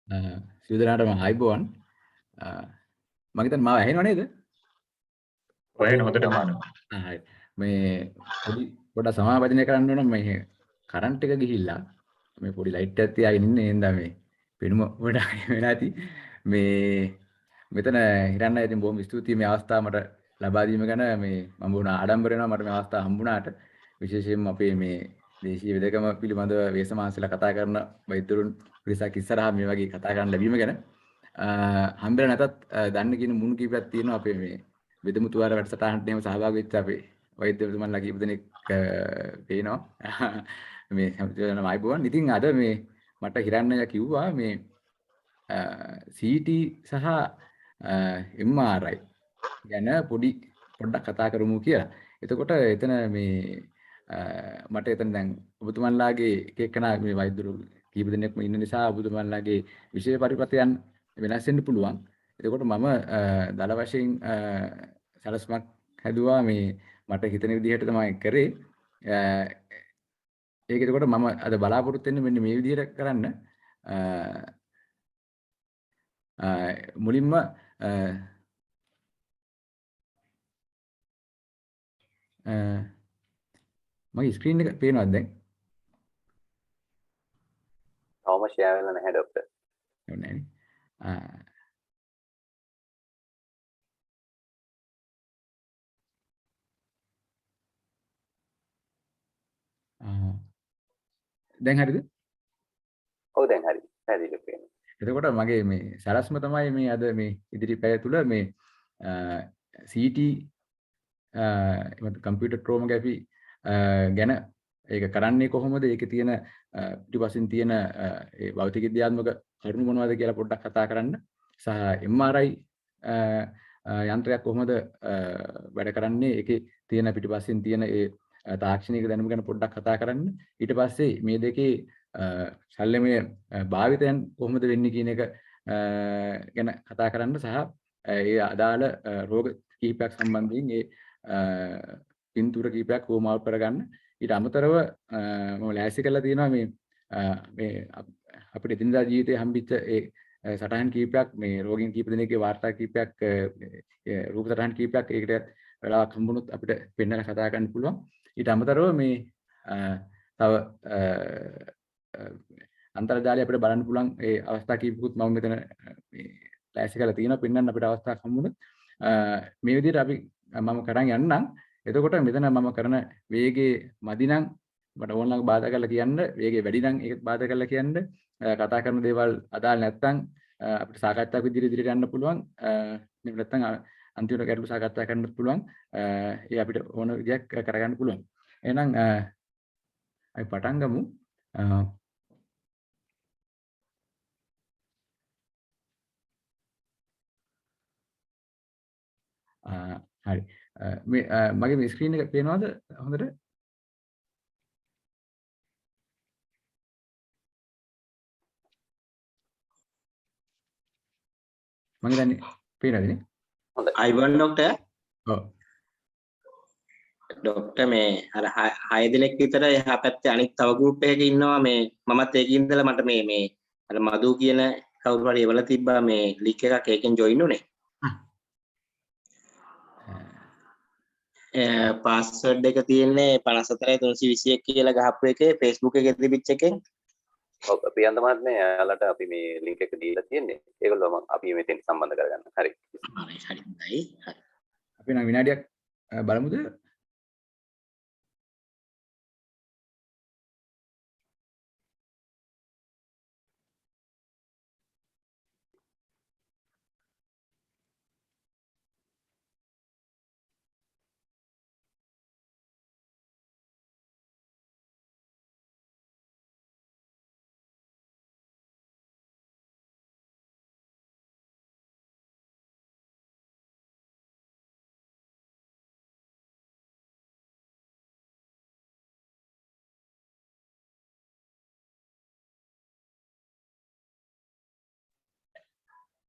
සියලු දෙනාටම ආයුබෝවන්. මම හිතන්නේ මාව ඇහෙනව නේද? ඔයන හොඳට මානවා. හරි. මේ පොඩ්ඩක් සමාවදිනය කරන්න ඕන මේ කරන්ට් එක ගිහිල්ලා මේ පොඩි ලයිට් එකක් තියාගෙන ඉන්නේ නේද මේ පෙනුම වලට වෙලා ඇති. මේ මෙතන හිරන්න ඉතින් බොහොම ස්තුතියි මේ අවස්ථාව මට ලබා දීම ගැන මේ මම බොහොම ආඩම්බර වෙනවා මට මේ අවස්ථාව හම්බුණාට. විශේෂයෙන්ම අපේ මේ දේශීය වෙදකම පිළිබඳව වේසමාංශලා කතා කරන වෛද්‍යවරුන් පිරිසක් ඉස්සරහා මේ වගේ කතා කරන්න ලැබීම ගැන හම්බෙලා නැතත් දන්න කියන මුණු කීපයක් තියෙනවා අපේ මේ වෙදමුතුවාර වැඩසටහනට එහෙම සහභාගී වෙච්ච අපේ වෛද්‍යවරුන්ලා කීප දෙනෙක් පේනවා. මේ හැමදේම ආයිබෝවන්. ඉතින් අද මේ මට හිරන්නය කිව්වා මේ CT සහ MRI ගැන පොඩ්ඩක් කතා කරමු කියලා. එතකොට එතන මේ මට එතන දැන් ඔබතුමන්ලාගේ එක එකනා මේ වෛද්‍යවරු කීප දෙනෙක්ම ඉන්න නිසා ඔබතුමන්ලාගේ විශේෂ පරිපතයන් වෙනස් වෙන්න පුළුවන්. එතකොට මම දල වශයෙන් සලස්මක් හැදුවා මේ මට හිතෙන විදිහට තමයි කරේ. ඒක එතකොට මම අද බලාපොරොත්තු වෙන්නේ මෙන්න මේ විදිහට කරන්න. මුලින්ම මගේ ස්ක්‍රීන් එක පේනවද දැන්? තවම ෂෙයා වෙලා නැහැ ડોක්ටර්. නැහැ නේ. දැන් හරිද? ඔව් දැන් හරි. පැහැදිලිව පේනවා. එතකොට මගේ මේ සලස්ම තමයි මේ අද මේ ඉදිරි පැය තුල මේ CT කම්පියුටර් ට්‍රෝමෝග්‍රැෆි ගැන ඒක කරන්නේ කොහොමද? ඒකේ තියෙන පිටිපසින් තියෙන ඒ භෞතික විද්‍යාත්මක කරුණු මොනවද කියලා පොඩ්ඩක් කතා කරන්න. සහ MRI යන්ත්‍රයක් කොහොමද වැඩ කරන්නේ? ඒකේ තියෙන පිටිපසින් තියෙන ඒ තාක්ෂණික දැනුම ගැන පොඩ්ඩක් කතා කරන්න. ඊට පස්සේ මේ දෙකේ ශල්‍යමය භාවිතයන් කොහොමද වෙන්නේ කියන එක ගැන කතා කරන්න සහ ඒ අදාළ රෝග කිහිපයක් සම්බන්ධයෙන් ඒ පින්තූර කිහිපයක් හෝමාව් කරගන්න. ඊට අමතරව මම ලෑස්ති කරලා තියෙනවා මේ අපිට එදිනදා ජීවිතේ හම්බෙච්ච ඒ සටහන් කිහිපයක් මේ රෝගීන් කිහිප දෙනෙක්ගේ වාර්තා කිහිපයක් රූප සටහන් කිහිපයක් ඒකට වෙලාවක් හම්බුනොත් අපිට පෙන්නලා කතා කරන්න පුළුවන්. ඊට අමතරව මේ තව අන්තර්ජාලය අපිට බලන්න පුළුවන් ඒ අවස්ථා කිහිපකුත් මම මෙතන මේ ලෑස්ති කරලා තියෙනවා පෙන්වන්න අපිට අවස්ථාවක් හම්බුනොත් මේ විදිහට අපි මම කරන් යන්නම්. එතකොට මෙතන මම කරන වේගයේ මදි නම් මට ඕනනම් බාධා කරලා කියන්න, වේගය වැඩි නම් ඒකත් බාධා කරලා කියන්න, කතා කරන දේවල් අදාළ නැත්නම් අපිට සාකච්ඡාවක් ඉදිරියට යන්න පුළුවන්. එහෙම නැත්නම් අන්තිමට ගැටළු සාකච්ඡා කරන්නත් පුළුවන්. ඒ අපිට ඕන විදියක් කරගන්න පුළුවන්. එහෙනම් අපි පටන් ගමු. හරි. මේ මගේ මේ ස්ක්‍රීන් එක පේනවද හොඳට? මගේ දැන් පේනවද නේ? හොඳයි. Ivan doctor. ඔව්. ડોක්ටර් මේ අර 6 දිනක් විතර එහා පැත්තේ අනිත් තව ගෲප් එකක ඉන්නවා මේ මමත් ඒකේ ඉඳලා මට මේ අර මදු කියන කවුරු හරි එවලා තිබ්බා මේ ලින්ක් එකක් ඒකෙන් ජොයින් උනේ. පාස්වර්ඩ් එක තියෙන්නේ 54321 කියලා ගහපු එකේ Facebook එකේ තිබිච්ච එකෙන්. ඔව් ප්‍රියන්ත මහත්මයා එයාලට අපි මේ ලින්ක් එක දීලා තියෙන්නේ. ඒගොල්ලෝ අපි මෙතෙන් සම්බන්ධ කරගන්න. හරි. හරි හරි. අපි නම් විනාඩියක් බලමුද?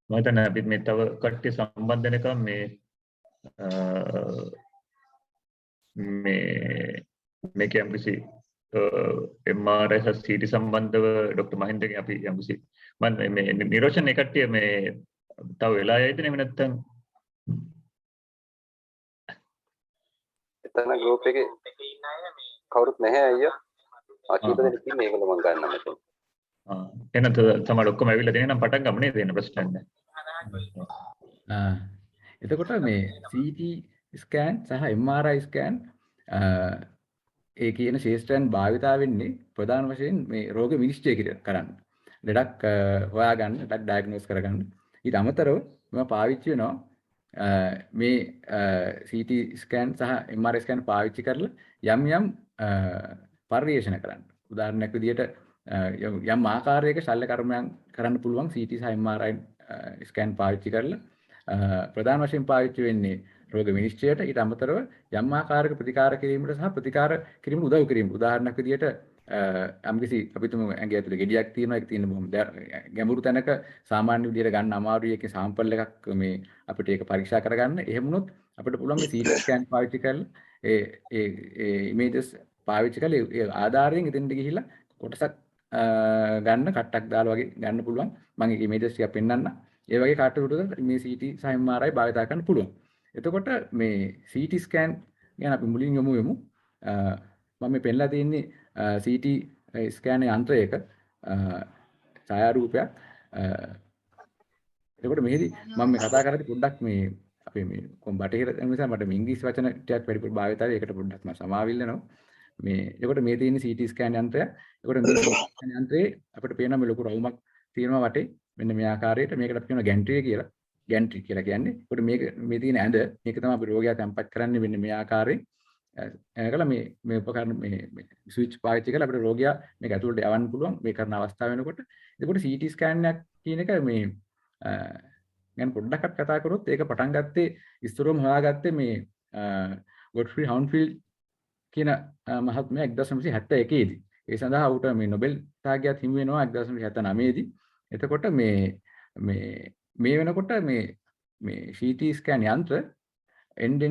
මම හිතන්නේ අපි මේ තව කට්ටිය සම්බන්ධ වෙනකම් මේ මේක යම්කිසි MRI සහ CT සම්බන්ධව ડોક્ટર මහින්දගෙන් අපි යම්කිසි මම මේ නිරෝෂන් ඒ කට්ටිය මේ තව වෙලා යයිද නෙමෙයි නැත්තම් එතන ගෲප් එකේ කවුරුත් නැහැ අයියා. කීප දෙනෙක් ඉන්නේ ඒගොල්ලෝ මම ගන්නම් මෙතන. එහෙනම් තමයි ඔක්කොම ඇවිල්ලා තියෙන නම් පටන් ගමු නේද? එන ප්‍රශ්න නැහැ. එතකොට මේ CT ස්කෑන් සහ MRI ස්කෑන් ඒ කියන ශේෂ්ත්‍රයන් භාවිතා වෙන්නේ ප්‍රධාන වශයෙන් මේ රෝග විනිශ්චය කරන්න. ලෙඩක් හොයාගන්න, ලෙඩක් ඩයග්නෝස් කරගන්න. ඊට අමතරව මම පාවිච්චි වෙනවා මේ CT ස්කෑන් සහ MRI ස්කෑන් පාවිච්චි කරලා යම් පරිශන කරන්න. උදාහරණයක් විදිහට යම් ආකාරයක ශල්‍ය කර්මයන් කරන්න පුළුවන් CT සහ MRI ස්කෑන් පාවිච්චි කරලා ප්‍රධාන වශයෙන් පාවිච්චි වෙන්නේ රෝග විනිශ්චයට. ඊට අමතරව යම් ආකාරයක ප්‍රතිකාර කිරීමට සහ ප්‍රතිකාර කිරීමට උදව් කිරීම. උදාහරණයක් විදිහට යම්කිසි අපි තුමු ඇඟේ ඇතුලේ ගෙඩියක් තියෙනවා. ඒක තියෙන බොහොම ගැඹුරු තැනක සාමාන්‍ය විදිහට ගන්න අමාරුයි. ඒකේ සාම්පල් එකක් මේ අපිට ඒක පරීක්ෂා කරගන්න. එහෙම වුණොත් අපිට පුළුවන් මේ CT ස්කෑන් පාවිච්චි කරලා ඒ ඉමේජස් පාවිච්චි කරලා ඒ ආධාරයෙන් එතෙන්ට ගිහිල්ලා කොටසක් ගන්න කට්ටක් දාලා වගේ ගන්න පුළුවන්. මම ඒක ඉමේජස් ටිකක් පෙන්නන්න. ඒ වගේ කාටුවකට මේ CT සහ MRI භාවිතා කරන්න පුළුවන්. එතකොට මේ CT ස්කෑන් ගැන අපි මුලින් යමු. මම මේ පෙන්නලා තියෙන්නේ CT ස්කෑන් යන්ත්‍රයක ඡායාරූපයක්. එතකොට මෙහෙදි මම මේ කතා කරද්දී පොඩ්ඩක් මේ අපේ මේ බටහිර නිසා මට මේ ඉංග්‍රීසි වචන ටිකක් වැඩිපුර භාවිතා වෙයි. ඒකට පොඩ්ඩක් මම සමාවිල්ලනවා. මේ එතකොට මේ තියෙන්නේ CT ස්කෑන් යන්ත්‍රය. එතකොට මේ ස්කෑන් යන්ත්‍රයේ අපිට පේනවා මේ ලොකු රවුමක් තියෙනවා වටේ. මෙන්න මේ ආකාරයට මේකට අපි කියනවා ගැන්ට්‍රි කියලා. ගැන්ට්‍රි කියලා කියන්නේ. එතකොට මේ තියෙන ඇඳ මේක තමයි අපි රෝගියා තැම්පත් කරන්නේ මෙන්න මේ ආකාරයෙන්. එනකල මේ උපකරණ මේ ස්විච් පාවිච්චි කරලා අපිට රෝගියා මේක ඇතුළට යවන්න පුළුවන් මේ කරන අවස්ථාව වෙනකොට. එතකොට CT ස්කෑන් එකක් කියන එක මේ ගැන පොඩ්ඩක් කතා කරොත් ඒක පටන් ගත්තේ ඉස්සරෝම හොයාගත්තේ මේ ගොඩ්ෆ්‍රි හවුන්ෆීල්ඩ් කියන මහත්මයා 1971 දී. ඒ සඳහා ඌට මේ නොබෙල් තාග්ගයක් හිමි වෙනවා 1979 දී. එතකොට මේ වෙනකොට මේ CT ස්කෑන් යන්ත්‍ර end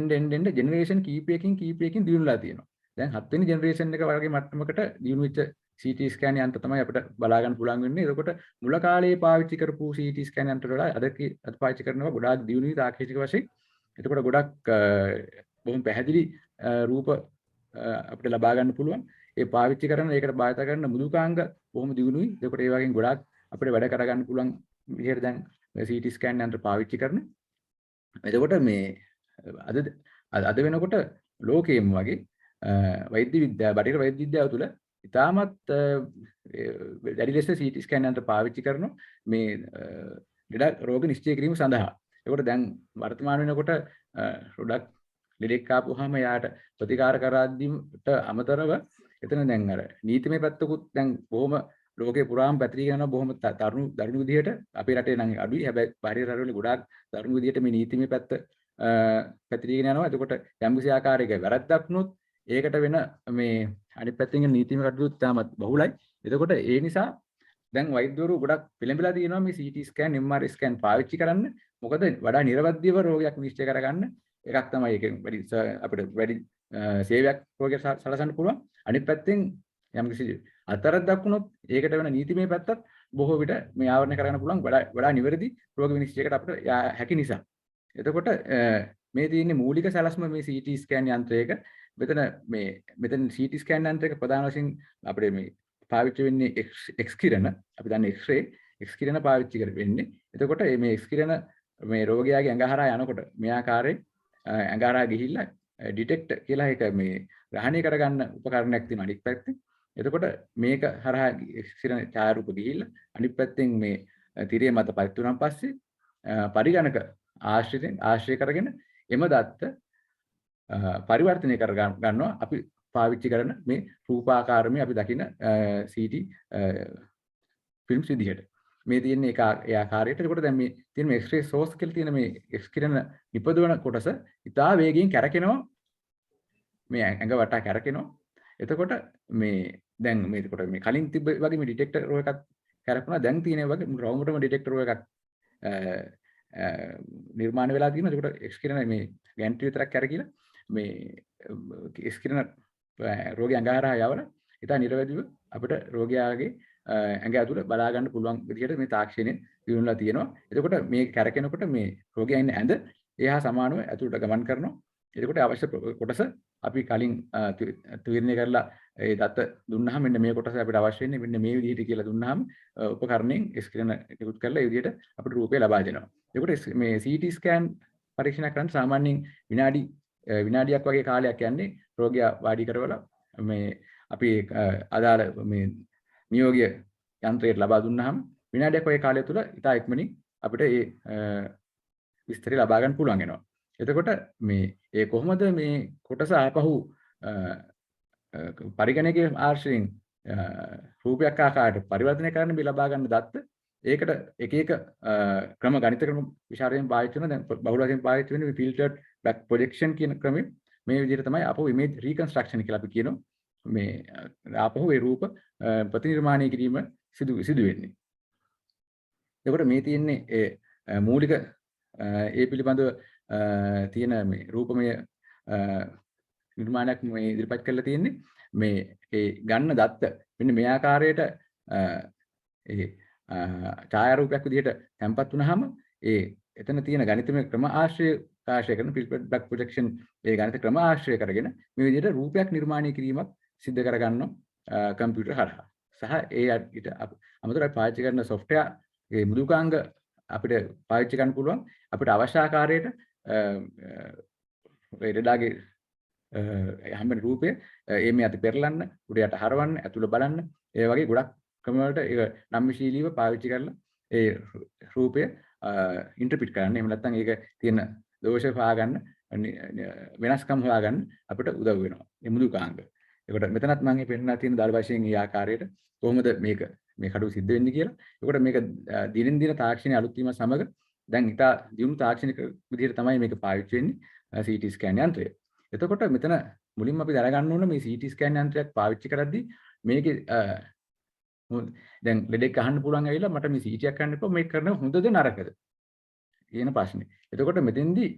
ජෙනරේෂන් කීපයකින් දියුණුලා තියෙනවා. දැන් 7 වෙනි ජෙනරේෂන් එක වගේ මට්ටමකට දියුණු වෙච්ච CT ස්කෑන් යන්ත්‍ර තමයි අපිට බලා ගන්න පුළුවන් වෙන්නේ. එතකොට මුල කාලේ පාවිච්චි කරපු CT ස්කෑන් යන්ත්‍ර වල අද පාවිච්චි කරනවා ගොඩාක් දියුණුයි තාක්ෂණික වශයෙන්. එතකොට ගොඩක් බොහොම පැහැදිලි රූප අපිට ලබා ගන්න පුළුවන්. ඒ පාවිච්චි කරන ඒකට භාවිත කරන මෘදුකාංග බොහොම දියුණුයි. එතකොට ඒ වගේ ගොඩාක් අපිට වැඩ කරගන්න පුළුවන් විදිහට දැන් CT ස්කෑන් යන්ත්‍ර පාවිච්චි කරන. එතකොට මේ අද වෙනකොට ලෝකයේම වගේ වෛද්‍ය විද්‍යාව බටහිර වෛද්‍ය විද්‍යාව තුළ ඉතාමත් දැඩි ලෙස CT ස්කෑන් යන්ත්‍ර පාවිච්චි කරනවා මේ ලෙඩ රෝග නිශ්චය කිරීම සඳහා. ඒකට දැන් වර්තමාන වෙනකොට ගොඩක් ලෙඩෙක් ආපුවාම යාට ප්‍රතිකාර කරද්දීට අමතරව එතන දැන් අර නීතිමය පැත්තකුත් දැන් බොහොම ලෝකේ පුරාම පැතිරීගෙන යනවා බොහොම දරුණු විදිහට අපේ රටේ නම් අඩුයි. හැබැයි බාහිර රටවල ගොඩාක් දරුණු විදිහට මේ නීතිමය පැත්ත පැතිරීගෙන යනවා. එතකොට යම්කිසි ආකාරයක වැරද්දක් වුණොත් ඒකට වෙන මේ අනිත් පැත්තෙන් නීතිමය කටයුතු තාමත් බහුලයි. එතකොට ඒ නිසා දැන් වෛද්‍යවරු ගොඩක් පෙළඹිලා තියෙනවා මේ CT ස්කෑන් MRI ස්කෑන් පාවිච්චි කරන්න. මොකද වඩා නිර්වද්‍යව රෝගයක් නිශ්චය කරගන්න එකක් තමයි ඒකෙන් අපිට වැඩි සේවයක් රෝගයට සලසන්න පුළුවන්. අනිත් පැත්තෙන් යම්කිසි අතරද්දක් වුණොත් ඒකට වෙන නීතිමය පැත්තත් බොහෝ විට මේ ආවරණය කරගන්න පුළුවන් වඩා නිවැරදි රෝග විනිශ්චයකට අපිට හැකි නිසා. එතකොට මේ තියෙන්නේ මූලික සැලැස්ම මේ CT ස්කෑන් යන්ත්‍රයක. මෙතන CT ස්කෑන් යන්ත්‍රයක ප්‍රධාන වශයෙන් අපිට මේ පාවිච්චි වෙන්නේ X කිරණ. අපි දන්නේ X-ray X කිරණ පාවිච්චි වෙන්නේ. එතකොට මේ X කිරණ මේ රෝගියාගේ ඇඟ හරහා යනකොට මේ ආකාරයෙන් ඇඟ හරහා ගිහිල්ලා ඩිටෙක්ට් කියලා එක මේ ග්‍රහණය කරගන්න උපකරණයක් තියෙනවා අනිත් පැත්තේ. එතකොට මේක හරහා X කිරණ ඡායාරූප ගිහිල්ලා අනිත් පැත්තෙන් මේ තිරය මත පරිත් වුණාන් පස්සේ පරිගණක ආශ්‍රය කරගෙන එම දත්ත පරිවර්තනය කර ගන්නවා අපි පාවිච්චි කරන මේ රූපාකාරමේ අපි දකින CT ෆිල්ම්ස් විදිහට. මේ තියෙන එක ඒ ආකාරයට. එතකොට දැන් මේ තියෙන මේ X-ray source කියලා තියෙන මේ X කිරණ නිපදවන කොටස ඉතා වේගයෙන් කැරකෙනවා. මේ ඇඟ වටා කැරකෙනවා. එතකොට මේ දැන් මේකට මේ කලින් තිබ්බ වගේ මේ ඩිටෙක්ටර් එකක් කැරකුණා. දැන් තියෙන වගේ රවුමටම ඩිටෙක්ටර් එකක් නිර්මාණය වෙලා තියෙනවා. ඒකට X කිරණ මේ ගැන්ට්‍රි විතරක් කැරකිලා මේ X කිරණ රෝගී අඟ හරහා යවලා ඉතා නිර්වැදිව අපිට රෝගියාගේ ඇඟ ඇතුළ බලා ගන්න පුළුවන් විදිහට මේ තාක්ෂණය දියුණුවලා තියෙනවා. එතකොට මේ කැරකෙනකොට මේ රෝගියා ඉන්න ඇඳ එහා සමානව ඇතුළට ගමන් කරනවා. එතකොට අවශ්‍ය කොටස අපි කලින් තීරණය කරලා ඒ දත්ත දුන්නාම මෙන්න මේ කොටස අපිට අවශ්‍ය වෙන්නේ මෙන්න මේ විදිහට කියලා දුන්නාම උපකරණයෙන් ස්ක්‍රීන එකකුත් කරලා ඒ විදිහට අපිට රූපය ලබා දෙනවා. එතකොට මේ CT ස්කෑන් පරීක්ෂණ කරන්න සාමාන්‍යයෙන් විනාඩියක් වගේ කාලයක් යන්නේ රෝගියා වාඩි කරවලා මේ අපි අදාළ මේ නියෝගය යන්ත්‍රයට ලබා දුන්නාම විනාඩියක් වගේ කාලය තුළ ඉතා ඉක්මනින් අපිට ඒ විස්තරය ලබා ගන්න පුළුවන් වෙනවා. එතකොට මේ කොහොමද මේ කොටස ආපහු පරිගණකයේ ආශ්‍රයෙන් රූපයක් ආකාරයට පරිවර්තනය කරන්න මේ ලබා ගන්න දත්ත ඒකට එක එක ක්‍රම ගණිත ක්‍රම විශාරයෙන් පාවිච්චි කරන දැන් බහුල වශයෙන් පාවිච්චි වෙන මේ filtered back projection කියන ක්‍රමෙ මේ විදිහට තමයි ආපහු image reconstruction කියලා අපි කියනවා. මේ ආපහු ඒ රූප ප්‍රතිනිර්මාණය කිරීම සිදු වෙන්නේ. එතකොට මේ තියෙන්නේ ඒ මූලික ඒ පිළිබඳව තියෙන මේ රූපමය නිර්මාණයක් මේ ඉදිරිපත් කරලා තියෙන්නේ මේ ඒ ගන්න දත්ත මෙන්න මේ ආකාරයට ඒ ඡායාරූපයක් විදිහට තැම්පත් වුනහම ඒ එතන තියෙන ගණිතමය ක්‍රම ආශ්‍රය කරන filtered back projection ඒ ගණිත ක්‍රම ආශ්‍රය කරගෙන මේ විදිහට රූපයක් නිර්මාණය කිරීමක් සිද්ධ කරගන්නවා කම්පියුටර් හරහා. සහ ඒ ඊට අමතරව පාවිච්චි කරන software ඒ මෘදුකාංග අපිට පාවිච්චි කරන්න පුළුවන් අපිට අවශ්‍ය ආකාරයට රෙඩාගේ හැම රූපය මේ අත පෙරලන්න උඩ යට හරවන්න ඇතුළ බලන්න ඒ වගේ ගොඩක් ක්‍රම වලට ඒක නම්‍යශීලීව පාවිච්චි කරලා ඒ රූපය ඉන්ටර්ප්‍රිට් කරන්න එහෙම නැත්නම් ඒක තියෙන දෝෂ හොයාගන්න වෙනස්කම් හොයාගන්න අපිට උදව් වෙනවා මේ මෘදුකාංග. ඒකට මෙතනත් මම මේ පෙන්නලා තියෙන දාල වශයෙන් මේ ආකාරයට කොහොමද මේ කඩුව සිද්ධ වෙන්නේ කියලා. ඒකට මේක දිනෙන් දින තාක්ෂණයේ අලුත් වීම සමග දැන් ඉතා දියුණු තාක්ෂණික විදිහට තමයි මේක පාවිච්චි වෙන්නේ CT ස්කෑන් යන්ත්‍රය. එතකොට මෙතන මුලින්ම අපි දැනගන්න ඕන මේ CT ස්කෑන් යන්ත්‍රයක් පාවිච්චි කරද්දී මේකේ දැන් ලෙඩෙක් අහන්න පුළුවන් ඇවිල්ලා මට මේ CT එකක් ගන්න එපා මේක කරන හොඳද නරකද කියන ප්‍රශ්නේ. එතකොට මෙතෙන්දී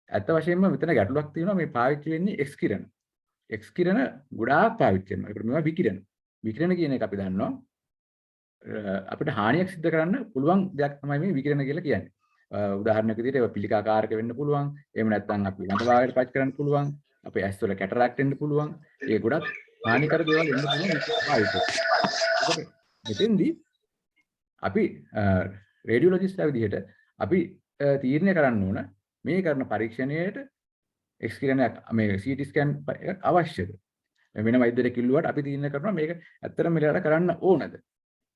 ඇත්ත වශයෙන්ම මෙතන ගැටලුවක් තියෙනවා මේ පාවිච්චි වෙන්නේ X කිරණ. X කිරණ ගොඩාක් පාවිච්චි කරනවා. ඒකට මේවා විකිරණ. විකිරණ කියන එක අපි දන්නවා අපිට හානියක් සිද්ධ කරන්න පුළුවන් දෙයක් තමයි මේ විකිරණ කියලා කියන්නේ. උදාහරණයක් විදිහට ඒවා පිළිකාකාරක වෙන්න පුළුවන්. එහෙම නැත්නම් අපි ළඟභාගයට පච් කරන්න පුළුවන්. අපේ ඇස් වල කැටරැක්ට් වෙන්න පුළුවන්. ඒ ගොඩක් හානිකර දේවල් වෙන්න පුළුවන්. මෙතෙන්දී අපි රේඩියොලොජිස්ට්ලා විදිහට අපි තීරණය කරන්න ඕන මේ කරන පරීක්ෂණයට X කිරණයක් මේ CT ස්කෑන් එකක් අවශ්‍යද? වෙන වෛද්‍යයෙක් කිව්වුවාට අපි තීරණය කරනවා මේක ඇත්තටම මෙලට කරන්න ඕනද?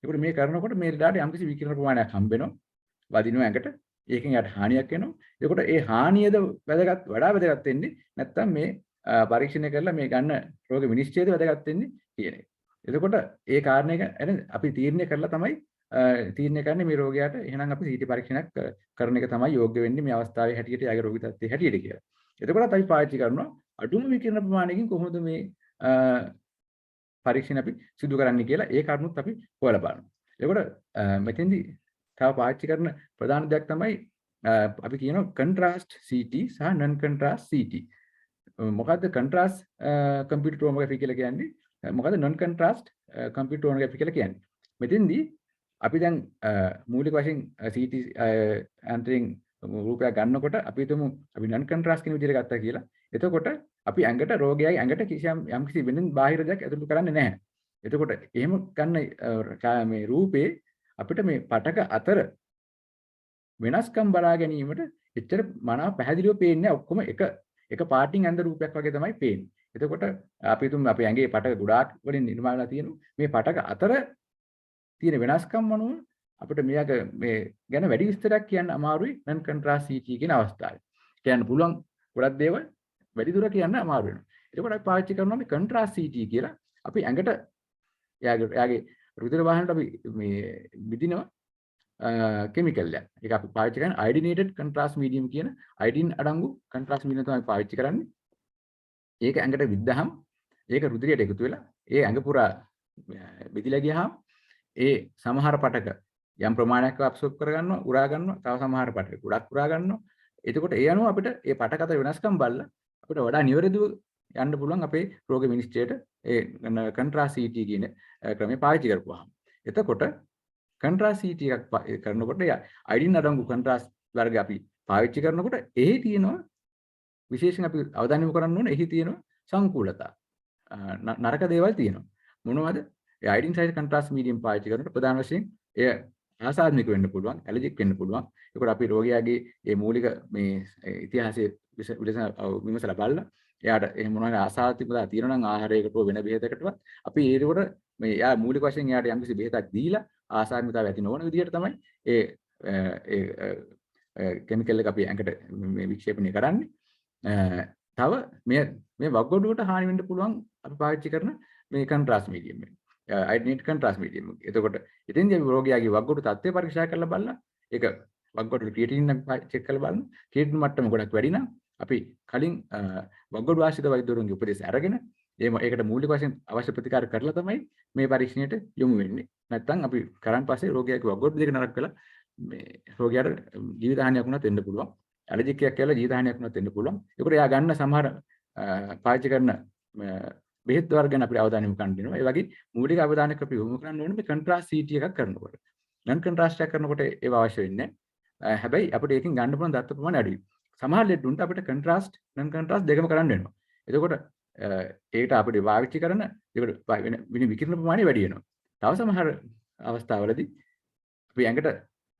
ඒකට මේ කරනකොට මේ ඩාට යම්කිසි විකිරණ ප්‍රමාණයක් හම්බ වෙනවා. වදිනවා ඇඟට. ඒකෙන් යට හානියක් වෙනවා. ඒකට ඒ හානියද වඩා වැදගත් වෙන්නේ නැත්නම් මේ පරීක්ෂණය කරලා මේ ගන්න රෝග විනිශ්චයද වැදගත් වෙන්නේ කියන එක. එතකොට ඒ කාරණේක අපි තීරණය කරලා තමයි තීරණය කරන්නේ මේ රෝගියාට එහෙනම් අපි CT පරීක්ෂණයක් කරන එක තමයි යෝග්‍ය වෙන්නේ මේ අවස්ථාවේ හැටියට යාගේ රෝගී තත්ත්වයේ හැටියට කියලා. එතකොටත් අපි පාවිච්චි කරනවා අඩුම විකිරණ ප්‍රමාණයකින් කොහොමද මේ පරීක්ෂණ අපි සිදු කරන්නේ කියලා ඒ කරුණුත් අපි හොයලා බලනවා. එතකොට මෙතෙන්දී තව පාවිච්චි කරන ප්‍රධාන දෙයක් තමයි අපි කියනවා contrast CT සහ non contrast CT. මොකද්ද contrast computed tomography කියලා කියන්නේ? මොකද්ද non contrast computed tomography කියලා කියන්නේ? මෙතෙන්දී අපි දැන් මූලික වශයෙන් CT යන්ත්‍රයෙන් රූපයක් ගන්නකොට අපි හිතමු අපි non contrast කියන විදිහට ගත්තා කියලා. එතකොට අපි ඇඟට රෝගියාගේ ඇඟට යම්කිසි වෙන බාහිර දෙයක් ඇතුළු කරන්නේ නැහැ. එතකොට එහෙම ගන්න මේ රූපේ අපිට මේ පටක අතර වෙනස්කම් බලා ගැනීමට එච්චර මනාව පැහැදිලිව පේන්නේ ඔක්කොම එක පාටින් ඇඳ රූපයක් වගේ තමයි පේන්නේ. එතකොට අපි හිතමු අපේ ඇඟේ පටක ගොඩාක් වලින් නිර්මාණය තියෙනවා. මේ පටක අතර තියෙන වෙනස්කම් අනුව අපිට මේ ගැන වැඩි විස්තරයක් කියන්න අමාරුයි non contrast CT කියන අවස්ථාවේ. කියන්න පුළුවන් ගොඩක් දේවල් වැඩි දුර කියන්න අමාරු වෙනවා. එතකොට අපි පාවිච්චි කරනවා මේ contrast CT කියලා. අපි ඇඟට යාගේ රුධිර වාහනට අපි මේ විදිනවා කිමිකල් එකක්. ඒක අපි පාවිච්චි කරන්නේ iodinated contrast medium කියන iodine අඩංගු contrast medium තමයි පාවිච්චි කරන්නේ. ඒක ඇඟට විද්දහම ඒක රුධිරයට එකතු වෙලා ඒ ඇඟ පුරා බෙදිලා ගියාම ඒ සමහර පටක යම් ප්‍රමාණයක් absorb කරගන්නවා, උරා ගන්නවා, තව සමහර පටක ගොඩක් උරා ගන්නවා. එතකොට ඒ අනුව අපිට ඒ පටක අතර වෙනස්කම් බලලා අපිට වඩා නිවැරදිව යන්න පුළුවන් අපේ රෝග විනිශ්චයට ඒ කන්ට්‍රාස්ට් CT කියන ක්‍රමය පාවිච්චි කරපුවාම. එතකොට කන්ට්‍රාස්ට් CT එකක් කරනකොට අයිඩින් අඩංගු කන්ට්‍රාස්ට් වර්ග අපි පාවිච්චි කරනකොට එහි තියෙනවා විශේෂයෙන් අපි අවධානය යොමු කරන්න ඕනේ එහි තියෙනවා සංකූලතා. නරක දේවල් තියෙනවා. මොනවද? ඒ අයිඩින් සයිස් කන්ට්‍රාස්ට් මීඩියම් පාවිච්චි කරනකොට ප්‍රධාන වශයෙන් එය ආසාත්මික වෙන්න පුළුවන්, ඇලර්ජික් වෙන්න පුළුවන්. ඒකට අපි රෝගියාගේ මේ මූලික මේ ඉතිහාසයේ විමසලා බලලා එයාට එහෙම මොනවා ආසාත්මිකතා තියෙනවා නම් ආහාරයකට වෙන බෙහෙතකටවත් අපි ඒකට මේ යා මූලික වශයෙන් එයාට යම්කිසි බෙහෙතක් දීලා ආසාත්මිකතාවය ඇති නොවන විදිහට තමයි ඒ කෙමිකල් එක අපි ඇඟට මේ වික්ෂේපණය කරන්නේ. තව මේ වග්ගොඩුවට හානි වෙන්න පුළුවන් අපි පාවිච්චි කරන මේ කන්ට්‍රාස්ට් මීඩියම් එක. අයිඩෙන්ටි කන්ට්‍රාස්ට් මීඩියම් එක. එතකොට ඉතින්දී අපි රෝගියාගේ වග්ගොඩු තත්ත්වය පරීක්ෂා කරලා බලලා ඒක වග්ගොඩු ක්‍රියේටින් එක චෙක් කරලා බලන්න. ක්‍රියේටින් මට්ටම ගොඩක් වැඩි නම් අපි කලින් වග්ගොඩු ආශ්‍රිත වෛද්‍යවරුන්ගේ උපදෙස් අරගෙන ඒකට මූලික වශයෙන් අවශ්‍ය ප්‍රතිකාර කරලා තමයි මේ පරීක්ෂණයට යොමු වෙන්නේ. නැත්නම් අපි කරන් පස්සේ රෝගියාගේ වග්ගොඩු දෙක නරක කළා මේ රෝගියාට ජීවිත හානියක් වුණත් වෙන්න පුළුවන්. ඇලර්ජික් එකක් කියලා ජීවිත හානියක් වුණත් වෙන්න පුළුවන්. ඒකට එයා ගන්න සමහර පාවිච්චි කරන බෙහෙත් වර්ග ගැන අපිට අවධානය යොමු කරන්න වෙනවා. ඒ වගේ මූලික අවධානයක් අපි යොමු කරන්න ඕනේ මේ කන්ට්‍රාස්ට් CT එකක් කරනකොට. නන් කන්ට්‍රාස්ට් එකක් කරනකොට ඒව අවශ්‍ය වෙන්නේ නැහැ. හැබැයි අපිට ඒකෙන් ගන්න පුළුවන් දත්ත ප්‍රමාණය අඩුයි. සමහර ලෙඩුන්ට අපිට කන්ට්‍රාස්ට් නන් කන්ට්‍රාස්ට් දෙකම කරන්න වෙනවා. එතකොට ඒකට අපිට පාවිච්චි කරන ඒකට වෙන විකිරණ ප්‍රමාණය වැඩි වෙනවා. තව සමහර අවස්ථාවලදී අපි ඇඟට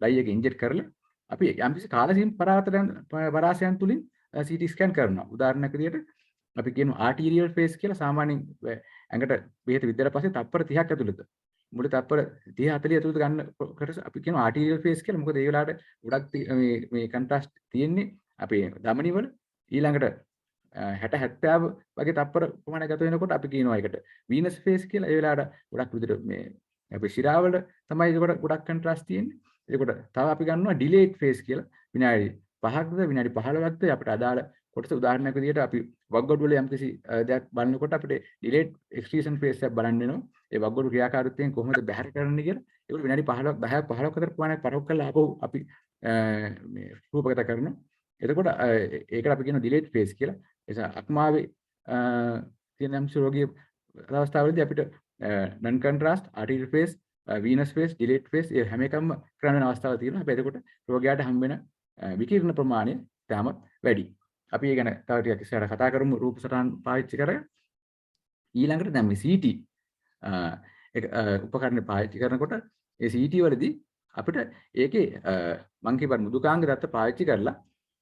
ඩයි එක ඉන්ජෙක්ට් කරලා අපි යම්කිසි කාලසීම පරාසයන් තුලින් CT ස්කෑන් කරනවා. උදාහරණයක් විදිහට අපි කියනවා ආර්ටීරියල් ෆේස් කියලා. සාමාන්‍යයෙන් ඇඟට බෙහෙත විද්දලා පස්සේ තප්පර 30ක් ඇතුළත මුල තප්පර 30 40 ඇතුළත ගන්න කොට අපි කියනවා ආර්ටීරියල් ෆේස් කියලා. මොකද ඒ වෙලාවට ගොඩක් මේ කන්ට්‍රාස්ට් තියෙන්නේ අපේ ධමනි වල. ඊළඟට 60 70 වගේ තප්පර ප්‍රමාණයක් ගත වෙනකොට අපි කියනවා ඒකට වීනස් ෆේස් කියලා. ඒ වෙලාවට ගොඩක් විදිහට මේ අපේ ශිරාවල තමයි ඒකට ගොඩක් කන්ට්‍රාස්ට් තියෙන්නේ. ඒකට තව අපි ගන්නවා ඩිලේඩ් ෆේස් කියලා. විනාඩි 5ක්ද විනාඩි 15ක්ද අපිට අදාළ කොටස උදාහරණයක් විදිහට අපි වග්ගොඩු වල යම්කිසි දෙයක් බලනකොට අපිට ඩිලේඩ් එක්ස්ක්‍රීෂන් ෆේස් එකක් බලන්න වෙනවා. ඒ වග්ගොඩු ක්‍රියාකාරීත්වයෙන් කොහොමද බැහැර කරන්නේ කියලා. ඒක විනාඩි 15ක් 10ක් 15ක් අතර ප්‍රමාණයක් පරක් කරලා ආපහු අපි මේ රූපගත කරනවා. එතකොට ඒකට අපි කියනවා ඩිලේඩ් ෆේස් කියලා. ඒ අක්මාවේ තියෙන යම්කිසි රෝගී අවස්ථාවලදී අපිට නන් කන්ට්‍රාස්ට් ආර්ටීරියල් ෆේස් වීනස් ෆේස් ඩිලේඩ් ෆේස් ඒ හැම එකම කරන්න වෙන අවස්ථාවක් තියෙනවා. හැබැයි එතකොට රෝගියාට හම් වෙන විකිරණ ප්‍රමාණය තාමත් වැඩි. අපි ඒ ගැන තව ටිකක් ඉස්සරහට කතා කරමු රූප සටහන් පාවිච්චි කරගෙන. ඊළඟට දැන් මේ CT උපකරණ පාවිච්චි කරනකොට ඒ CT වලදී අපිට ඒකේ මං කියපන් මෘදුකාංග දත්ත පාවිච්චි කරලා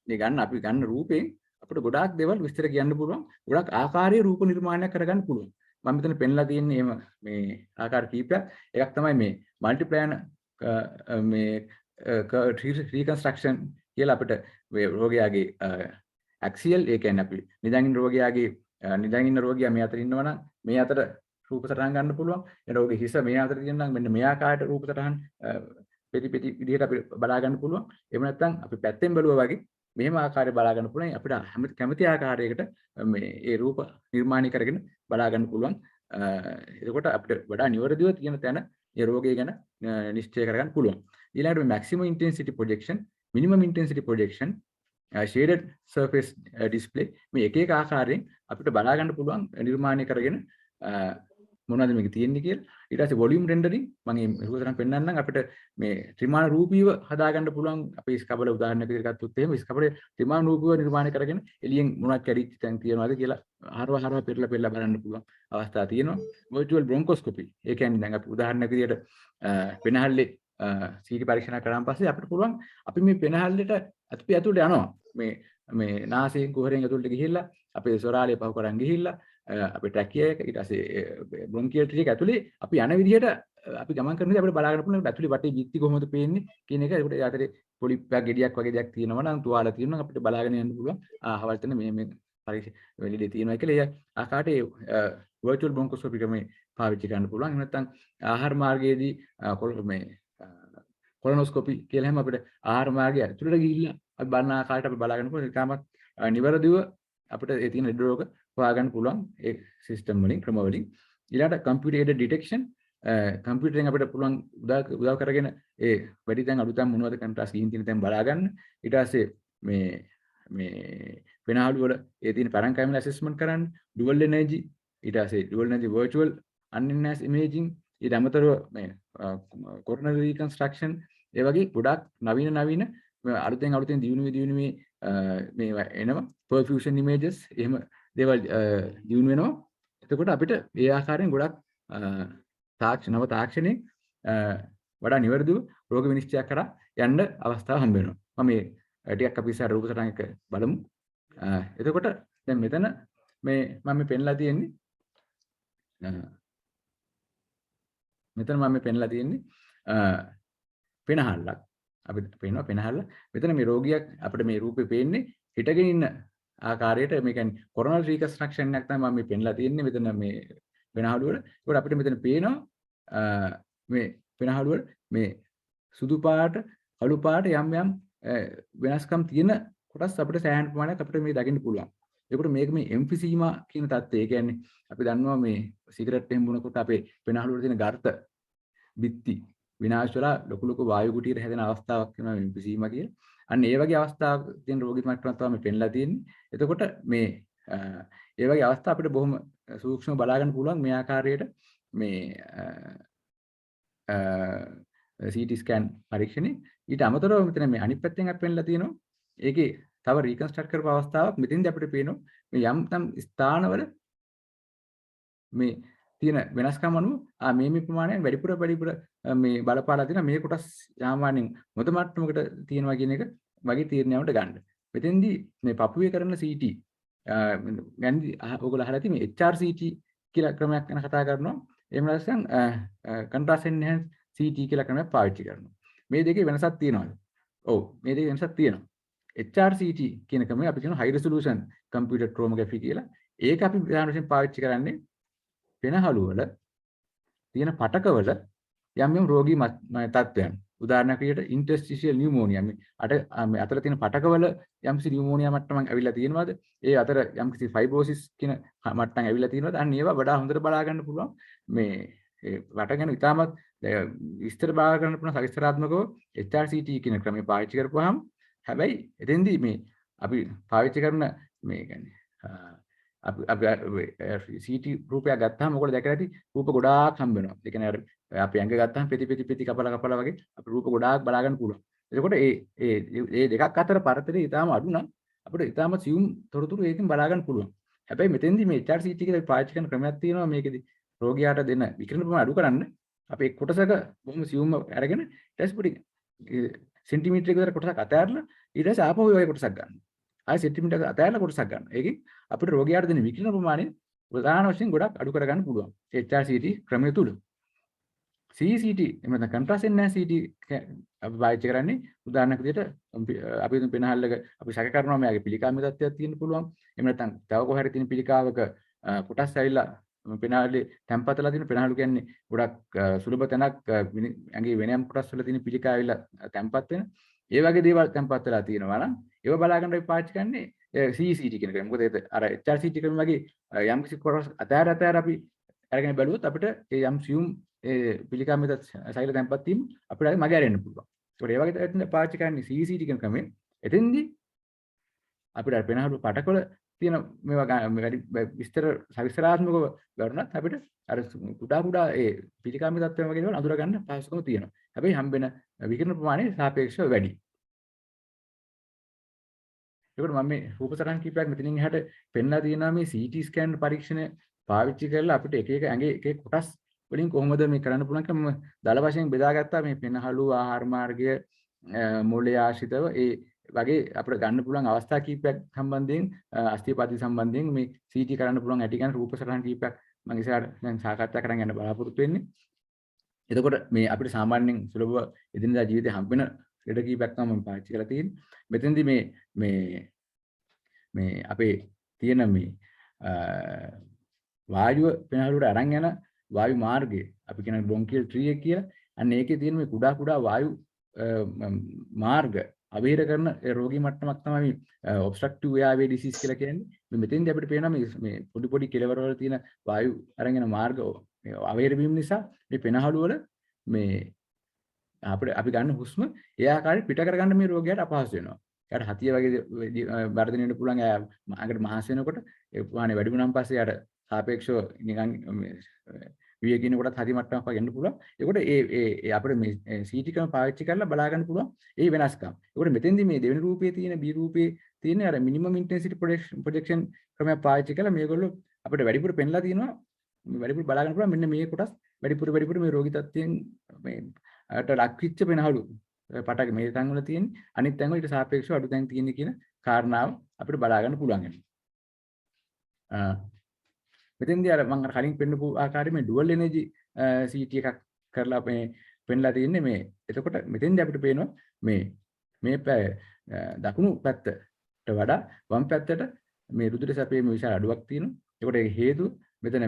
මේ අපි ගන්න රූපයෙන් අපිට ගොඩාක් දේවල් විස්තර කියන්න පුළුවන්. ගොඩාක් ආකාරයේ රූප නිර්මාණයක් කරගන්න පුළුවන්. මම මෙතන පෙන්ලා තියෙන්නේ එහෙම මේ ආකාර කීපයක්. එකක් තමයි මේ මල්ටිප්ලෑන මේ රීකන්ස්ට්‍රක්ෂන් කියලා අපිට රෝගියාගේ ඇක්සියල් ඒ කියන්නේ අපි නිදාගෙන ඉන්න රෝගියා මේ අතර ඉන්නවා නම් මේ අතර රූප සටහන් ගන්න පුළුවන්. ඒ රෝගී හිස මේ අතර තියෙනවා නම් මෙන්න මේ ආකාරයට රූප සටහන් පෙටි විදිහට අපි බලා ගන්න පුළුවන්. එහෙම නැත්නම් අපි පැත්තෙන් බැලුවා වගේ මෙහෙම ආකාරය බලා ගන්න පුළුවන්. අපිට කැමති ආකාරයකට මේ ඒ රූප නිර්මාණය කරගෙන බලා ගන්න පුළුවන්. එතකොට අපිට වඩා නිවැරදිව තියෙන තැන ඒ රෝගය ගැන නිශ්චය කරගන්න පුළුවන්. ඊළඟට මේ maximum intensity projection, minimum intensity projection, shaded surface display මේ එක එක ආකාරයෙන් අපිට බලා ගන්න පුළුවන් නිර්මාණය කරගෙන මොනවද මේක තියෙන්නේ කියලා. ඊට පස්සේ volume rendering මම මේ උදාහරණ පෙන්නන්නම්. අපිට මේ ත්‍රිමාන රූපීව හදා ගන්න පුළුවන්. අපි ස්කබල උදාහරණයක් විදිහට ගත්තොත් එහෙම ස්කබලේ ත්‍රිමාන රූපීව නිර්මාණය කරගෙන එළියෙන් මොනවද කැඩිච්ච තැන් තියෙනවද කියලා හරව පෙරලා බලන්න පුළුවන් අවස්ථා තියෙනවා. virtual bronchoscopy ඒ කියන්නේ දැන් අපි උදාහරණයක් විදිහට පෙනහල්ලේ CT පරීක්ෂණ කරාන් පස්සේ අපිට පුළුවන් අපි මේ පෙනහල්ලේට අපි ඇතුළට යනවා. මේ නාසයෙන් කුහරයෙන් ඇතුළට ගිහිල්ලා අපේ සොරාලේ පහු කරන් ගිහිල්ලා අපේ ට්‍රැකියා එක ඊට පස්සේ බ්‍රොන්කියල් ට්‍රී එක ඇතුලේ අපි යන විදිහට අපි ගමන් කරන විදිහ අපිට බලා ගන්න පුළුවන් ඇතුලේ වටේ බිත්ති කොහොමද පේන්නේ කියන එක. ඒකට යාතරේ පොලිප්පයක් ගෙඩියක් වගේ දෙයක් තියෙනවා නම් තුවාල තියෙනවා අපිට බලාගෙන යන්න පුළුවන්. ආහවල් තැන මේ පරීක්ෂා වෙලිදී තියෙනවා කියලා. ඒ ආකාරයට virtual bronchoscopy ක්‍රමේ පාවිච්චි කරන්න පුළුවන්. එහෙම නැත්නම් ආහාර මාර්ගයේදී මේ කොලොනොස්කෝපි කියලා හැම අපිට ආහාර මාර්ගය ඇතුළට ගිහිල්ලා අපි බලන ආකාරයට අපි බලා ගන්න පුළුවන්. ඒකමත් නිවැරදිව අපිට ඒ තියෙන ලෙඩ රෝග හොයාගන්න පුළුවන් ඒ සිස්ටම් වලින් ක්‍රම වලින්. ඊළඟට computer aided detection කම්පියුටරෙන් අපිට පුළුවන් උදව් කරගෙන ඒ වැඩි තැන් අඩු තැන් මොනවද කන්ට්‍රාස්ට් ගිහින් තියෙන තැන් බලා ගන්න. ඊට පස්සේ මේ මේ වෙනහළු වල ඒ තියෙන පැරන්කයිමල් ඇසෙස්මන්ට් කරන්න, ඩුවල් එනර්ජි, ඊට පස්සේ ඩුවල් එනර්ජි වර්චුවල් අන්එන්හාන්ස් ඉමේජින්, ඊට අමතරව මේ කොරොනරි රීකන්ස්ට්‍රක්ෂන්, ඒ වගේ ගොඩාක් නවීන අලුතෙන් දියුණුවේ මේ එනවා පර්ෆියුෂන් ඉමේජස්, එහෙම දේවල් දියුණු වෙනවා. එතකොට අපිට ඒ ආකාරයෙන් ගොඩක් නව තාක්ෂණයේ වඩා නිවැරදිව රෝග විනිශ්චය කරා යන්න අවස්ථාව හම්බ වෙනවා. මම මේ ටිකක් අපි ඉස්සර රූප සටහන් එක බලමු. එතකොට දැන් මෙතන මේ මම පෙන්ලා තියෙන්නේ පෙනහල්ලක්. අපිට පේනවා පෙනහල්ල. මෙතන මේ රෝගියක් අපිට මේ රූපේ පේන්නේ හිටගෙන ඉන්න ආකාරයට. මේ කියන්නේ කොරොනල් රීකන්ස්ට්‍රක්ෂන් එකක් තමයි මම මේ පෙන්ලා තියෙන්නේ මෙතන මේ පෙනහළු වල. ඒකට අපිට මෙතන පේනවා මේ පෙනහළු වල මේ සුදු පාට, කළු පාට යම් වෙනස්කම් තියෙන කොටස් අපිට සෑහෙන ප්‍රමාණයක් අපිට මේ දකින්න පුළුවන්. ඒකට මේක මේ එම්ෆිසීමා කියන தත්ත්වය. ඒ කියන්නේ අපි දන්නවා මේ සිගරට් එහෙම බොනකොට අපේ පෙනහළු වල තියෙන ගර්ත බිත්ති විනාශ වෙලා ලොකු වායු කුටියට හැදෙන අවස්ථාවක් වෙනවා එම්ෆිසීමා කියලා. අන්න ඒ වගේ අවස්ථාවක් තියෙන රෝගී මට්ටමක් තමයි පෙන්ලා තියෙන්නේ. එතකොට මේ ඒ වගේ අවස්ථා අපිට බොහොම සූක්ෂමව බලා ගන්න පුළුවන් මේ ආකාරයට මේ CT ස්කෑන් පරීක්ෂණේ. ඊට අමතරව මෙතන මේ අනිත් පැත්තෙන් අපි පෙන්ලා තියෙනවා. ඒකේ තව රීකන්ස්ට්‍රක්ට් කරපු අවස්ථාවක් මෙතෙන්දී අපිට පේනවා මේ යම් ස්ථානවල මේ තියෙන වෙනස්කම් අනුව මේ ප්‍රමාණයෙන් වැඩිපුර මේ බලපාලා තියෙන මේ කොටස් සාමාන්‍යයෙන් මොද මට්ටමකට තියෙනවා කියන එක වගේ තීරණයකට ගන්න. මෙතෙන්දී මේ පපුවේ කරන CT ගන්නේ ඔයගොල්ලෝ අහලා තියෙන මේ HRCT කියලා ක්‍රමයක් ගැන කතා කරනවා. එහෙම නැත්නම් contrast enhanced CT කියලා ක්‍රමයක් පාවිච්චි කරනවා. මේ දෙකේ වෙනසක් තියෙනවද? ඔව් මේ දෙකේ වෙනසක් තියෙනවා. HRCT කියන ක්‍රමය අපි කියනවා high resolution computed tomography කියලා. ඒක අපි ප්‍රධාන වශයෙන් පාවිච්චි කරන්නේ පෙනහළු වල තියෙන පටකවල යම් රෝගී තත්ත්වයන්. උදාහරණයක් විදිහට interstitial pneumonia මේ අතර තියෙන පටකවල යම්කිසි නියුමෝනියා මට්ටමක් ඇවිල්ලා තියෙනවද? ඒ අතර යම්කිසි ෆයිබ්‍රොසිස් කියන මට්ටම් ඇවිල්ලා තියෙනවද? අන්න ඒවා වඩා හොඳට බලා ගන්න පුළුවන්. මේ වට ගැන ඉතාමත් විස්තර බලා ගන්න පුළුවන් සවිස්තරාත්මකව HRCT කියන ක්‍රමය පාවිච්චි කරපුවාම හැබැයි එතෙන්දී මේ අපි පාවිච්චි කරන මේ කියන්නේ අපි CT රූපයක් ගත්තාම මොකද දැකලා ඇති රූප ගොඩාක් හම්බ වෙනවා. ඒ කියන්නේ අපි ඇඟ ගත්තාම පෙති කපලා වගේ අපිට රූප ගොඩාක් බලා ගන්න පුළුවන්. එතකොට මේ දෙකක් අතර පරතරය ඉතාම අඩු නම් අපිට ඉතාම සියුම් තොරතුරු ඒකෙන් බලා ගන්න පුළුවන්. හැබැයි මෙතෙන්දී මේ HRCT කියලා පාවිච්චි කරන ක්‍රමයක් තියෙනවා. මේකෙදි රෝගියාට දෙන විකිරණ ප්‍රමාණය අඩු කරන්න අපි එක් කොටසක බොහොම සියුම්ව අරගෙන ඊට පස්සේ සෙන්ටිමීටර එකකට කොටසක් අතෑරලා ඊට පස්සේ ආපහු ඒ කොටසක් ගන්න. ආයෙ සෙන්ටිමීටර එකකට අතෑරලා කොටසක් ගන්න. ඒකෙන් අපිට රෝගියාට දෙන විකිරණ ප්‍රමාණය ප්‍රධාන වශයෙන් ගොඩක් අඩු කරගන්න පුළුවන්. HRCT ක්‍රමය තුල. CCT එහෙම නැත්නම් contrast enhanced CT අපි පාවිච්චි කරන්නේ උදාහරණයක් විදිහට අපි හිතමු පෙනහල්ලක අපි සැක කරනවා මෙයාගේ පිළිකාමය තත්ත්වයක් තියෙන්න පුළුවන්. එහෙම නැත්නම් තව කොහරි තියෙන පිළිකාවක කොටස් ඇවිල්ලා පෙනහල්ලේ තැම්පත්ලා තියෙන පෙනහළු කියන්නේ ගොඩක් සුලභ තැනක් ඇඟේ වෙනම කොටස් වල තියෙන පිළිකා ඇවිල්ලා තැම්පත් වෙන. ඒ වගේ දේවල් තැම්පත් වෙලා තියෙනවා නම් ඒව බලා ගන්න අපි පාවිච්චි කරන්නේ CCT කියන ක්‍රමය. මොකද ඒක අර HRCT ක්‍රමය වගේ යම් කිසි කොටස් අතෑර අපි අරගෙන බලුවොත් අපිට ඒ යම් සියුම් පිළිකා මෙත සෛල තැම්පත් වීම අපිට ආයෙ මගේ අරින්න පුළුවන්. ඒකට ඒ වගේ එතන පාවිච්චි කරන්නේ CCT කියන ක්‍රමය. එතෙන්දී අපිට පෙනහළු පටකවල තියෙන මේවා වැඩි විස්තර සවිස්තරාත්මකව ගන්නත් අපිට අර කුඩා ඒ පිළිකාමී තත්ත්වයන් වගේ දේවල් අඳුර ගන්න පහසුකම තියෙනවා. හැබැයි හම්බෙන විකිරණ ප්‍රමාණය සාපේක්ෂව වැඩි. ඒකට මම මේ රූප සටහන් කීපයක් මෙතනින් එහාට පෙන්ලා තියෙනවා මේ CT ස්කෑන් පරීක්ෂණ පාවිච්චි කරලා අපිට එක එක ඇඟේ එක එක කොටස් වලින් කොහොමද මේ කරන්න පුළුවන් කියලා මම දල වශයෙන් බෙදාගත්තා. මේ පෙනහළු ආහාර මාර්ගය මොළයේ ආශ්‍රිතව ඒ වගේ අපිට ගන්න පුළුවන් අවස්ථා කීපයක් සම්බන්ධයෙන් අස්ථිපාති සම්බන්ධයෙන් මේ CT කරන්න පුළුවන් ඇටි ගන්න රූප සටහන් කීපයක් මම ඉස්සරහට දැන් සාකච්ඡා කරන්න යන බලාපොරොත්තු වෙන්නේ. එතකොට මේ අපිට සාමාන්‍යයෙන් සුලභව එදිනදා ජීවිතේ හම්බෙන ලෙඩ කීපයක් තමයි මම පාවිච්චි කරලා තියෙන්නේ. මෙතෙන්දී මේ අපේ තියෙන මේ වායුව පෙනහළුවට අරන් යන වායු මාර්ගය අපි කියන බ්‍රොන්කියල් ට්‍රී එක කියලා. අන්න ඒකේ තියෙන මේ කුඩා වායු මාර්ග අවහිර කරන රෝගී මට්ටමක් තමයි ඔබස්ට්‍රක්ටිව් එයාවේ ඩිසීස් කියලා කියන්නේ. මෙතෙන්දී අපිට පේනවා මේ පොඩි කෙලවර වල තියෙන වායු අරගෙන මාර්ග අවහිර වීම නිසා මේ පෙනහළු වල මේ අපි ගන්න හුස්ම ඒ ආකාරයට පිට කරගන්න මේ රෝගියාට අපහසු වෙනවා. එයාට හතිය වගේ වර්ධනය වෙන්න පුළුවන්. අඟට මහස් වෙනකොට ඒ ප්‍රමාණය වැඩි වුණාන් පස්සේ එයාට සාපේක්ෂව නිකන් විය කියන කොටත් හරි මට්ටමක් වගේ එන්න පුළුවන්. ඒකට ඒ අපිට මේ CT ක්‍රම පාවිච්චි කරලා බලා ගන්න පුළුවන් ඒ වෙනස්කම්. ඒකට මෙතෙන්දී මේ දෙවෙනි රූපයේ තියෙන B රූපයේ තියෙන අර මිනිමම් ඉන්ටෙන්සිටි ප්‍රොජෙක්ෂන් ක්‍රමයක් පාවිච්චි කරලා මේගොල්ලෝ අපිට වැඩිපුර පෙන්ලා තියෙනවා. මේ වැඩිපුර බලා ගන්න පුළුවන් මෙන්න මේ කොටස් වැඩිපුර මේ රෝගී තත්ත්වයෙන් මේ අට ලක්විච්ච වෙනහලු පටක මේ තැන් වල තියෙන අනිත් තැන් වලට සාපේක්ෂව අඩු තැන් තියෙන කියන කාරණාව අපිට බලා ගන්න පුළුවන් වෙනවා. මෙතෙන්දී අර මම කලින් පෙන්නපු ආකාරයේ මේ ඩුවල් එනර්ජි CT එකක් කරලා මේ පෙන්ලා තියෙන්නේ මේ. එතකොට මෙතෙන්දී අපිට පේනවා මේ දකුණු පැත්තට වඩා වම් පැත්තට මේ රුධිර සැපීමේ විශාල අඩුවක් තියෙනවා. ඒකට ඒක හේතුව මෙතන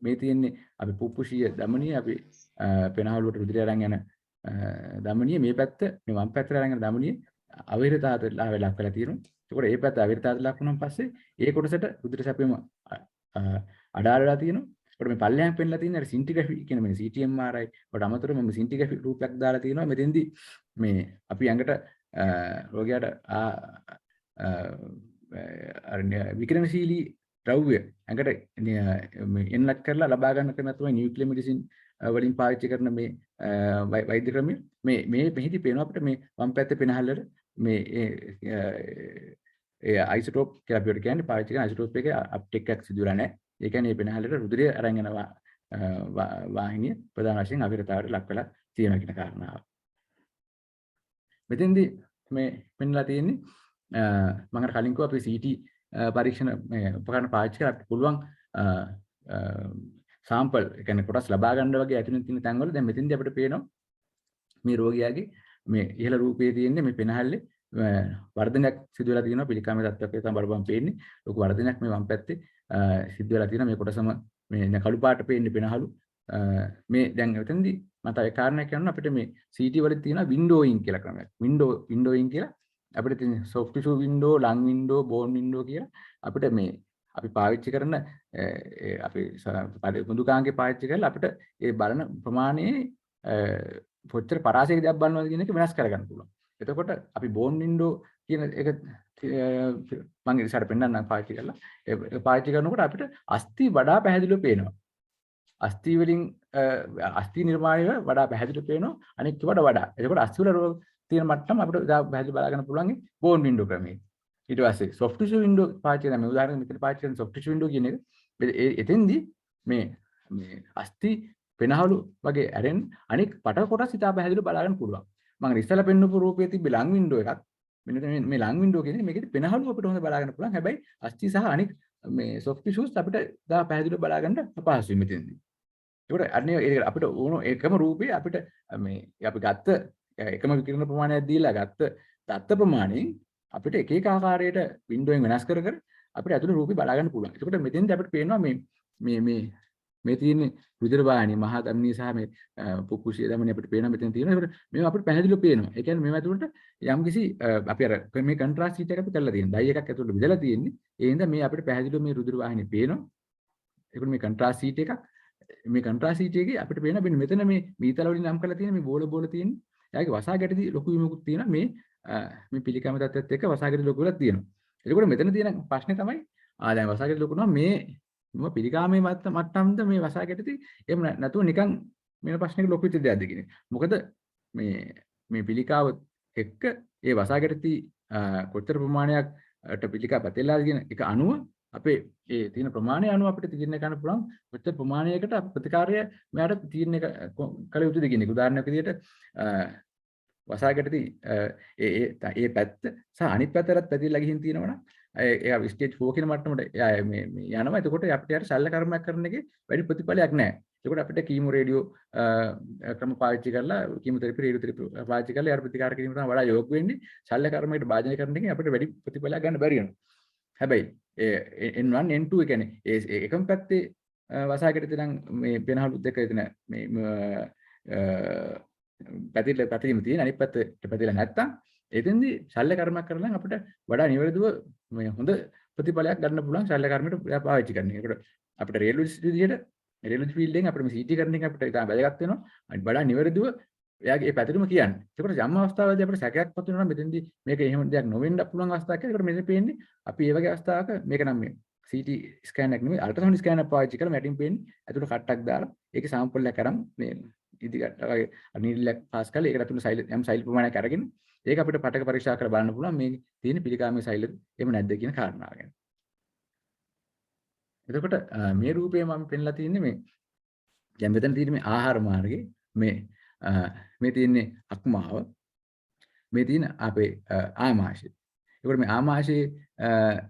මේ තියෙන්නේ අපි පුප්පුෂීය ධමනිය අපි පෙනහලුවට රුධිරය අරන් යන ධමනිය මේ පැත්ත මේ වම් පැත්තට අරන් යන ධමනිය අවිරතාවට ලක් වෙලා තියෙනවා. ඒකට මේ පැත්ත අවිරතාවට ලක් වුණාන් පස්සේ ඒ කොටසට රුධිර සැපීම අඩාල වෙලා තියෙනවා. ඒකට මේ පල්ලෙහාන් පෙන්නලා තියෙන අර සින්ටිග්‍රැෆි කියන මේ CTMRI වලට අමතරව මම සින්ටිග්‍රැෆි රූපයක් දාලා තියෙනවා. මෙතෙන්දී මේ අපි ඇඟට රෝගියාට අර විකිරණශීලී ද්‍රව්‍ය ඇඟට එන්නත් කරලා ලබා ගන්න කරන තමයි නියුක්ලියර් මෙඩිසින් වලින් පාවිච්චි කරන මේ වෛද්‍ය ක්‍රමය. මේ මෙහිදී පේනවා අපිට මේ වම් පැත්තේ පෙනහල්ලට මේ ඒ අයිසොටෝප් කියලා අපිට කියන්නේ පාවිච්චි කරන අයිසොටෝප් එකේ අප්ටේක් එකක් සිදු වෙලා නැහැ. ඒ කියන්නේ මේ පෙනහල්ලට රුධිරය අරන් යන වාහිනිය ප්‍රධාන වශයෙන් අවිරතාවට ලක් වෙලා තියෙනවා කියන කාරණාව. මෙතෙන්දී මේ පෙන්ලා තියෙන්නේ මම අර කලින් කිව්වා අපි CT පරීක්ෂණ මේ උපකරණ පාවිච්චි කරලා අපිට පුළුවන් සාම්පල් ඒ කියන්නේ කොටස් ලබා ගන්න වගේ ඇතුළේ තියෙන තැන්වල දැන් මෙතෙන්දී අපිට පේනවා මේ රෝගියාගේ මේ ඉහළ රූපයේ තියෙන්නේ මේ පෙනහල්ලේ වර්ධනයක් සිදු වෙලා තියෙනවා. පිළිකාමේ තත්ත්වයක් තමයි බලපන් පේන්නේ. ලොකු වර්ධනයක් මේ වම් පැත්තේ සිදු වෙලා තියෙනවා. මේ කොටසම මේ කළු පාට පේන්නේ පෙනහලු. මේ දැන් එතෙන්දී මම තව කාරණයක් කියනවා අපිට මේ CT වල තියෙන වින්ඩෝයින් කියලා ක්‍රමයක්. වින්ඩෝයින් කියලා අපිට තියෙන soft tissue window, lung window, bone window කියලා අපිට මේ අපි පාවිච්චි කරන අපි මුදුකාංගේ පාවිච්චි කරලා අපිට ඒ බලන ප්‍රමාණයේ කොච්චර පරාසයක දෙයක් බලනවද කියන එක වෙනස් කරගන්න පුළුවන්. එතකොට අපි bone window කියන එක මම ඉස්සරහ පෙන්නන්නම් පාවිච්චි කරලා ඒ පාවිච්චි කරනකොට අපිට අස්ථි වඩා පැහැදිලිව පේනවා. අස්ථි වලින් අස්ථි නිර්මාණය වඩා පැහැදිලිව පේනවා අනෙක් ඒවාට වඩා. එතකොට අස්ථි වල රෝග තියෙන මට්ටම අපිට පැහැදිලිව බලා ගන්න පුළුවන් bone window ක්‍රමයේ. ඊට පස්සේ soft tissue window පාවිච්චි කරන මේ උදාහරණ මෙතන පාවිච්චි කරන soft tissue window කියන එක එතෙන්දී මේ අස්ථි පෙනහලු වගේ ඇරෙන් අනෙක් පට කොටස් ඉතා පැහැදිලිව බලා ගන්න පුළුවන්. මම ඉස්සෙල්ලා පෙන්නපු රූපයේ තිබ්බ lung window එකක්. මෙන්න මේ lung window කියන්නේ මේකේ පෙනහලු අපිට හොඳ බලා ගන්න පුළුවන්. හැබැයි අස්ථි සහ අනෙක් මේ soft tissues අපිට දා පැහැදිලිව බලා ගන්න අපහසුයි මෙතෙන්දී. ඒකට අන්නේ අපිට ඕන එකම රූපේ අපිට මේ අපි ගත්ත එකම විකිරණ ප්‍රමාණයක් දීලා ගත්ත දත්ත ප්‍රමාණයෙන් අපිට එක එක ආකාරයට වින්ඩෝෙන් වෙනස් කර කර අපිට ඇතුළේ රූපේ බලා ගන්න පුළුවන්. ඒකට මෙතෙන්දී අපිට පේනවා මේ තියෙන රුධිර වාහිනිය මහා ධමනිය සහ මේ පුප්පුෂීය ධමනිය අපිට පේනවා මෙතන තියෙනවා. ඒකට මේවා අපිට පැහැදිලිව පේනවා. ඒ කියන්නේ මේවා ඇතුළට යම්කිසි අපි අර මේ කන්ට්‍රාස්ට් ෂීට් එක අපි කරලා තියෙනවා. ඩයි එකක් ඇතුළට බෙදලා තියෙන්නේ. ඒ හින්දා මේ අපිට පැහැදිලිව මේ රුධිර වාහිනිය පේනවා. ඒකට මේ කන්ට්‍රාස්ට් ෂීට් එකක් මේ කන්ට්‍රාස්ට් ෂීට් එකේ අපිට පේන මෙතන මේ මීතල වලින් නම් කරලා තියෙන මේ බෝල තියෙන්නේ. එයාගේ වසා ගැටදී ලොකු වීමකුත් තියෙනවා. මේ පිළිකාම තත්ත්වයට එක්ක වසා ගැටදී ලොකු වෙලා තියෙනවා. එතකොට මෙතන තියෙන ප්‍රශ්නේ තමයි දැන් වසා ගැටදී ලොකු වෙනවා මේ පිළිකාමේ මට්ටමද මේ වසා ගැටදී එහෙම නැතුව නිකන් මේ ප්‍රශ්නේ ලොකු වෙච්ච දෙයක්ද කියන එක. මොකද මේ පිළිකාව එක්ක ඒ වසා ගැටදී කොච්චර ප්‍රමාණයකට පිළිකා පැතිරලාද කියන එක අනුව අපේ ඒ තියෙන ප්‍රමාණය අනුව අපිට තීරණය කරන්න පුළුවන් කොච්චර ප්‍රමාණයකට ප්‍රතිකාරය මෙයාට තීරණය කළ යුතුද කියන එක. උදාහරණයක් විදිහට වසාගටදී ඒ පැත්ත සහ අනිත් පැත්තට පැතිරලා ගිහින් තියෙනවනම් ඒ ස්ටේජ් 4 කියන මට්ටමට මේ යනවා. එතකොට අපිට යට ශල්‍ය කර්මයක් කරන එකේ වැඩි ප්‍රතිඵලයක් නැහැ. එතකොට අපිට කීමෝ රේඩියෝ ක්‍රම පාවිච්චි කරලා කීමෝതെරපි රේඩියෝ തെරපි පාවිච්චි කරලා යාර ප්‍රතිකාර කිරීම තමයි වඩා යොමු වෙන්නේ. ශල්‍ය කර්මයකට භාජනය කරන එකෙන් අපිට වැඩි ප්‍රතිඵලයක් ගන්න බැරි වෙනවා. හැබැයි N1 N2 ඒ කියන්නේ ඒ එකම පැත්තේ වසාගටදී නම් මේ පෙනහලු දෙක එතන මේ පැතිරීම තියෙන අනිත් පැත්තට පැතිරලා නැත්තම් එතෙන්දී ශල්‍ය කර්මයක් කරලා නම් අපිට වඩා නිවැරදිව මේ හොඳ ප්‍රතිඵලයක් ගන්න පුළුවන් ශල්‍ය කර්මයට පාවිච්චි කරන එක. ඒකට අපිට රේඩියොලොජි විදිහට රේඩියොලොජි ෆීල්ඩ් එකෙන් අපිට මේ CT කරන එක අපිට ඉතාම වැදගත් වෙනවා. වඩා නිවැරදිව එයාගේ ඒ පැතිරුම කියන්නේ. ඒකට යම් අවස්ථාවකදී අපිට සැකයක් පතුරනවා මෙතෙන්දී මේක එහෙම දෙයක් නොවෙන්න පුළුවන් අවස්ථාවක් කියලා. ඒකට මෙතන පේන්නේ අපි මේ වගේ අවස්ථාවක මේක නම් මේ CT ස්කෑන් එකක් නෙමෙයි අල්ට්‍රාසවුන්ඩ් ස්කෑන් එකක් පාවිච්චි කරලා මැටින් පේන්නේ ඇතුළට කට්ටක් දාලා ඒකේ සාම්පල් එකක් අරන් මේ ඉදිකට වගේ නීඩලක් පාස් කරලා ඒකට ඇතුළේ සෛල ප්‍රමාණයක් අරගෙන ඒක අපිට පටක පරීක්ෂා කරලා බලන්න පුළුවන් මේ තියෙන පිළිකාමේ සෛලද එහෙම නැද්ද කියන කාරණාව ගැන. එතකොට මේ රූපේ මම පෙන්ලා තින්නේ මේ දැන් මෙතන තියෙන මේ ආහාර මාර්ගේ මේ තියෙන්නේ අක්මාව මේ තියෙන අපේ ආමාශය. ඒකට මේ ආමාශයේ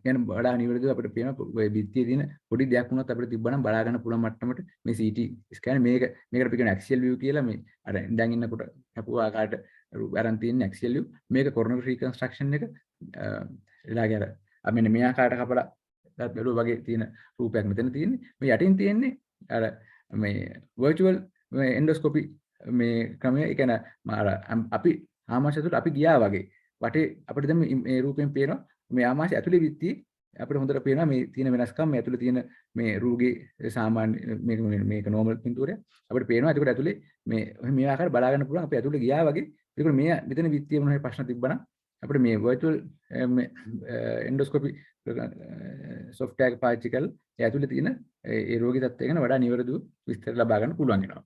ගැන වඩා නිවැරදිව අපිට පේන ඔය බිත්තියේ තියෙන පොඩි දෙයක් වුණත් අපිට තිබ්බනම් බලා ගන්න පුළුවන් මට්ටමට මේ CT ස්කෑන් මේකට අපි කියන ඇක්සියල් view කියලා මේ අර ඉඳන් ඉන්නකොට කැපුව ආකාරයට අරන් තියෙන ඇක්සියල් view මේක කොරොනරි රීකන්ස්ට්‍රක්ෂන් එක එලාගේ අර මෙන්න මේ ආකාරයට කපලා බැලුවා වගේ තියෙන රූපයක් මෙතන තියෙන්නේ මේ යටින් තියෙන්නේ අර මේ virtual endoscopy මේ ක්‍රමය ඒ කියන්නේ අපි ආමාශය තුළ අපි ගියා වගේ වටේ අපිට දැන් මේ රූපයෙන් පේනවා මේ ආමාශය ඇතුලේ විත්තියේ අපිට හොඳට පේනවා මේ තියෙන වෙනස්කම් මේ ඇතුලේ තියෙන මේ රූගේ සාමාන්‍ය මේක නෝමල් පින්තූරය අපිට පේනවා ඒකට ඇතුලේ මේ ආකාර බලා ගන්න පුළුවන් අපි ඇතුලේ ගියා වගේ ඒකට මේ මෙතන විත්තියේ මොන හරි ප්‍රශ්න තිබ්බනම් අපිට මේ virtual endoscopy software එක පාවිච්චි කරලා ඒ ඇතුලේ තියෙන ඒ රෝගී තත්ත්වය ගැන වඩා නිවැරදිව විස්තර ලබා ගන්න පුළුවන් වෙනවා.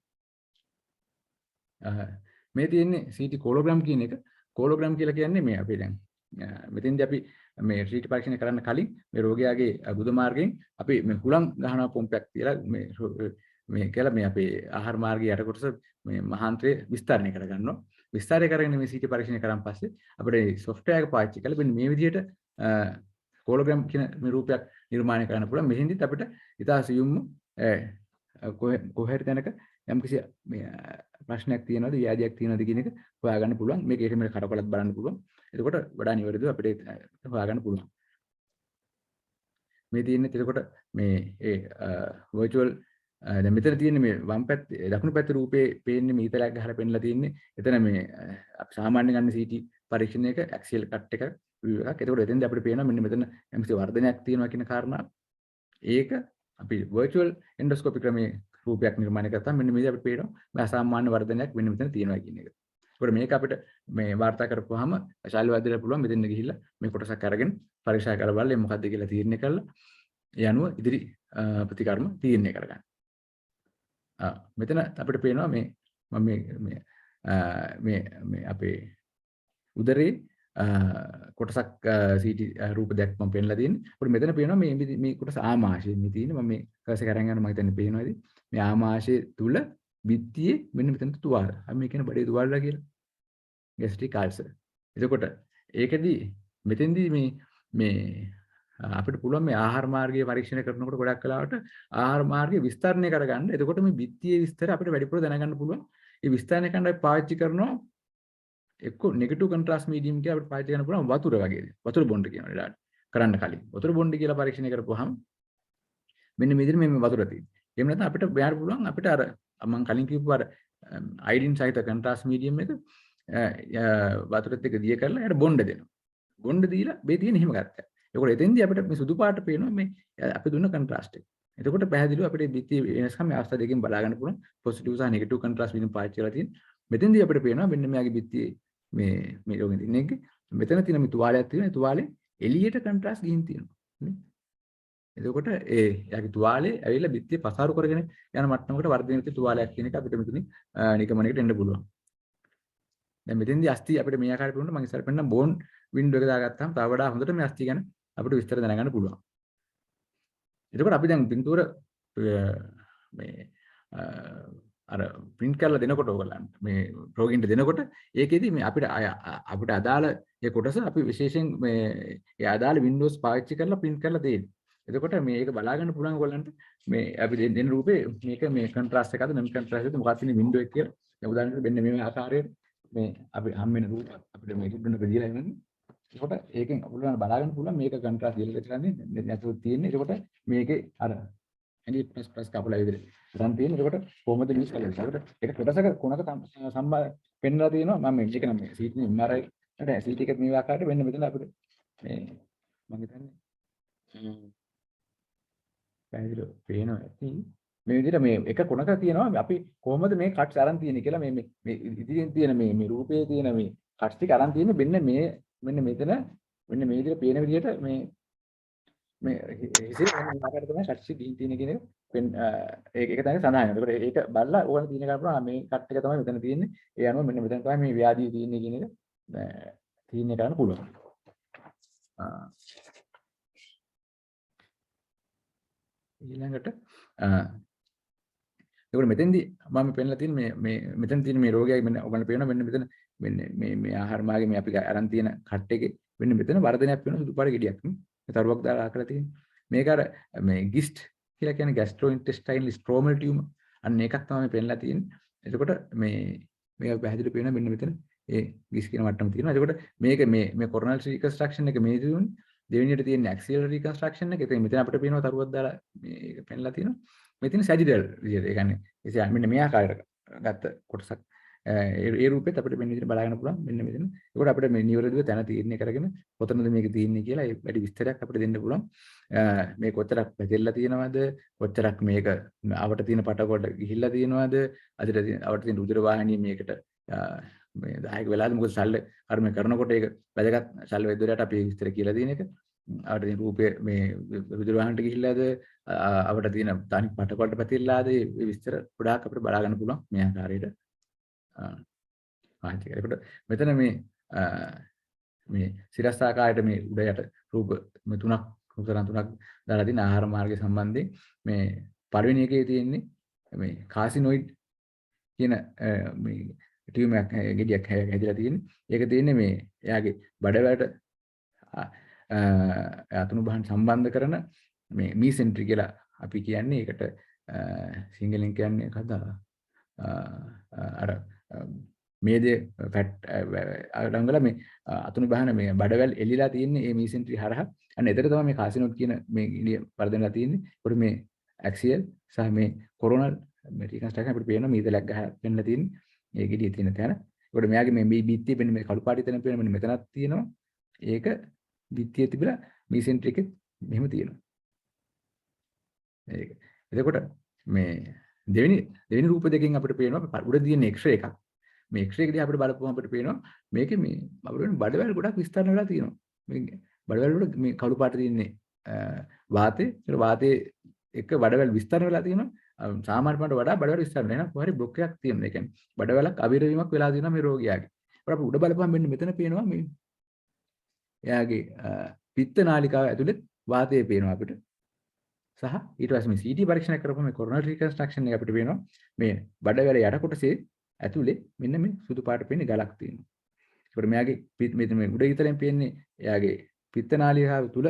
මේ තියෙන්නේ CT කොලොග්‍රෑම් කියන එක. කොලොග්‍රෑම් කියලා කියන්නේ මේ අපි දැන් මෙතෙන්දී අපි මේ CT පරීක්ෂණය කරන්න කලින් මේ රෝගියාගේ ගුද මාර්ගයෙන් අපි මේ හුලං ගහනවා පොම්පයක් තියලා මේ කියලා මේ අපේ ආහාර මාර්ගයේ යට කොටස මේ මහාන්ත්‍රය විස්තරණය කරගන්නවා. විස්තරය කරගෙන මේ CT පරීක්ෂණය කරන් පස්සේ අපිට software එක පාවිච්චි කරලා මෙන්න මේ විදිහට කොලොග්‍රෑම් කියන මේ රූපයක් නිර්මාණය කරන්න පුළුවන්. මෙහින්දිත් අපිට ඉතා සියුම්ම කොහෙද තැනක යම්කිසි මේ ප්‍රශ්නයක් තියෙනවද ව්‍යාධියක් තියෙනවද කියන එක හොයාගන්න පුළුවන්. මේක එහෙම කඩකොලත් බලන්න පුළුවන්. එතකොට වඩා නිවැරදිව අපිට හොයාගන්න පුළුවන්. මේ තියෙන්නේ එතකොට මේ virtual දැන් මෙතන තියෙන්නේ මේ වම් පැත්තේ දකුණු පැත්තේ රූපේ පේන්නේ මේ ඉතලයක් ගහලා පෙන්නලා තියෙන්නේ. එතන මේ අපි සාමාන්‍යයෙන් ගන්න CT පරීක්ෂණයක ඇක්සියල් කට් එකක් view එකක්. එතකොට එතෙන්දී අපිට පේනවා මෙන්න මෙතන යම්කිසි වර්ධනයක් තියෙනවා කියන කාරණාව. ඒක අපි virtual endoscopy ක්‍රමයේ රූපයක් නිර්මාණය කරලා මෙන්න මේ අපිට පේනවා මේ අසාමාන්‍ය වර්ධනයක් මෙන්න මෙතන තියෙනවා කියන එක. ඒකට මේක අපිට මේ වාර්තා කරපුවාම ශාල්‍ය වෛද්‍යවරයා පුළුවන් මෙතෙන් ගිහිල්ලා මේ කොටසක් අරගෙන පරීක්ෂා කරලා බලලා මොකද්ද කියලා තීරණය කරලා ඒ අනුව ඉදිරි ප්‍රතිකර්ම තීරණය කරගන්න. මෙතන අපිට පේනවා මේ අපේ උදරේ කොටසක් CT රූප දෙයක් මම පෙන්නලා තියෙන්නේ. ඒකට මෙතන පේනවා මේ කොටස ආමාශය. මේ තියෙන්නේ මම මේ කර්සර් එක අරන් යනවා මම හිතන්නේ පේනවා ඉතින්. මේ ආමාශයේ තුල බිත්තියේ මෙන්න මෙතන තුවාල. අපි මේ කියන බඩේ තුවාලලා කියලා. gastric ulcer. එතකොට ඒකෙදි මෙතෙන්දී මේ අපිට පුළුවන් මේ ආහාර මාර්ගයේ පරීක්ෂණය කරනකොට ගොඩක් වෙලාවට ආහාර මාර්ගය විස්තරණය කරගන්න. එතකොට මේ බිත්තියේ විස්තර අපිට වැඩිපුර දැනගන්න පුළුවන්. ඒ විස්තරණය කරන්න අපි පාවිච්චි කරනවා එක්ක නෙගටිව් කොන්ට්‍රාස්ට් මීඩියම් කියලා අපිට පාවිච්චි කරන්න පුළුවන් වතුර වගේ දේ. වතුර බොන්ඩ් කියන වෙලාවට කරන්න කලින්. වතුර බොන්ඩ් කියලා පරීක්ෂණය කරපුවාම මෙන්න මේ විදිහට මේ වතුර තියෙනවා. එහෙම නැත්නම් අපිට බයන්න පුළුවන් අපිට අර මම කලින් කිව්ව අර අයඩින් සහිත කොන්ට්‍රාස්ට් මීඩියම් එක වතුරත් එක්ක දිය කරලා එයාට බොන්ඩ් දෙනවා. බොන්ඩ් දීලා මේ තියෙන එහෙම ගත්තා. ඒකෝර එතෙන්දී අපිට මේ සුදු පාට පේනවා මේ අපි දුන්න කොන්ට්‍රාස්ට් එක. එතකොට පැහැදිලිව අපිට බිත්ති වෙනස්කම් මේ අවස්ථා දෙකෙන් බලා ගන්න පුළුවන්. පොසිටිව් සහ නෙගටිව් කොන්ට්‍රාස්ට් වලින් පාවිච්චි කරලා තියෙන. මෙතෙන්දී අපිට පේනවා මෙන්න මෙයාගේ බිත්තියේ මේ රෝගෙන් ඉන්නේ මෙතන තියෙන මේ තුවාලයක් තියෙනවා. ඒ තුවාලේ එළියට කොන්ට්‍රාස්ට් ගිහින් තියෙනවා. නේ? එතකොට යාගේ තුවාලේ ඇවිල්ලා බිත්තිය පසාරු කරගෙන යන මට්ටමකට වර්ධනය වෙච්ච තුවාලයක් කියන එක අපිට මෙතනින් නිගමනයකට එන්න පුළුවන්. දැන් මෙතෙන්දී අස්ථි අපිට මේ ආකාරයට වුණා මම ඉස්සර පෙන්නන බෝන් වින්ඩෝ එක දාගත්තාම තව වඩා හොඳට මේ අස්ථි ගැන අපිට විස්තර දැනගන්න පුළුවන්. එතකොට අපි දැන් පින්තූර මේ අර print කරලා දෙනකොට ඕගලන්ට මේ රෝගීන්ට දෙනකොට ඒකෙදි මේ අපිට අදාළ ඒ කොටස අපි විශේෂයෙන් මේ ඒ අදාළ Windows පාවිච්චි කරලා print කරලා දෙන්නේ. එතකොට මේක බලා ගන්න පුළුවන් ඕගලන්ට මේ අපි දෙන රූපේ මේක මේ contrast එකද non contrast එකද මොකක්ද තියෙන window එක කියලා. දැන් උදාහරණයක් මෙන්න මේ ආකාරයට මේ අපි හම් වෙන රූප අපිට මේක දුන්න බෙදලා ඉන්නේ. එතකොට ඒකෙන් අපිට බලා ගන්න පුළුවන් මේක contrast දෙලට කරන්නේ නැතුව තියෙන්නේ. එතකොට මේකේ අර ඇනිප්ලස් කපලා විදිහට රන් තියෙන. එතකොට කොහොමද යූස් කරන්නේ? එතකොට ඒක කොටසක කොනක සම්බන්ධ පෙන්නලා තියෙනවා. මම මේක නම් මේ සීට් නේ MRI නේද? සීට් එකත් මේ ආකාරයට වෙන්න මෙතන අපිට මේ මම හිතන්නේ පැහැදිලිව පේනවා ඇති මේ විදිහට මේ එක කොනක තියෙනවා අපි කොහොමද මේ කට්ස් අරන් තියෙන්නේ කියලා මේ ඉදිරියෙන් තියෙන මේ රූපයේ තියෙන මේ කට්ස් ටික අරන් තියෙන්නේ මෙන්න මෙතන මෙන්න මේ විදිහට පේන විදිහට මේ හිසේ මෙන්න ආකාරයට තමයි කට්ස් ගිහින් තියෙන කියන එක ඒක තමයි සඳහන් වෙනවා. ඒකට ඒක බලලා ඕන තියෙන කරපුවා මේ කට් එක තමයි මෙතන තියෙන්නේ. ඒ අනුව මෙන්න මෙතන තමයි මේ ව්‍යාධිය තියෙන්නේ කියන එක තීරණය කරන්න පුළුවන්. ඊළඟට ඒකට මෙතෙන්දී මම පෙන්නලා තියෙන මේ මෙතන තියෙන මේ රෝගයයි මෙන්න ඔයගොල්ලෝ පේනවා මෙන්න මෙතන මෙන්න මේ ආහාර මාර්ගයේ මේ අපි අරන් තියෙන කට් එකේ මෙන්න මෙතන වර්ධනයක් වෙන සුදු පාට ගෙඩියක් මේ තරුවක් දාලා කරලා තියෙන්නේ. මේක අර මේ ගිස්ට් කියලා කියන්නේ gastrointestinal stromal tumor අන්න ඒකක් තමයි පෙන්නලා තියෙන්නේ. එතකොට මේක පැහැදිලිව පේනවා මෙන්න මෙතන ඒ ගිස් කියන මට්ටම තියෙනවා. එතකොට මේක මේ coronal reconstruction එක මේ දුන්නේ දෙවෙනියට තියෙන axial reconstruction එක. ඉතින් මෙතන අපිට පේනවා තරුවක් දාලා මේක පෙන්නලා තියෙනවා. මෙතන sagittal විදියට. ඒ කියන්නේ මෙන්න මේ ආකාරයට ගත්ත කොටසක්. ඒ රූපෙත් අපිට මෙන්න විදිහට බලාගන්න පුළුවන් මෙන්න මෙතන. ඒකට අපිට මේ නිවැරදිව තැන තීරණය කරගෙන කොතනද මේක තියෙන්නේ කියලා ඒ වැඩි විස්තරයක් අපිට දෙන්න පුළුවන්. මේ කොච්චරක් පැතිරලා තියෙනවද? කොච්චරක් මේක අපිට තියෙන පටකොට ගිහිල්ලා තියෙනවද? අපිට තියෙන රුධිර වාහිනිය මේකට මේ දායක වෙලාද? මොකද ශල්‍ය කර්ම කරනකොට ඒක වැදගත් ශල්‍ය වෛද්‍යවරයාට අපි විස්තර කියලා දෙන එක. අපිට තියෙන රූපේ මේ රුධිර වාහිනියට ගිහිල්ලාද? අපිට තියෙන තනි පටකොට පැතිරලාද? මේ විස්තර ගොඩාක් අපිට බලා ගන්න පුළුවන් මේ ආකාරයට. ඒකට මෙතන මේ සිරස්ථාකාරයට මේ උඩ යට රූප මේ තුනක් දාලා තියෙන ආහාර මාර්ගය සම්බන්ධයෙන් මේ පළවෙනි එකේ තියෙන්නේ මේ කාසිනොයිඩ් කියන මේ ටියුමර් ගෙඩියක් හැදිලා තියෙන්නේ. ඒක තියෙන්නේ මේ එයාගේ බඩවැලට අතුණු බහන් සම්බන්ධ කරන මේ මීසෙන්ට්‍රි කියලා අපි කියන්නේ. ඒකට සිංහලෙන් කියන්නේ කද්ද අර මේදේ ෆැට් අඩංගල මේ අතුණු බහන මේ බඩවැල් එලිලා තියෙන්නේ මේ මීසෙන්ට්‍රි හරහා. අන්න එතන තමයි මේ කාසිනොයිඩ් කියන මේ ගෙඩිය වර්ධනලා තියෙන්නේ. ඒකට මේ ඇක්සියල් සහ මේ කොරෝනල් මේ රිකන්ස්ට්‍රක්ෂන් අපිට පේනවා මීදලක් ගහ පෙන්නලා තියෙන්නේ. මේ ගෙඩිය තියෙන තැන. ඒකට මෙයාගේ මේ බිත්තිය පෙන්න මේ කළු පාටි තැන පේන මෙතනක් තියෙනවා. ඒක බිත්තිය තිබිලා මීසෙන්ට්‍රි එකෙත් මෙහෙම තියෙනවා. ඒක. එතකොට මේ දෙවෙනි රූප දෙකෙන් අපිට පේනවා උඩ තියෙන එක්ස්රේ එකක්. මේ එක්ස්රේ එකදී අපිට බලපුවම අපිට පේනවා මේකේ මේ අපිට බඩවැල් ගොඩක් විස්තරණ වෙලා තියෙනවා. මේ බඩවැල් වල මේ කළු පාට තියෙන්නේ වාතේ. ඒක වාතයේ එක බඩවැල් විස්තරණ වෙලා තියෙනවා. සාමාන්‍ය පාට වඩා බඩවැල් විස්තරණ වෙනවා. කොහරි බ්ලොක් එකක් තියෙනවා. ඒ කියන්නේ බඩවැලක් අවිරවීමක් වෙලා තියෙනවා මේ රෝගියාගේ. ඒකට අපි උඩ බලපුවම මෙතන පේනවා මේ එයාගේ පිත්ත නාලිකාව ඇතුලේ වාතය පේනවා අපිට. සහ ඊට පස්සේ මේ CT පරීක්ෂණයක් කරපුවම මේ coronary reconstruction එක අපිට පේනවා මේ බඩවැල යට කොටසේ ඇතුලේ මෙන්න මේ සුදු පාට පේන ගලක් තියෙනවා. ඒකට මෙයාගේ මේ උඩ ඉතලෙන් පේන්නේ එයාගේ පිත්ත නාලිකාව තුල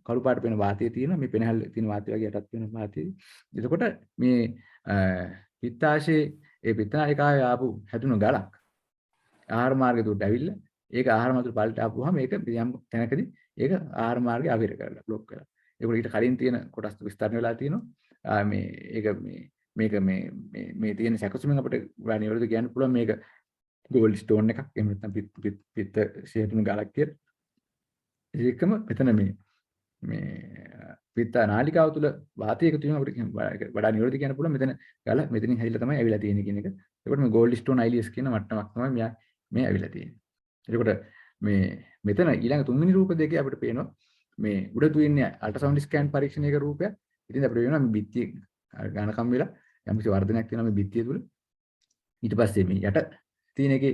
කළු පාට පේන වාතය තියෙනවා. මේ පෙනහල් තියෙන වාතය වගේ යටත් වෙන වාතය. එතකොට මේ පිත්තාශයේ ඒ පිත්ත නාලිකාවේ ආපු හැදුණු ගලක් ආහාර මාර්ගය තුලට ඇවිල්ලා ඒක ආහාර මාර්ගය පල්ට ආපුවාම ඒක යම් තැනකදී ඒක ආහාර මාර්ගය අවහිර කරලා બ્લોක් කරලා. ඒකට ඊට කලින් තියෙන කොටස් විස්තරණ වෙලා තියෙනවා. මේක මේ තියෙන සැකසුමෙන් අපිට නිවැරදිව කියන්න පුළුවන් මේක ගෝල්ඩ් ස්ටෝන් එකක්. එහෙම නැත්නම් පිත්ත ශේතුණු ගලක් කියලා. ඒකම මෙතන මේ පිත්ත නාලිකාව තුල වාතය එකතු වීම අපිට වඩා නිවැරදි කියන්න පුළුවන්. මෙතන ගල මෙතනින් හැදිලා තමයි ඇවිල්ලා තියෙන්නේ කියන එක. ඒකට මේ ගෝල්ඩ් ස්ටෝන් ILS කියන මට්ටමක් තමයි මේ ඇවිල්ලා තියෙන්නේ. ඒකට මෙතන ඊළඟ තුන්වෙනි රූප දෙකේ අපිට පේනවා මේ උඩ තියෙන්නේ අල්ට්‍රාසවුන්ඩ් ස්කෑන් පරීක්ෂණයක රූපයක්. ඉතින් අපිට වෙනවා මේ බිත්තිය ඝනකම් වෙලා යම්කිසි වර්ධනයක් තියෙනවා මේ බිත්තිය තුල. ඊට පස්සේ මේ යට තියෙන එකේ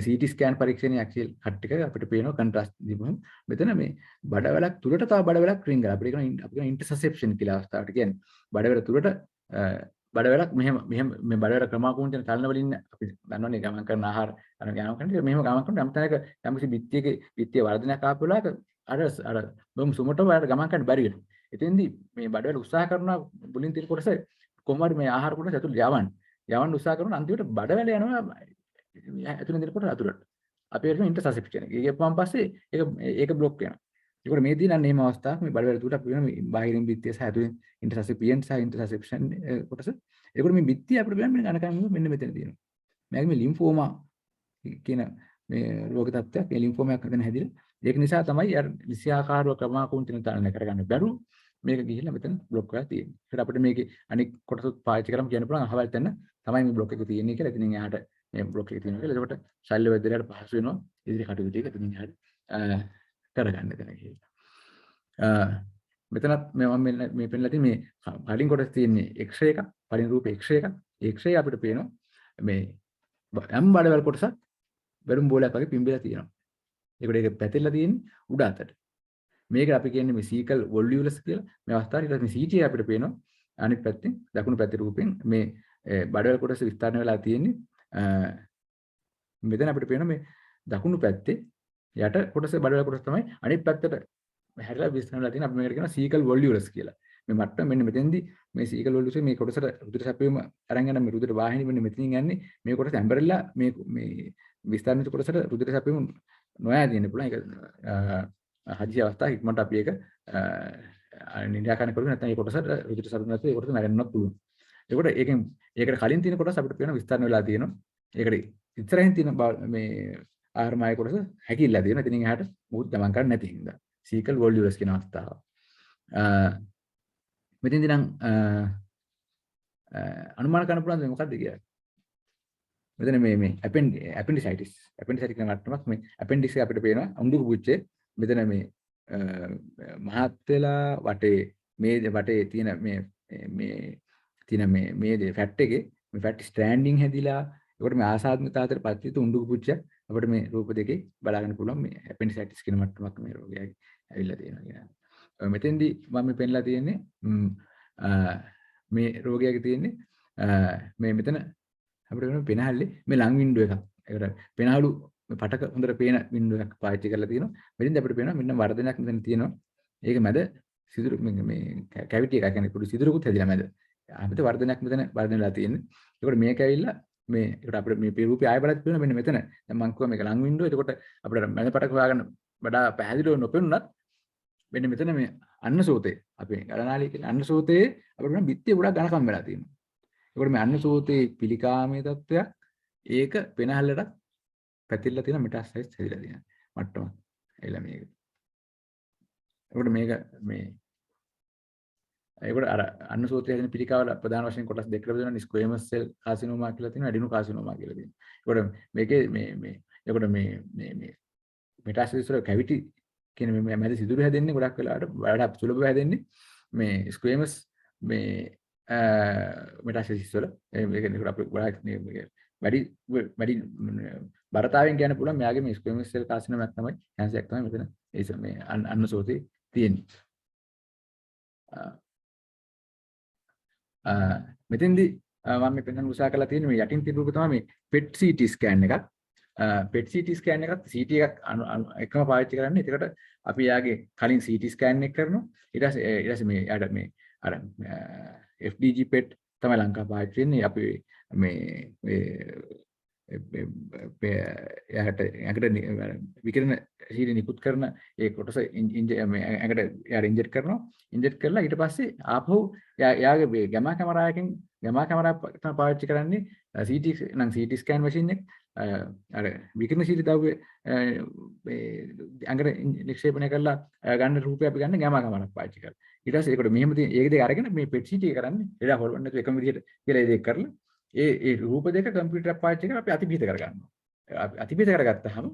CT ස්කෑන් පරීක්ෂණයේ ඇක්සියල් කට් එක අපිට පේනවා කොන්ට්‍රාස්ට් දීපුවම මෙතන මේ බඩවැලක් තුලට තව බඩවැලක් රින්ග් කරලා අපිට කියන ඉන්ටර්සෙප්ෂන් කියලා අවස්ථාවට කියන්නේ බඩවැල තුලට බඩවැලක් මෙහෙම මේ බඩවැල ක්‍රමාකෝණයෙන් තලන වලින් අපි දන්නවනේ ගමන් කරන ආහාර අර ගමන් කරනකොට මෙහෙම ගමන් කරනකොට යම් තැනක යම්කිසි බිත්තිය වර්ධනයක් ආපු වෙලාවක අර බොම් සුමටව ගමන් කරන්න බැරි වෙනවා. එතෙන්දී මේ බඩවැල උත්සාහ කරනවා බුලින් තියෙන කොටස කොහොමද මේ ආහාර කොටස ඇතුළට යවන්න උත්සාහ කරනවා. අන්තිමට බඩවැල යනවා ඇතුළෙන් දෙන කොට අතුරට. අපි හිතමු ඉන්ටර්සෙප්ෂන් එක. ඒකපුවාන් පස්සේ ඒක බ්ලොක් වෙනවා. ඒකට මේ තියෙන අන්න එහෙම අවස්ථාවක් මේ බඩවැල තුලට අපි වෙන මේ බාහිරින් බිත්තිය සහ ඇතුළෙන් ඉන්ටර්සෙප්ෂන් සහ ඉන්ටර්සෙප්ෂන් කොටස. ඒකට මේ බිත්තිය අපිට බලන්න ගණකම් මෙන්න මෙතන තියෙනවා. මේ ලිම්ෆෝමා කියන මේ රෝග තත්ත්වයක් මේ ලිම්ෆෝමයක් හදන හැදිලා ඒක නිසා තමයි අර විෂයාකාරව ක්‍රමාකෝණයෙන් තලන කරගන්න බැරුව මේක ගිහිල්ලා මෙතන බ්ලොක් වෙලා තියෙන්නේ. ඒකට අපිට මේකේ අනික් කොටසත් පාවිච්චි කරාම කියන්න පුළුවන් අහවල් තැන තමයි මේ බ්ලොක් එක තියෙන්නේ කියලා. ඉතින් එහාට මේ බ්ලොක් එක තියෙනවා කියලා. එතකොට ශල්‍ය වෛද්‍යරයාට පහසු වෙනවා ඉදිරි කටයුතු ටික එතනින් එහාට කරගන්න එතන කියලා. මෙතනත් මේ පෙන්නලා තියෙන මේ කලින් කොටස් තියෙන්නේ X-ray එකක්, පරිණ රූපේ X-ray එකක්. X-ray අපිට පේනවා මේ යම් බඩවැල් කොටසක් බැලුම් බෝලයක් වගේ පිම්බිලා තියෙනවා. ඒකට ඒක පැතිරලා තියෙන්නේ උඩ අතට. මේක අපි කියන්නේ මේ සීකල් වොලියුලස් කියලා. මේ අවස්ථාවේ ඊට පස්සේ CT අපිට පේනවා අනිත් පැත්තෙන් දකුණු පැත්තේ රූපෙන් මේ බඩවැල් කොටස විස්තරණය වෙලා තියෙන්නේ. මෙතන අපිට පේනවා මේ දකුණු පැත්තේ යට කොටස බඩවැල් කොටස තමයි අනිත් පැත්තට හැරිලා විස්තරණය වෙලා තියෙන අපි මේකට කියනවා සීකල් වොලියුලස් කියලා. මේ මට්ටම මෙන්න මෙතෙන්දී මේ සීකල් වොලියුලස් මේ කොටසට රුධිර සැපයීම අරන් යන මේ රුධිර වාහිනිය මෙන්න මෙතනින් යන්නේ මේ කොටස ඇඹරලා මේ විස්තරණිත කොටසට රුධිර සැපයීම නොයා දෙන්න පුළුවන්. ඒක හදිසි අවස්ථාවක් ඉක්මනට අපි ඒක නිරාකරණය කරුවේ නැත්නම් ඒ කොටසට රුධිර සැපයීම නැත්නම් ඒ කොටස මැරෙන්නත් පුළුවන්. ඒකට කලින් තියෙන කොටස අපිට පේන විස්තරණය වෙලා තියෙනවා. ඒකට ඉස්සරහින් තියෙන මේ ආහාරමාය කොටස හැකිලිලා තියෙනවා. ඉතින් එහාට මුකුත් ගමන් කරන්නේ නැති හින්දා සීකල් වොලියුලස් කියන අවස්ථාව. මෙතෙන්දී නම් අනුමාන කරන්න පුළුවන් මොකක්ද කියලා. මෙතන මේ appendicitis කියන මට්ටමක් මේ appendix එක අපිට පේනවා උණුදුක පුච්චේ මෙතන මේ මහත් වෙලා වටේ තියෙන මේ ෆැට් එකේ මේ ෆැට් ස්ට්‍රෑන්ඩින් හැදිලා ඒකට මේ ආසාත්මිකතාවතර පත්විත උණුදුක පුච්ච අපිට මේ රූප දෙකේ බලාගන්න පුළුවන් මේ appendicitis කියන මට්ටමක් මේ රෝගයයි ඇවිල්ලා තියෙනවා කියන. මෙතෙන්දී මම මේ පෙන්ලා තියෙන්නේ මේ රෝගයක තියෙන්නේ මේ මෙතන අපිට වෙන පෙනහල්ලේ මේ ලං වින්ඩෝ එකක්. ඒකට පෙනහළු පටක හොඳට පේන වින්ඩෝ එකක් පාවිච්චි කරලා තියෙනවා. මෙතෙන්දී අපිට පේනවා මෙන්න වර්ධනයක් මෙතන තියෙනවා. ඒක මැද සිදුරු මේ කැවිටි එකක් කියන්නේ පොඩි සිදුරුකුත් හැදිලා මැද. අපිට වර්ධනයක් මෙතන වර්ධනලා තියෙන්නේ. ඒකට මේක ඇවිල්ලා මේ ඒකට අපිට මේ රූපය ආය බලත් පේනවා මෙන්න මෙතන. දැන් මම කිව්වා මේක ලං වින්ඩෝ. එතකොට අපිට මැද පටක හොයාගන්න වඩා පැහැදිලිව නොපෙනුනත් මෙන්න මෙතන මේ අන්නසෝතේ අපේ ගලනාලිය කියන අන්නසෝතේ අපිට වෙන බිත්තිය ගොඩක් ඝනකම් වෙලා තියෙනවා. ඒකට මේ අන්නසෝතේ පිළිකාමේ තත්වයක් ඒක පෙනහල්ලට පැතිරලා තියෙන මෙටාස්ටයිස් හැදිලා තියෙන මට්ටම. එලා මේක. ඒකට අර අන්නසෝතේ හැදෙන පිළිකාවල ප්‍රධාන වශයෙන් කොටස් දෙකකට බෙදෙනවා. ස්ක්වේමස් සෙල් කාසිනෝමා කියලා තියෙනවා. ඇඩිනෝ කාසිනෝමා කියලා තියෙනවා. ඒකට මේකේ මේ මෙටාස්ටයිස් වල කැවිටි කියන මේ මැද සිදුරු හැදෙන්නේ ගොඩක් වෙලාවට වඩා සුලභව හැදෙන්නේ මේ ස්ක්වේමස් මේ මෙටාස්ටයිස් වල මේක නේ අපි ගොඩක් වැඩි බරතාවෙන් කියන්න පුළුවන් මෙයාගේ මේ ස්ක්වේමස් සෙල් කාසිනෝමයක් තමයි කැන්සර් එකක් තමයි මෙතන ඒ මේ අන්නසෝතේ තියෙන්නේ. මෙතෙන්දී මම මේ පෙන්වන්න උත්සාහ කරලා තියෙන්නේ මේ යටින් තියෙන රූප තමයි මේ PET CT ස්කෑන් එකක්. PET CT ස්කෑන් එකත් CT එකක් එකම පාවිච්චි කරන්නේ. ඒකට අපි යාගේ කලින් CT ස්කෑන් එක කරනවා. ඊට පස්සේ මේ යාට මේ අර FDG PET තමයි ලංකාව පාවිච්චි වෙන්නේ. අපි මේ යාට විකිරණ ශීලී නිකුත් කරන ඒ කොටස ඇඟට යාට ඉන්ජෙක්ට් කරනවා. ඉන්ජෙක්ට් කරලා ඊට පස්සේ ආපහු යාගේ ගැමා කැමරාවකින් ගැමා කැමරාව තමයි පාවිච්චි කරන්නේ. CT ස්කෑන් මැෂින් එක අර විකිරණශීලී ද්‍රව්‍ය ඇඟට නික්ෂේපණය කරලා ගන්න රූපය අපි ගන්න ගැමා කැමරාවක් පාවිච්චි කරලා. ඊට පස්සේ ඒකට මෙහෙම තියෙන ඒක දෙක අරගෙන මේ PET CT එක කරන්නේ එදා හොල්වන්න නැතුව එකම විදිහට කියලා ඒක කරලා ඒ රූප දෙක කම්පියුටර් පාවිච්චි කරලා අපි අතිපිහිත කරගන්නවා. අතිපිහිත කරගත්තාම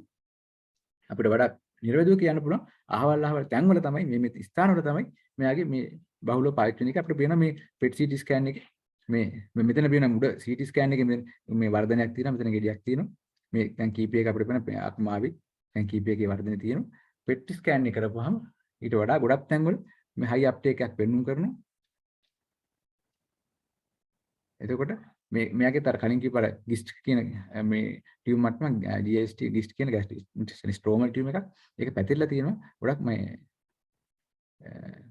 අපිට වඩා නිර්වේදව කියන්න පුළුවන් අහවල් තැන්වල තමයි මේ ස්ථානවල තමයි මෙයාගේ මේ බහුල පාවිච්චි වෙන එක අපිට පේන මේ PET CT ස්කෑන් එකේ මේ මෙතන පේන උඩ CT ස්කෑන් එකේ මේ වර්ධනයක් තියෙනවා. මෙතන ගෙඩියක් තියෙනවා. මේ දැන් කීපයක අපිට පේන අක්මාවේ දැන් කීපයකේ වර්ධනය තියෙනවා. PET ස්කෑන් එක කරපුවාම ඊට වඩා ගොඩක් තැන්වල මේ හයි අප්ටේක් එකක් පෙන්වුම් කරනවා. එතකොට මෙයාගේ තර කලින් කියපර ගිස්ට් කියන මේ ටියුම් මට්ටම GST ගිස්ට් කියන ගෑස්ට්‍රික් ස්ට්‍රෝමල් ටියුම් එකක් ඒක පැතිරලා තියෙනවා ගොඩක් මේ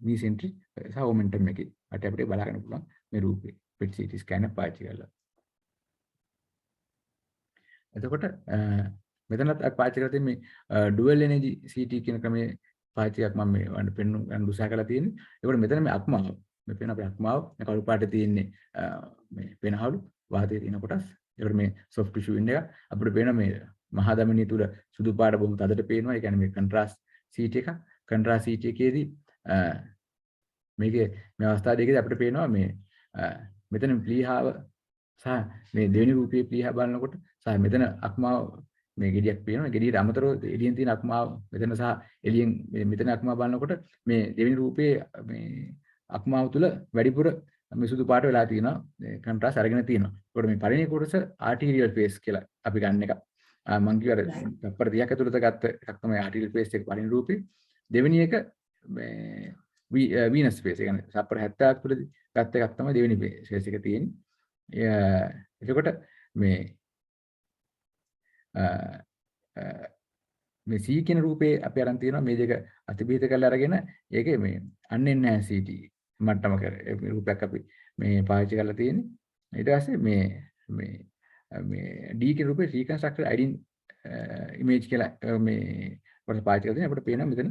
මීසෙන්ට්‍රි සහ ඔමෙන්ටම් එකේ අපිට බලාගන්න පුළුවන් මේ රූපේ PET CT ස්කෑන් එක පාවිච්චි කරලා. එතකොට මෙතනත් අපි පාවිච්චි කරලා තියෙන මේ ඩුවල් එනර්ජි CT කියන ක්‍රමයේ පාවිච්චියක් මම මේ වන්න පෙන්වන්න ගන්න උත්සාහ කරලා තියෙන්නේ. ඒකට මෙතන මේ අක්මාව මේ පේන අපේ අක්මාව මේ කළු පාටේ තියෙන්නේ මේ පෙනහළු වාතයේ තියෙන කොටස්. ඒකට මේ soft tissue ඉන්න එක අපිට පේන මේ මහා ධමනිය තුල සුදු පාට බොහොම තදට පේනවා. ඒ කියන්නේ මේ contrast CT එකක්. contrast CT එකේදී මේකේ මේ අවස්ථාව දෙකේදී අපිට පේනවා මේ මෙතන ප්ලීහාව සහ මේ දෙවෙනි රූපයේ ප්ලීහා බලනකොට සහ මෙතන අක්මාව මේ ගෙඩියක් පේනවා. ගෙඩියට අමතරව එළියෙන් තියෙන අක්මාව මෙතන සහ එළියෙන් මෙතන අක්මාව බලනකොට මේ දෙවෙනි රූපයේ මේ අක්මාව තුල වැඩිපුර මේ සුදු පාට වෙලා තියෙනවා. කන්ට්‍රාස්ට් අරගෙන තියෙනවා. ඒකට මේ පළවෙනි කොටස ආර්ටීරියල් ෆේස් කියලා අපි ගන්න එක. මම කිව්වා තප්පර 30ක් ඇතුළත ගත්ත එකක් තමයි ආර්ටීරියල් ෆේස් එක පළවෙනි රූපේ. දෙවෙනි එක මේ වීනස් ෆේස්. ඒ කියන්නේ තප්පර 70ක් තුළදී ගත්ත එකක් තමයි දෙවෙනි ෆේස් එක තියෙන්නේ. එතකොට මේ මේ C කියන රූපේ අපි අරන් තියෙනවා මේ දෙක අතිබීත කරලා අරගෙන ඒකේ මේ unenhanced මට්ටම කර රූපයක් අපි මේ පාවිච්චි කරලා තියෙන්නේ. ඊට පස්සේ මේ D කියන රූපේ reconstructed image කියලා මේ කොට පාවිච්චි කරලා තියෙනවා. අපිට පේනවා මෙතන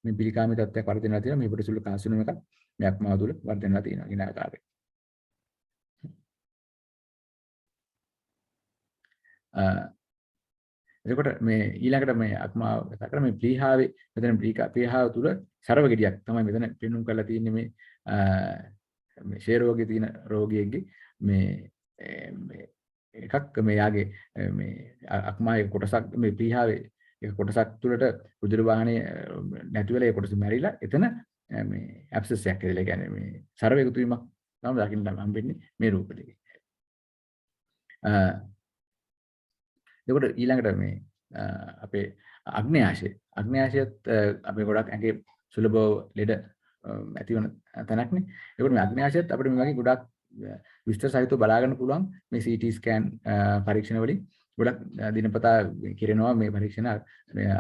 මේ පිළිකාමී තත්ත්වයක් වර්ධනය තියෙනවා. මේ පිට සුළු කාසිනෝම එකක් මේ අක්මාව තුළ වර්ධනය තියෙනවා කියන ආකාරයට. එතකොට මේ ඊළඟට මේ අක්මාව කතා කරා මේ ප්ලීහාවේ මෙතන ප්ලීහාව තුල සරව ගෙඩියක් තමයි මෙතන පෙන්වුම් කරලා තියෙන්නේ මේ ෂේ රෝගයේ තියෙන රෝගියෙක්ගේ මේ එකක් මේ යාගේ මේ අක්මාවේ කොටසක් මේ ප්ලීහාවේ එක කොටසක් තුලට රුධිර වාහනේ නැති වෙලා ඒ කොටස මැරිලා එතන මේ ඇබ්සස් එකක් ඇදලා කියන්නේ මේ සරව එකතු වීමක් තමයි දකින්න හම්බෙන්නේ මේ රූප දෙකේ. එතකොට ඊළඟට මේ අපේ අග්නයාශයත් අපේ ගොඩක් ඇඟේ සුලභව ලෙඩ ඇති වෙන තැනක්නේ. ඒකට මේ අග්නයාශයත් අපිට මේ වගේ ගොඩක් විස්තර සහිතව බලා ගන්න පුළුවන් මේ CT ස්කෑන් පරීක්ෂණ වලින් ගොඩක් දිනපතා කිරෙනවා මේ පරීක්ෂණ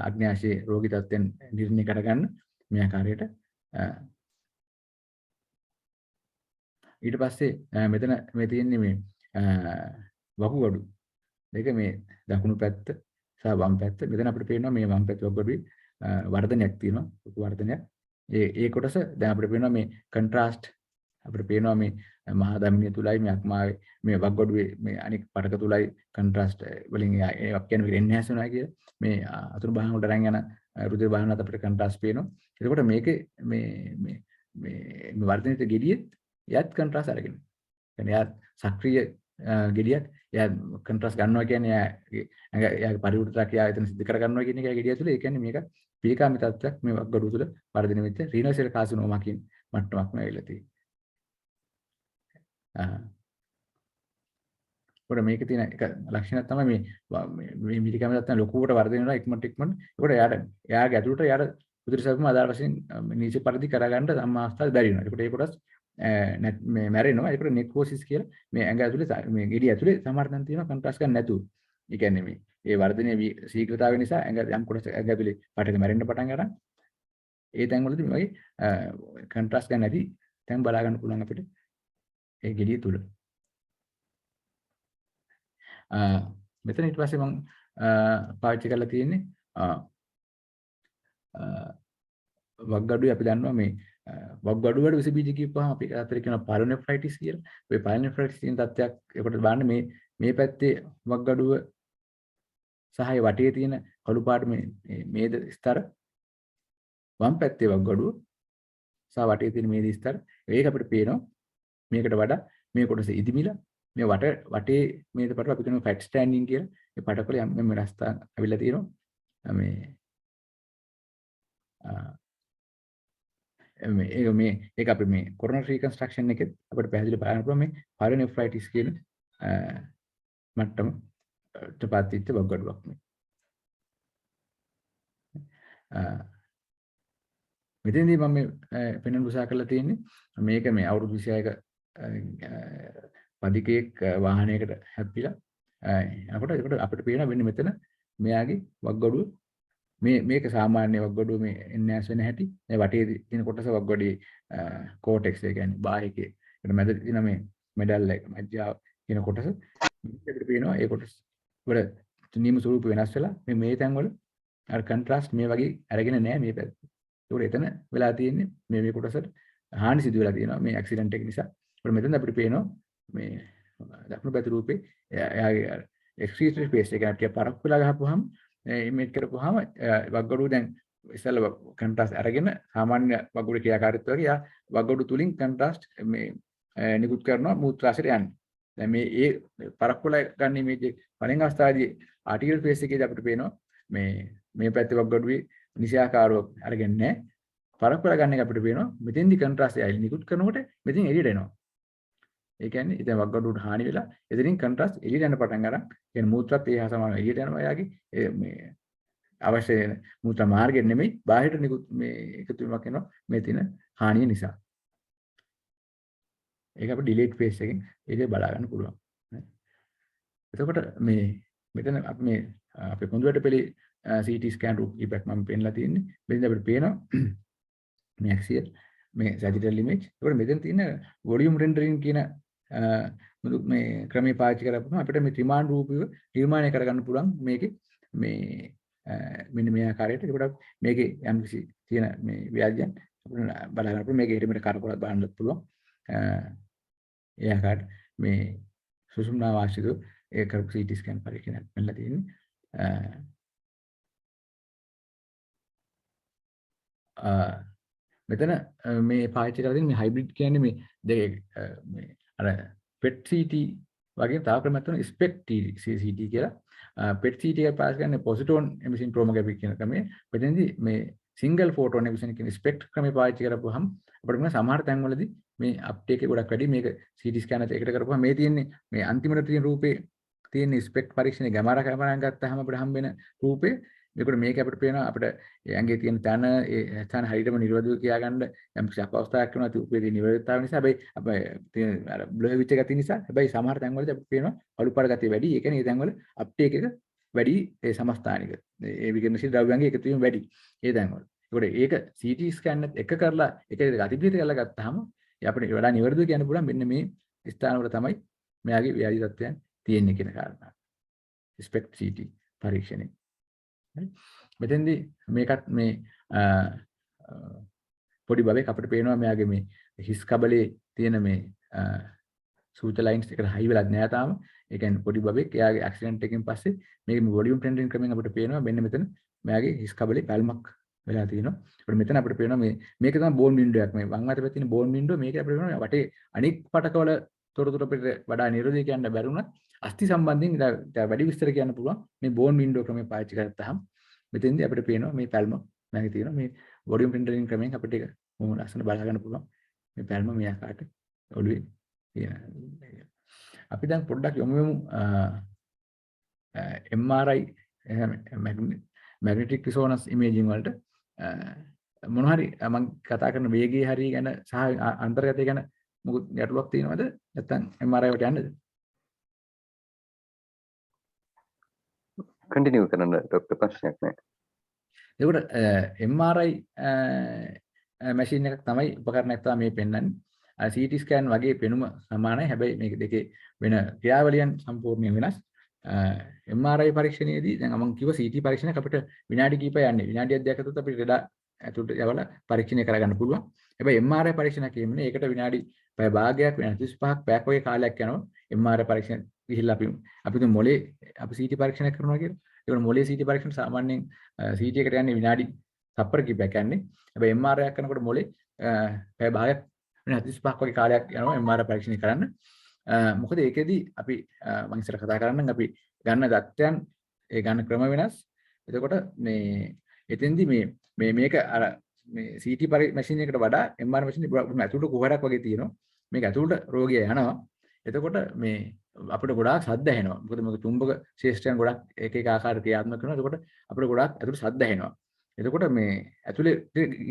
අග්නයාශයේ රෝගී තත්ත්වෙන් නිර්ණය කරගන්න මේ ආකාරයට. ඊට පස්සේ මෙතන මේ තියෙන්නේ මේ වකුගඩු දෙක මේ දකුණු පැත්ත සහ වම් පැත්ත. මෙතන අපිට පේනවා මේ වම් පැත්ත වකුගඩුවේ වර්ධනයක් තියෙනවා. ලොකු වර්ධනයක්. ඒ කොටස දැන් අපිට පේනවා මේ කන්ට්‍රාස්ට් අපිට පේනවා මේ මහා ධමනිය තුලයි මේ අක්මාවේ මේ වකුගඩුවේ මේ අනික් පටක තුලයි කන්ට්‍රාස්ට් වලින් ඒක් කියන්නේ එන්හෑන්ස් වෙනවා කියලා. මේ අතුරු බහන් වලට අරන් යන රුධිර බහනත් අපිට කන්ට්‍රාස්ට් පේනවා. එතකොට මේකේ මේ වර්ධනිත ගෙඩියෙත් යත් කන්ට්‍රාස්ට් අරගෙන. يعني යා සක්‍රීය ගෙඩියක් එයා කන්ට්‍රාස්ට් ගන්නවා කියන්නේ එයාගේ පරිවෘතයක් එයා එතන සිද්ධ කර ගන්නවා කියන එක ගෙඩිය තුළ. ඒ කියන්නේ මේක පිළිකාමී තත්ත්වයක් මේ වකුගඩුව තුළ වර්ධනය වෙච්ච රීනල් සෙල් කාසිනෝමා කියන මට්ටමක් නෙවෙයිලා තියෙන්නේ. ඒකට මේකේ තියෙන එක ලක්ෂණයක් තමයි මේ පිළිකාමී තත්ත්වයන් ලොකුවට වර්ධනය වෙනවා ඉක්මනට. ඒකට එයාගේ ඇතුළට යාර උදේට සැපම ආදාර වශයෙන් නීච පරිදි කරගන්න සම්මාස්ථා බැරි වෙනවා. ඒකට ඒ කොටස් මේ මැරෙනවා. ඒකට නෙක්‍රෝසිස් කියලා මේ ඇඟ ඇතුලේ මේ ගෙඩිය ඇතුලේ සමහර තැන් තියෙනවා කන්ට්‍රාස්ට් ගන්න නැතුව. ඒ කියන්නේ මේ වර්ධනයේ ශීඝ්‍රතාවය නිසා ඇඟ යම් කොටස ඇඟ ඇතුලේ පටක මැරෙන්න පටන් ගන්නවා. ඒ තැන් වලදී මේ වගේ කන්ට්‍රාස්ට් ගන්න නැති තැන් බලා ගන්න පුළුවන් අපිට ඒ ගෙඩිය තුල. මෙතන ඊට පස්සේ මම පාවිච්චි කරලා තියෙන්නේ වක්ගඩුවේ අපි දන්නවා මේ වක්ගඩුව වල විස බීජ කියපුවාම අපි අතර කියන පයිලෝනෙෆ්‍රයිටිස් කියලා. ඔය පයිලෝනෙෆ්‍රයිටිස් කියන තත්ත්වයක් ඒකට බලන්න මේ පැත්තේ වක්ගඩුව සහ ඒ වටේ තියෙන කළු පාට මේද ස්තර වම් පැත්තේ වක්ගඩුව සහ වටේ තියෙන මේද ස්තර ඒක අපිට පේනවා මේකට වඩා මේ කොටස ඉදිමිලා මේ වටේ මේද පටල අපි කියනවා ෆැට් ස්ටෑන්ඩින් කියලා. ඒ පටවල යම් රස්තා අවිලා තියෙනවා. මේක අපි මේ කොරොනරි රීකන්ස්ට්‍රක්ෂන් එකෙත් අපිට පැහැදිලිව බලන්න පුළුවන් මේ පයිලෝනෙෆ්‍රයිටිස් කියන මට්ටමට පාතිච්ච වක්ගඩුවක් මේ. මෙතෙන්දී මම පෙන්වන්න උත්සාහ කරලා තියෙන්නේ මේක මේ අවුරුදු 26ක පදිකේක් වාහනයකට හැප්පිලා යනකොට ඒකට අපිට පේන වෙන්නේ මෙතන මෙයාගේ වක්ගඩුව මේක සාමාන්‍ය වක්ගඩුව මේ එන්හෑන්ස් වෙන හැටි. මේ වටේ තියෙන කොටස වක්ගඩුවේ කෝටෙක්ස් ඒ කියන්නේ බාහිකේ. ඒකට මැද තියෙන මේ මෙඩල් එක මැජ්ජාව කියන කොටස අපිට පේනවා. ඒ කොටස් වල නියම ස්වරූප වෙනස් වෙලා මේ තැන් වල අර කන්ට්‍රාස්ට් මේ වගේ අරගෙන නැහැ මේ පැත්ත. ඒකට එතන වෙලා තියෙන්නේ මේ කොටසට හානි සිදු වෙලා තියෙනවා මේ ඇක්සිඩන්ට් එක නිසා. ඒකට මෙතන අපිට පේනවා මේ දකුණු පැති රූපේ එයාගේ එක්ස්ක්‍රීටරි ස්පේස් එක අපිට පරක්කු වෙලා ගහපුවාම ඉමේජ් කරපුවාම වක්ගඩුව දැන් ඉස්සෙල්ලා කන්ට්‍රාස්ට් අරගෙන සාමාන්‍ය වගුරු ක්‍රියාකාරීත්වය වගේ යා වගුරු තුලින් කන්ට්‍රාස්ට් මේ නිකුත් කරනවා මූත්‍රාශයට යන්නේ. දැන් මේ ඒ පරක්කුල ගන්න ඉමේජ් එක පළවෙනි අවස්ථාවේදී ආටිකල් ෆේස් එකේදී අපිට පේනවා මේ පැත්තේ වගුරුවේ නිසියාකාරව අරගෙන නැහැ. පරක්කුල ගන්න එක අපිට පේනවා මෙතෙන්දි කන්ට්‍රාස්ට් එක නිකුත් කරනකොට මෙතෙන් එළියට එනවා. ඒ කියන්නේ ඉතින් වගුරුට හානි වෙලා එතනින් කන්ට්‍රාස්ට් එළියට යන පටන් ගන්න. කියන්නේ මූත්‍රාත් ඒ හා සමානව එළියට යනවා යාගේ මේ අවශ්‍ය මූත්‍රා මාර්ගෙ නෙමෙයි බාහිරට නිකුත් මේ එකතු වීමක් වෙනවා මේ තියෙන හානිය නිසා. ඒක අපිට ඩිලීට් ෆේස් එකෙන් ඒක බලා ගන්න පුළුවන්. එතකොට මේ මෙතන අපි මේ අපේ පොඳුරට පෙළි CT ස්කෑන් රූප ඉපැක් මම පෙන්නලා තියෙන්නේ. මෙතන අපිට පේනවා මේ ඇක්සියල් මේ සැජිටල් ඉමේජ්. ඒකට මෙතන තියෙන වොලියුම් රෙන්ඩරින් කියන මේ ක්‍රමයේ පාවිච්චි කරපුවම අපිට මේ ත්‍රිමාන රූපීව නිර්මාණය කරගන්න පුළුවන් මේකේ මේ මෙන්න මේ ආකාරයට. ඒකට මේකේ යම්කිසි තියෙන මේ ව්‍යාජයන් අපිට බලා ගන්න පුළුවන්. මේකේ හිතෙමෙට කරකවලා බලන්නත් පුළුවන්. ඒ ආකාරයට මේ සුසුම්නා වාසිතු ඒ කරපු CT ස්කෑන් පරීක්ෂණයක් වෙලා තියෙන්නේ. මෙතන මේ පාවිච්චි කරලා තියෙන මේ හයිබ්‍රිඩ් කියන්නේ මේ දෙක මේ අර PET CT වගේ තව ක්‍රමයක් තියෙනවා SPECT CT කියලා. PET CT එක පාවිච්චි කරන්නේ positron emission chromography කියන ක්‍රමය. මෙතනදී මේ single photon emission කියන SPECT ක්‍රමය පාවිච්චි කරපුවහම අපිට මේ සමහර තැන්වලදී මේ අප්ටේක් එක ගොඩක් වැඩි. මේක CT ස්කෑනර් එකකට කරපුවම මේ තියෙන්නේ මේ අන්තිමට තියෙන රූපේ තියෙන ස්පෙක්ට් පරීක්ෂණයේ ගැමාරා කැමරාවෙන් ගත්තාම අපිට හම්බ වෙන රූපේ මේක අපිට පේනවා අපිට ඇඟේ තියෙන තන ඒ තන හරියටම නිර්වදව කියාගන්න යම් කිසි අපවස්ථාවක් වෙනවා රූපේ තියෙන නිර්වදතාවය නිසා හැබැයි අපේ තියෙන අර බ්ලර් විච් එක තියෙන නිසා හැබැයි සමහර තැන්වලදී අපිට පේනවා අලු පාට ගතිය වැඩි. ඒ කියන්නේ මේ තැන්වල අප්ටේක් එක වැඩි ඒ සමස්ථානික ඒ විකිරණශීල ද්‍රව්‍යයන්ගේ එකතු වීම වැඩි ඒ තැන්වල. ඒකට ඒක CT ස්කෑන් එකත් එක කරලා එක අතිප්‍රිත කරලා ගත්තාම අපිට වඩා නිවැරදිව කියන්න පුළුවන් මෙන්න මේ ස්ථානවල තමයි මෙයාගේ ව්‍යාධි තත්ත්වයන් තියෙන්නේ කියන කාරණා. ස්පෙක්ට් CT පරීක්ෂණය. හරි. මෙතෙන්දී මේකත් මේ පොඩි බබෙක් අපිට පේනවා මෙයාගේ මේ හිස් කබලේ තියෙන මේ සූච ලයින්ස් එකට හයි වෙලා නැහැ තාම. ඒ කියන්නේ පොඩි බබෙක් එයාගේ ඇක්සිඩන්ට් එකකින් පස්සේ මේකේ වොලියුම් ට්‍රෙන්ඩින් ක්‍රමෙන් අපිට පේනවා මෙන්න මෙතන මෙයාගේ හිස් කබලේ පැල්මක් වෙලා තියෙනවා. අපිට මෙතන අපිට පේනවා මේක තමයි බෝන් වින්ඩෝ එකක්. මේ වම් අතේ තියෙන බෝන් වින්ඩෝ මේක අපිට පේනවා වටේ අනික් පටකවල තොරතුරු අපිට වඩා නිරෝධී කියන්න බැරි වුණත් අස්ථි සම්බන්ධයෙන් වැඩි විස්තර කියන්න පුළුවන් මේ බෝන් වින්ඩෝ ක්‍රමය පාවිච්චි කරගත්තාම මෙතෙන්දී අපිට පේනවා මේ පැල්ම නැගී තියෙනවා මේ වොලියුම් ට්‍රෙන්ඩින් ක්‍රමෙන් අපිට ඒක මොන ලස්සන බලා ගන්න පුළුවන් මේ පැල්ම මේ ආකාරයට ඔළුවේ තියෙන. අපි දැන් පොඩ්ඩක් යමු MRI magnetic resonance imaging වලට මොන හරි මම කතා කරන වේගය හරි ගැන සහ අන්තර්ගතය ගැන මොකද ගැටලුවක් තියෙනවද නැත්නම් MRI වලට යන්නද? කන්ටිනියු කරන්න ડોක්ටර් ප්‍රශ්නයක් නැහැ. ඒකට MRI මැෂින් එකක් තමයි උපකරණයක් තමයි මේ පෙන්වන්නේ. CT ස්කෑන් වගේ පෙනුම සමානයි. හැබැයි මේක දෙකේ වෙන ක්‍රියාවලියන් සම්පූර්ණයෙන් වෙනස්. MRI පරීක්ෂණයේදී දැන් මම කිව්ව CT පරීක්ෂණයක් අපිට විනාඩි කිහිපයක් යන්නේ. විනාඩියක් දෙකක් ඇතුළත අපිට ලෙඩ ඇතුළට යවලා පරීක්ෂණය කරගන්න පුළුවන්. හැබැයි MRI පරීක්ෂණයක් කියන්නේ ඒකට විනාඩි පැය භාගයක් වෙන 35ක් පැයක් වගේ කාලයක් යනවා. MRI පරීක්ෂණ ගිහිල්ලා අපි තුන් මොලේ අපි CT පරීක්ෂණයක් කරනවා කියලා. ඒකට මොලේ CT පරීක්ෂණ සාමාන්‍යයෙන් CT එකට යන්නේ විනාඩි තප්පර කිහිපයක් යන්නේ. හැබැයි MRI එකක් කරනකොට මොලේ පැය භාගයක් වෙන 35ක් වගේ කාලයක් යනවා MRI පරීක්ෂණය කරන්න. මොකද ඒකෙදී අපි මම ඉස්සර කතා කරන්නම් අපි ගන්න දත්තයන් ඒ ගන්න ක්‍රම වෙනස්. එතකොට මේ එතෙන්දී මේක අර මේ CT මැෂින් එකට වඩා MRI මැෂින් එක ඇතුළට කුහරයක් වගේ තියෙනවා. මේක ඇතුළට රෝගියා යනවා. එතකොට මේ අපිට ගොඩාක් ශබ්ද ඇහෙනවා. මොකද මේක චුම්බක ශේෂ්ඨයන් ගොඩක් එක එක ආකාරයට ක්‍රියාත්මක කරනවා. එතකොට අපිට ගොඩාක් ඇතුළට ශබ්ද ඇහෙනවා. එතකොට මේ ඇතුලේ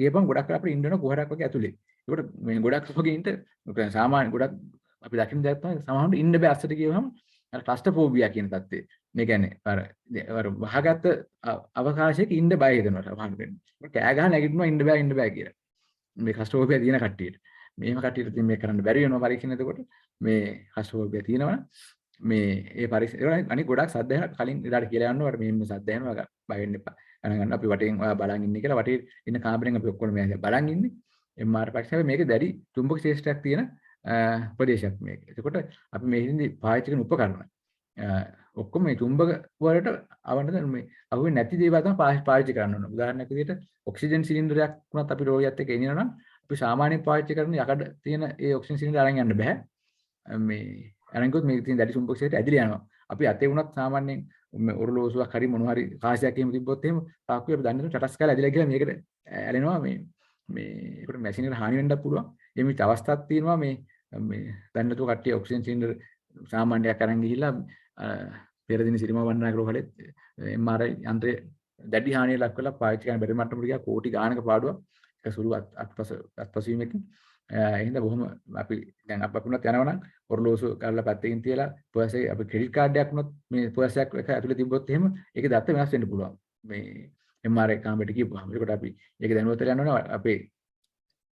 ගියපම් ගොඩක් අපිට ඉන්න වෙන කුහරයක් වගේ ඇතුලේ. එතකොට මේ ගොඩක් වගේ ඉන්න සාමාන්‍ය ගොඩක් අපි දකින්න දෙයක් තමයි සමහරවිට ඉන්න බෑ අස්සට ගියවම අර ක්ලස්ටර්ෆෝබියා කියන தත්ත්වය. මේ කියන්නේ අර වහගත්ත අවකාශයක ඉන්න බය හිතෙනවා සමහරවිට. කෑ ගහ නැගිටිනවා ඉන්න බෑ කියලා. මේ ක්ලස්ටර්ෆෝබියා තියෙන කට්ටියට. මේම කට්ටියට ඉතින් මේක කරන්න බැරි වෙනවා පරීක්ෂණ එතකොට. මේ ක්ලස්ටර්ෆෝබියා තියෙනවා මේ ඒ පරීක්ෂණ අනික ගොඩක් සද්ද ඇහෙන කලින් ඉදාට කියලා යනවා අර මේ සද්ද ඇහෙනවා බය වෙන්න එපා. අනගන්න අපි වටෙන් ඔයා බලන් ඉන්නේ කියලා වටේ ඉන්න කාමරෙන් අපි ඔක්කොම මේ බලන් ඉන්නේ. MR පරීක්ෂණය මේක දැඩි චුම්බක ශේෂ්ඨයක් තියෙන ප්‍රදේශයක් මේක. එතකොට අපි මේ හින්දි පාවිච්චි කරන උපකරණ ඔක්කොම මේ චුම්බක වලට අවන්න මේ අහුවෙන්නේ නැති දේවල් තමයි පාවිච්චි කරන්න ඕන. උදාහරණයක් විදිහට ඔක්සිජන් සිලින්ඩරයක් වුණත් අපි රෝගියත් එක්ක එනවා නම් අපි සාමාන්‍යයෙන් පාවිච්චි කරන යකඩ තියෙන ඒ ඔක්සිජන් සිලින්ඩර් අරන් යන්න බෑ. මේ අරන්කොත් මේ තියෙන දැඩි චුම්බක ක්ෂේත්‍රය ඇදිලා යනවා. අපි අතේ වුණත් සාමාන්‍යයෙන් ඔරලෝසුවක් හරි මොනවා හරි කාසියක් එහෙම තිබ්බොත් එහෙම තාක්කුවේ අපි දන්නේ චටස් කාලා ඇදිලා ගිහලා මේකට ඇලෙනවා මේ ඒකට මැෂින් එකට හානි වෙන්නත් පුළුවන්. ඒ මිත් අවස්ථාවක් තියෙනවා මේ දන්නතු කට්ටිය ඔක්සිජන් සිලින්ඩර් සාමාන්‍යයක් අරන් ගිහිල්ලා පෙර දින සිරිම වන්දනා කරෝකලෙත් MRI යන්ත්‍රය දැඩි හානිය ලක් කරලා පාවිච්චි කරන බැරි මට්ටමට ගියා කෝටි ගාණක පාඩුවක්. ඒක සුළු අත්පසුවීමකින් එහෙනම් බොහොම අපි දැන් අපකුණත් යනවා නම් ඔරලෝසු කරලා පැත්තකින් තියලා පර්ස් එක අපි ක්‍රෙඩිට් කාඩ් එකක් වුණොත් මේ පර්ස් එක ඇතුලේ තිබ්බොත් එහෙම ඒකේ දත්ත වෙනස් වෙන්න පුළුවන්. මේ MRI කාමරේට ගිහුවාම ඒකට අපි ඒක දැනුවත් වෙලා යනවා අපේ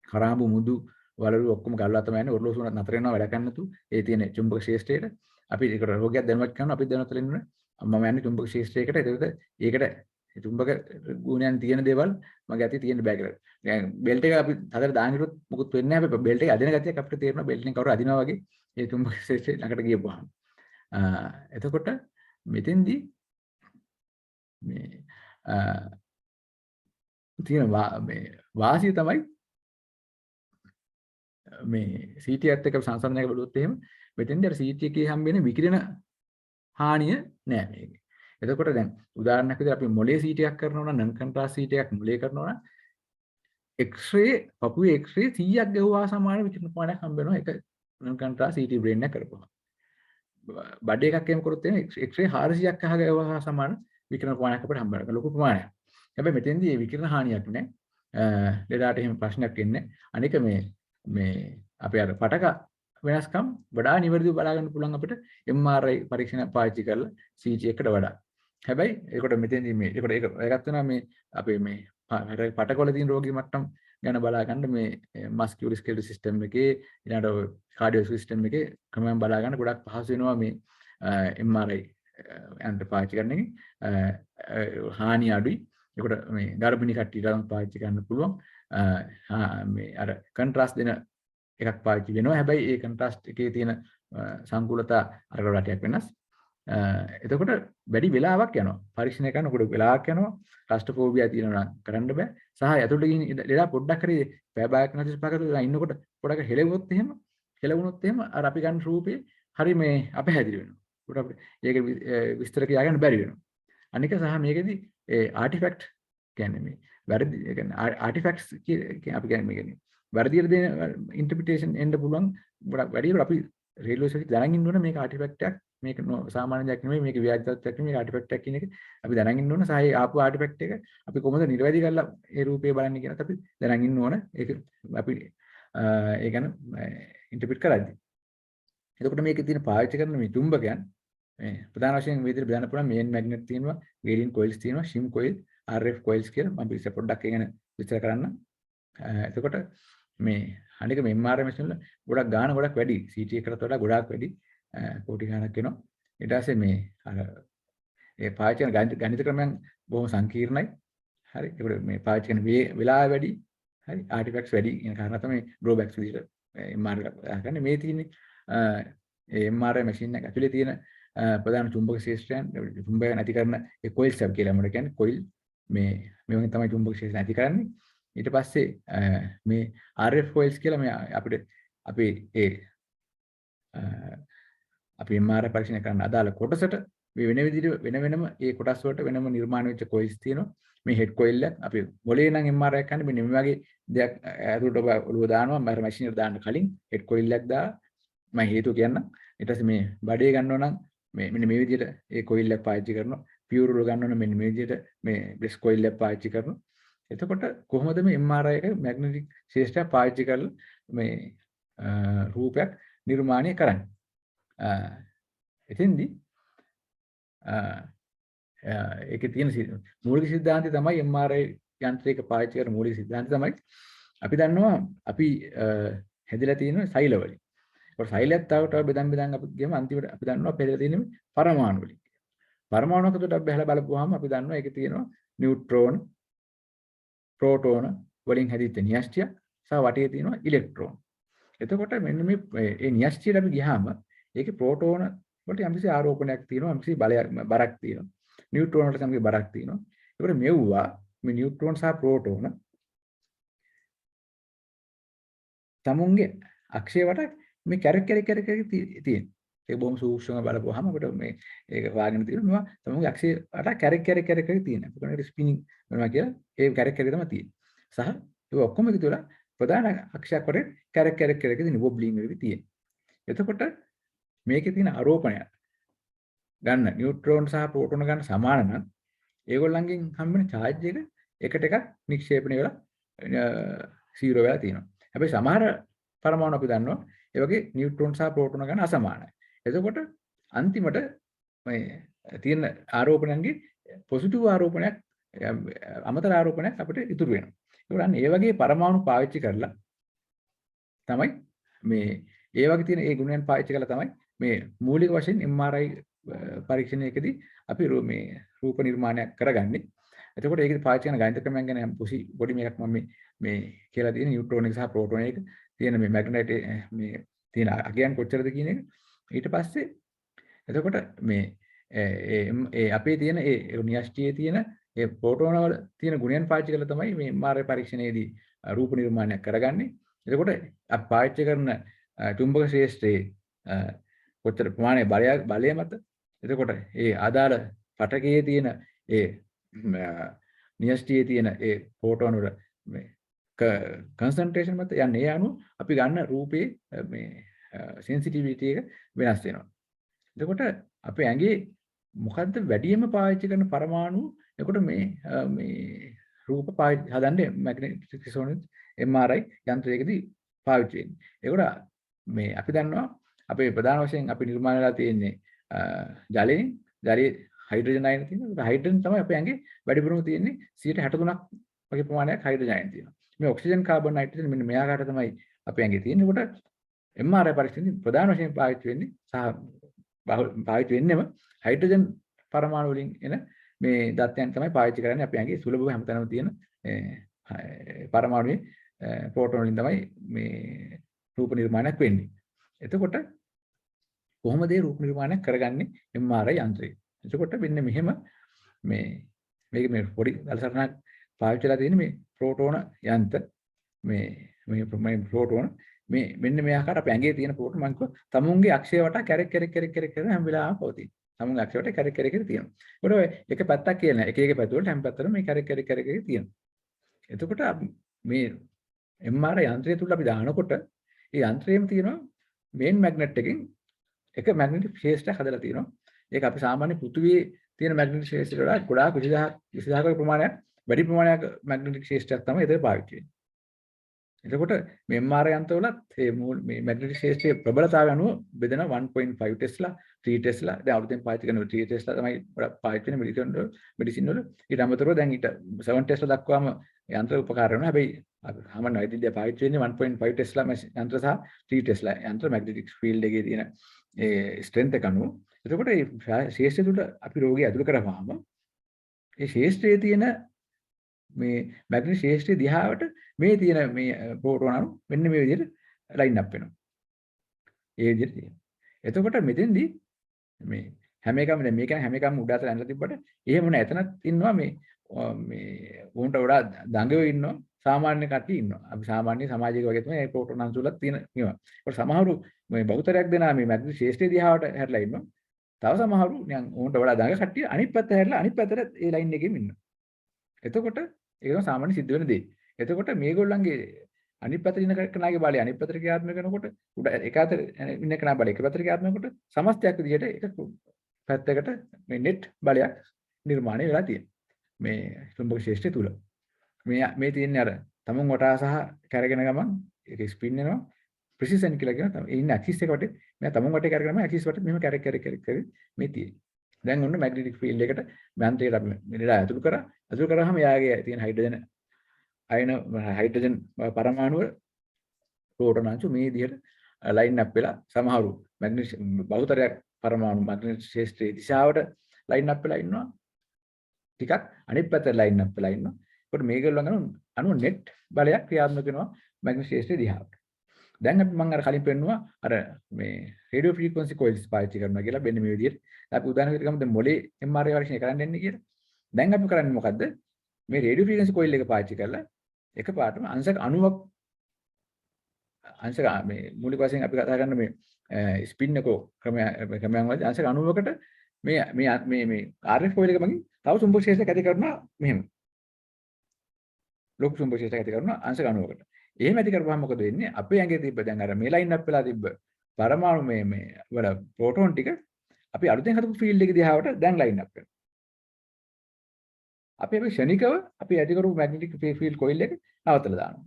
කරාඹු මුදු වලලු ඔක්කොම ගල්ලා තමයි යන්නේ ඔරලෝසු උනත් නතර වෙනවා වැඩ කරන්න තු ඒ තියෙන චුම්බක ශේෂ්ත්‍රයට අපි ඒකට රෝගයක් දැනුවත් කරනවා අපි දැනුවත් වෙලා ඉන්නවා මම යන්නේ චුම්බක ශේෂ්ත්‍රයකට ඒකට චුම්බක ගුණයන් තියෙන දේවල් මගේ අතේ තියෙන්න බෑ කියලා. දැන් බෙල්ට් එක අපි හදලා දාන හිටුත් මොකුත් වෙන්නේ නැහැ. අපි බෙල්ට් එක අදින ගතියක් අපිට තේරෙනවා බෙල්ට් එකෙන් කවුරු අදිනවා වගේ ඒ චුම්බක ශේෂ්ත්‍රය ළඟට ගියපුවාම. එතකොට මෙතෙන්දී මේ තියෙන මේ වාසිය තමයි මේ CT එකත් එක්ක සංසන්දනය බලුවොත් එහෙම මෙතෙන්දී අර CT එකේ හම්බෙන විකිරණ හානිය නෑ මේකේ. එතකොට දැන් උදාහරණයක් විදිහට අපි මොලේ CT එකක් කරනවා නම් නන් කන්ට්‍රාස්ට් CT එකක් මොලේ කරනවා නම් X-ray පපුවේ X-ray 100ක් ගහුවා සමාන විකිරණ ප්‍රමාණයක් හම්බ වෙනවා ඒක නන් කන්ට්‍රාස්ට් CT බ්‍රේන් එක කරපුවා. බඩ එකක් එහෙම කරොත් එහෙම X-ray 400ක් අහගහුවා සමාන විකිරණ ප්‍රමාණයක් අපිට හම්බ වෙනවා. ලොකු ප්‍රමාණයක්. හැබැයි මෙතෙන්දී මේ විකිරණ හානියක් නෑ. ලෙඩාට එහෙම ප්‍රශ්නයක් එන්නේ. අනික මේ අපේ අර පටක වෙනස්කම් වඩා නිවැරදිව බලා ගන්න පුළුවන් අපිට MRI පරීක්ෂණ පාවිච්චි කරලා CT එකට වඩා. හැබැයි ඒකට මෙතෙන්දී මේ ඒකට ඒකත් වෙනවා මේ අපේ මේ පටකවල තියෙන රෝගී මට්ටම් ගැන බලා ගන්න මේ මස්කියුලෝස්කෙලටල් සිස්ටම් එකේ ඊළඟට කාඩියෝ සිස්ටම් එකේ ක්‍රමයෙන් බලා ගන්න ගොඩක් පහසු වෙනවා මේ MRI යන්ත්‍ර පාවිච්චි කරන එකේ හානිය අඩුයි. ඒකට මේ ගර්භිණී කට්ටියට පාවිච්චි කරන්න පුළුවන්. මේ අර කන්ට්‍රාස්ට් දෙන එකක් පාවිච්චි වෙනවා. හැබැයි ඒ කන්ට්‍රාස්ට් එකේ තියෙන සංකූලතා අර රටයක් වෙනස්. එතකොට වැඩි වෙලාවක් යනවා. පරීක්ෂණය කරනකොට වෙලාවක් යනවා. ක්ලස්ට්‍රොෆෝබියා තියෙනවා නම් කරන්න බෑ. සහ ඇතුළට ගිහින් ලෙඩා පොඩ්ඩක් හරි පැය භාගයක් 45කට ඉන්නකොට පොඩ්ඩක් හෙලවුනොත් එහෙම අර අපි ගන්න රූපේ හරි මේ අපහැදිලි වෙනවා. උඩ අපිට ඒක විස්තර කියාගන්න බැරි වෙනවා. අනික සහ මේකෙදි ඒ ආටිෆැක්ට් කියන්නේ මේ වැරදි ඒ කියන්නේ ආටිෆැක්ට්ස් අපි කියන්නේ මේ කියන්නේ වැරදියට දෙන ඉන්ටර්ප්‍රිටේෂන් එන්න පුළුවන් ගොඩක් වැඩි අපි රේඩියෝ සෙට් දැනගෙන ඉන්න ඕන මේක ආටිෆැක්ට් එකක් මේක සාමාන්‍ය දෙයක් නෙමෙයි මේක ව්‍යාජ තත්ත්වයක් නෙමෙයි මේක ආටිෆැක්ට් එකක් කියන එක අපි දැනගෙන ඉන්න ඕන සහ ඒ ආපු ආටිෆැක්ට් එක අපි කොහොමද නිර්වැදී කරලා ඒ රූපේ බලන්නේ කියනත් අපි දැනගෙන ඉන්න ඕන ඒක අපි ඒ ගැන ඉන්ටර්ප්‍රිට් කරද්දී එතකොට මේකේ තියෙන පාවිච්චි කරන මේ චුම්බකයන් මේ ප්‍රධාන වශයෙන් විදිහට බෙදන්න පුළුවන් මේන් මැග්නට් තියෙනවා වේරියන් කොයිල්ස් තියෙනවා ෂිම් කොයිල් RF කොයිල්ස් කියලා මම ඉතින් පොඩ්ඩක් ඒ ගැන විස්තර කරන්න. එතකොට මේ අනික මේ MRI මැෂින් වල ගොඩක් ගාණ ගොඩක් වැඩි CT එකකට වඩා ගොඩාක් වැඩි කෝටි ගාණක් වෙනවා. ඊට පස්සේ මේ අර ඒ පාවිච්චි කරන ගණිත ක්‍රමයන් බොහොම සංකීර්ණයි. හරි. ඒකට මේ පාවිච්චි කරන වෙලාව වැඩි. හරි. ආටිෆැක්ට්ස් වැඩි කියන කාරණා තමයි ඩ්‍රෝබැක්ස් විදිහට MRI ගන්න මේ තියෙන්නේ. ඒ MRI මැෂින් එක ඇතුලේ තියෙන ප්‍රධාන චුම්බක ශේෂ්ත්‍රයන් චුම්බක නැති කරන ඒ කොයිල්ස් අපි කියලා මොකද කියන්නේ කොයිල් මේ වගේ තමයි චුම්බක ශේෂ්ත්‍රය නැති කරන්නේ. ඊට පස්සේ මේ RF කොයිල්ස් කියලා මේ අපිට අපි ඒ අපි MRI පරීක්ෂණ කරන්න අදාළ කොටසට මේ වෙන විදිහට වෙනම ඒ කොටස් වලට වෙනම නිර්මාණය වෙච්ච කොයිල්ස් තියෙනවා. මේ හෙඩ් කොයිල් එක අපි මොලේ නම් MRI එකක් ගන්න මෙන්න මේ වගේ දෙයක් ඇතුළට ඔලුව දානවා මම මැෂින් එකට දාන්න කලින් හෙඩ් කොයිල් එකක් දාලා මම හේතුව කියන්නම්. ඊට පස්සේ මේ බඩේ ගන්නවා නම් මෙන්න මේ විදිහට ඒ කොයිල් එක පාවිච්චි කරනවා. පියුර් වල ගන්නවා නම් මෙන්න මේ විදිහට මේ බ්‍රෙස් කොයිල් එක පාවිච්චි කරනවා. එතකොට කොහොමද මේ MRI එක මැග්නටික් ශේෂ්ත්‍රය පාවිච්චි කරලා මේ රූපයක් නිර්මාණය කරන්නේ. එතෙන්දී ඒකේ තියෙන මූලික සිද්ධාන්තය තමයි MRI යන්ත්‍රයක පාවිච්චි කරන මූලික සිද්ධාන්තය තමයි අපි දන්නවා අපි හැදිලා තියෙන සෛල වලින්. ඒක සෛලයක් තව බෙදන් අපි ගියම අන්තිමට අපි දන්නවා අපි හැදිලා තියෙන්නේ පරමාණු වලින්. පරමාණුකකට අපි බහලා බලපුවාම අපි දන්නවා ඒකේ තියෙනවා නියුට්‍රෝන ප්‍රෝටෝන වලින් හැදිච්ච න්‍යෂ්ටිය සහ වටේ තියෙනවා ඉලෙක්ට්‍රෝන. එතකොට මෙන්න මේ න්‍යෂ්ටියට අපි ගියාම ඒකේ ප්‍රෝටෝන ඒකට යම්කිසි ආරෝපණයක් තියෙනවා, යම්කිසි බලයක් බරක් තියෙනවා. නියුට්‍රෝන වලට යම්කිසි බරක් තියෙනවා. ඒකට මෙව්වා මේ නියුට්‍රෝන සහ ප්‍රෝටෝන තමුන්ගේ අක්ෂය වට මේ කැරක් තියෙන. ඒක බොහොම සූක්ෂමව බලපුවාම අපිට මේ ඒක වාගෙන තියෙනවා. තමුන්ගේ අක්ෂය වට කැරක් තියෙන. ඒකට ස්පිනින් වෙනවා කියලා ඒ කැරක් තමයි තියෙන්නේ. සහ ඒ ඔක්කොම එකතු වෙලා ප්‍රධාන අක්ෂයක් වට කැරක් තියෙන වොබ්ලින් එකේ තියෙන. එතකොට මේකේ තියෙන ආරෝපණය ගන්න නියුට්‍රෝන සහ ප්‍රෝටෝන ගන්න සමාන නම් ඒගොල්ලන්ගෙන් හම්බෙන charge එක එකට එකක් නික්ෂේපණය වෙලා 0 වෙලා තියෙනවා. හැබැයි සමහර පරමාණු අපි දන්නවා ඒ වගේ නියුට්‍රෝන සහ ප්‍රෝටෝන ගන්න අසමානයි. එතකොට අන්තිමට මේ තියෙන ආරෝපණයන්ගේ පොසිටිව් ආරෝපණයක් අමතර ආරෝපණයක් අපිට ඉතුරු වෙනවා. ඒ වගේ පරමාණු පාවිච්චි කරලා තමයි මේ ඒ වගේ තියෙන ඒ ගුණයන් පාවිච්චි කරලා තමයි මේ මූලික වශයෙන් MRI පරීක්ෂණයකදී අපි මේ රූප නිර්මාණයක් කරගන්නේ. එතකොට ඒකේ පාවිච්චි කරන ගණිත ක්‍රමයන් ගැන පොඩි මේකක් මම මේ කියලා තියෙන නියුට්‍රෝන එක සහ ප්‍රෝටෝන එක තියෙන මේ මැග්නට් මේ තියෙන අගයන් කොච්චරද කියන එක. ඊට පස්සේ එතකොට මේ ඒ අපේ තියෙන ඒ න්‍යෂ්ටියේ තියෙන ඒ ප්‍රෝටෝන වල තියෙන ගුණයන් පාවිච්චි කරලා තමයි මේ MRI පරීක්ෂණයේදී රූප නිර්මාණයක් කරගන්නේ. එතකොට අපි පාවිච්චි කරන චුම්බක ශ්‍රේෂ්ඨයේ කොච්චර ප්‍රමාණය බලය මත එතකොට ඒ ආදාළ පටකයේ තියෙන ඒ න්‍යෂ්ටියේ තියෙන ඒ ප්‍රෝටෝන වල මේ කන්සන්ට්‍රේෂන් මත යන්නේ ඒ අනුව අපි ගන්න රූපේ මේ සෙන්සිටිවිටි එක වෙනස් වෙනවා. එතකොට අපේ ඇඟේ මොකද්ද වැඩියෙන්ම පාවිච්චි කරන පරමාණු එතකොට මේ රූප හදන්නේ මැග්නටික් රිසොනන්ස් MRI යන්ත්‍රයකදී පාවිච්චි වෙන්නේ. ඒකට මේ අපි දන්නවා අපේ ප්‍රධාන වශයෙන් අපි නිර්මාණය වෙලා තියෙන්නේ ජලයෙන්. ජලයේ හයිඩ්‍රජන් අයන තියෙනවා. හයිඩ්‍රජන් තමයි අපේ ඇඟේ වැඩිපුරම තියෙන්නේ 63ක් වගේ ප්‍රමාණයක් හයිඩ්‍රජන් අයන තියෙනවා. මේ ඔක්සිජන් කාබන් නයිට්‍රජන් මෙන්න මෙයාකට තමයි අපේ ඇඟේ තියෙන්නේ. ඒකට MRI පරීක්ෂණදී ප්‍රධාන වශයෙන් පාවිච්චි වෙන්නේ සහ පාවිච්චි වෙන්නේම හයිඩ්‍රජන් පරමාණු වලින් එන මේ දත්තයන් තමයි පාවිච්චි කරන්නේ අපේ ඇඟේ සුලභව හැමතැනම තියෙන පරමාණුවේ ප්‍රෝටෝන වලින් තමයි මේ රූප නිර්මාණයක් වෙන්නේ. එතකොට කොහොමද මේ රූප නිර්මාණයක් කරගන්නේ MRI යන්ත්‍රය. එතකොට මෙන්න මෙහෙම මේක මේ පොඩි දලසරණක් පාවිච්චිලා තියෙන මේ ප්‍රෝටෝන යන්ත්‍ර මේ ප්‍රෝටෝන මෙන්න මේ ආකාර අපේ ඇඟේ තියෙන ප්‍රෝටෝන මං කිව්වා තමුන්ගේ අක්ෂය වටා කැරක් හැම වෙලාවම පවතින. තමුන්ගේ අක්ෂය වටා කැරක් තියෙනවා. ඒකට එක පැත්තක් කියලා නෑ. එක පැති වලට හැම පැත්තටම මේ කැරක් තියෙනවා. එතකොට මේ MRI යන්ත්‍රය තුල අපි දානකොට ඒ යන්ත්‍රයේම තියෙනවා මේන් මැග්නට් එකෙන් එක මැග්නටික් ක්ෂේත්‍රයක් හදලා තියෙනවා. ඒක අපි සාමාන්‍ය පෘථිවියේ තියෙන මැග්නටික් ක්ෂේත්‍රයට වඩා ගොඩාක් 20000ක ප්‍රමාණයක් වැඩි ප්‍රමාණයක් මැග්නටික් ක්ෂේත්‍රයක් තමයි ඒතර පාවිච්චි වෙන්නේ. එතකොට මේ MRI යන්ත්‍රවලත් මේ මැග්නටික් ක්ෂේත්‍රයේ ප්‍රබලතාවය අනුව බෙදෙනවා 1.5 ටෙස්ලා 3 ටෙස්ලා දැන් අවුරුද්දෙන් පාවිච්චි කරන 3 ටෙස්ලා තමයි පාවිච්චි වෙන මෙඩිසින් වල. ඊට අමතරව දැන් ඊට 7 ටෙස්ලා දක්වාම යන්ත්‍ර උපකාර වෙනවා. හැබැයි සාමාන්‍ය වෛද්‍ය පාවිච්චි වෙන්නේ 1.5 ටෙස්ලා යන්ත්‍ර සහ 3 ටෙස්ලා යන්ත්‍ර මැග්නටික් ෆීල්ඩ් එකේ තියෙන ඒ ස්ට්‍රෙන්ත් එක අනුව. එතකොට මේ ශේෂ්ත්‍රය තුළ අපි රෝගිය ඇතුළු කරවහම ඒ ශේෂ්ත්‍රයේ තියෙන මේ මැග්නටික් ශේෂ්ත්‍රයේ දිහාවට මේ තියෙන මේ ප්‍රෝටෝන අණු මෙන්න මේ විදිහට ලයින් අප් වෙනවා. ඒ විදිහට තියෙනවා. එතකොට මෙතෙන්දී මේ හැම එකම දැන් මේක හැම එකම උඩ අතට ඇනලා තිබ්බට එහෙම නෑ. එතනත් ඉන්නවා මේ උන්ට වඩා දඟයෝ ඉන්නවා. සාමාන්‍ය කට්ටිය ඉන්නවා. අපි සාමාන්‍ය සමාජයක වගේ තමයි මේ ප්‍රෝටෝන අංශ වලත් තියෙන මේවා. ඒකට සමහරු මේ බහුතරයක් දෙනා මේ මැග්නටික් ශේෂ්ත්‍රයේ දිහාවට හැරිලා ඉන්නවා. තව සමහරු නිකන් උන්ට වඩා දඟ කට්ටිය අනිත් පැත්ත හැරිලා අනිත් පැත්තට ඒ ලයින් එකෙම ඉන්නවා. එතකොට ඒක තමයි සාමාන්‍ය සිද්ධ වෙන දේ. එතකොට මේගොල්ලන්ගේ අනිත් පැත්තේ ඉන්න කෙනාගේ බලය අනිත් පැත්තට ක්‍රියාත්මක කරනකොට උඩ එක අතට ඉන්න කෙනා බලය එක පැත්තට ක්‍රියාත්මක කරනකොට සමස්තයක් විදිහට එක පැත්තකට මේ net බලයක් නිර්මාණය වෙලා තියෙනවා. මේ චුම්බක ශේෂ්ත්‍රය තුල. මේ තියෙන්නේ අර තමුන් වටා සහ කැරගෙන ගමන් ඒක ස්පින් වෙනවා. ප්‍රිසිෂන් කියලා කියන තමයි ඉන්න ඇක්සිස් එක වටේ මම තමුන් වටේ කැරගෙන ගමන් ඇක්සිස් වටේ මෙහෙම කැරක් මේ තියෙන්නේ. දැන් ඔන්න මැග්නටික් ෆීල්ඩ් එකට යන්ත්‍රයට අපි මෙලලා ඇතුළු කරාම යාගේ තියෙන හයිඩ්‍රජන් පරමාණු වල ප්‍රෝටෝන අංශු මේ විදිහට ලයින් අප් වෙලා සමහරු මැග්නටික් බහුතරයක් පරමාණු මැග්නටික් ශේෂ්ත්‍රයේ දිශාවට ලයින් අප් වෙලා ඉන්නවා. ටිකක් අනිත් පැත්තට ලයින් අප් වෙලා ඉන්නවා. ඒකට මේගොල්ලෝ අනුව net බලයක් ක්‍රියාත්මක වෙනවා මැග්නටික් ශේෂ්ත්‍රයේ දිහාවට. දැන් අපි මම අර කලින් පෙන්නුවා අර මේ රේඩියෝ ෆ්‍රීකවන්සි කොයිල්ස් පාවිච්චි කරනවා කියලා මෙන්න මේ විදිහට. අපි උදාහරණයක් ගමු දැන් මොලේ MRI පරීක්ෂණය කරන්න යන්නේ කියලා. දැන් අපි කරන්නේ මොකද්ද? මේ රේඩියෝ ෆ්‍රීකවන්සි කොයිල් එක පාවිච්චි කරලා එකපාරටම අංශක 90ක් අංශක මේ මූලික වශයෙන් අපි කතා කරන මේ ස්පින් එක ක්‍රමයන් වලදී අංශක 90කට මේ RF කොයිල් එක මගින් තව චුම්බක ක්ෂේත්‍රයක් ඇති කරනවා මෙහෙම. ලොකු චුම්බක ක්ෂේත්‍රයක් ඇති කරනවා අංශක 90කට. එහෙම ඇති කරපුවාම මොකද වෙන්නේ? අපේ ඇඟේ තිබ්බ දැන් අර මේ ලයින් අප් වෙලා තිබ්බ පරමාණු මේ වල ප්‍රෝටෝන ටික අපි අලුතෙන් හදපු ෆීල්ඩ් එක දිහාවට දැන් ලයින් අප් වෙනවා. අපි මේ ක්ෂණිකව අපි ඇති කරපු මැග්නටික් ෆීල්ඩ් කොයිල් එක නවත්තලා දානවා.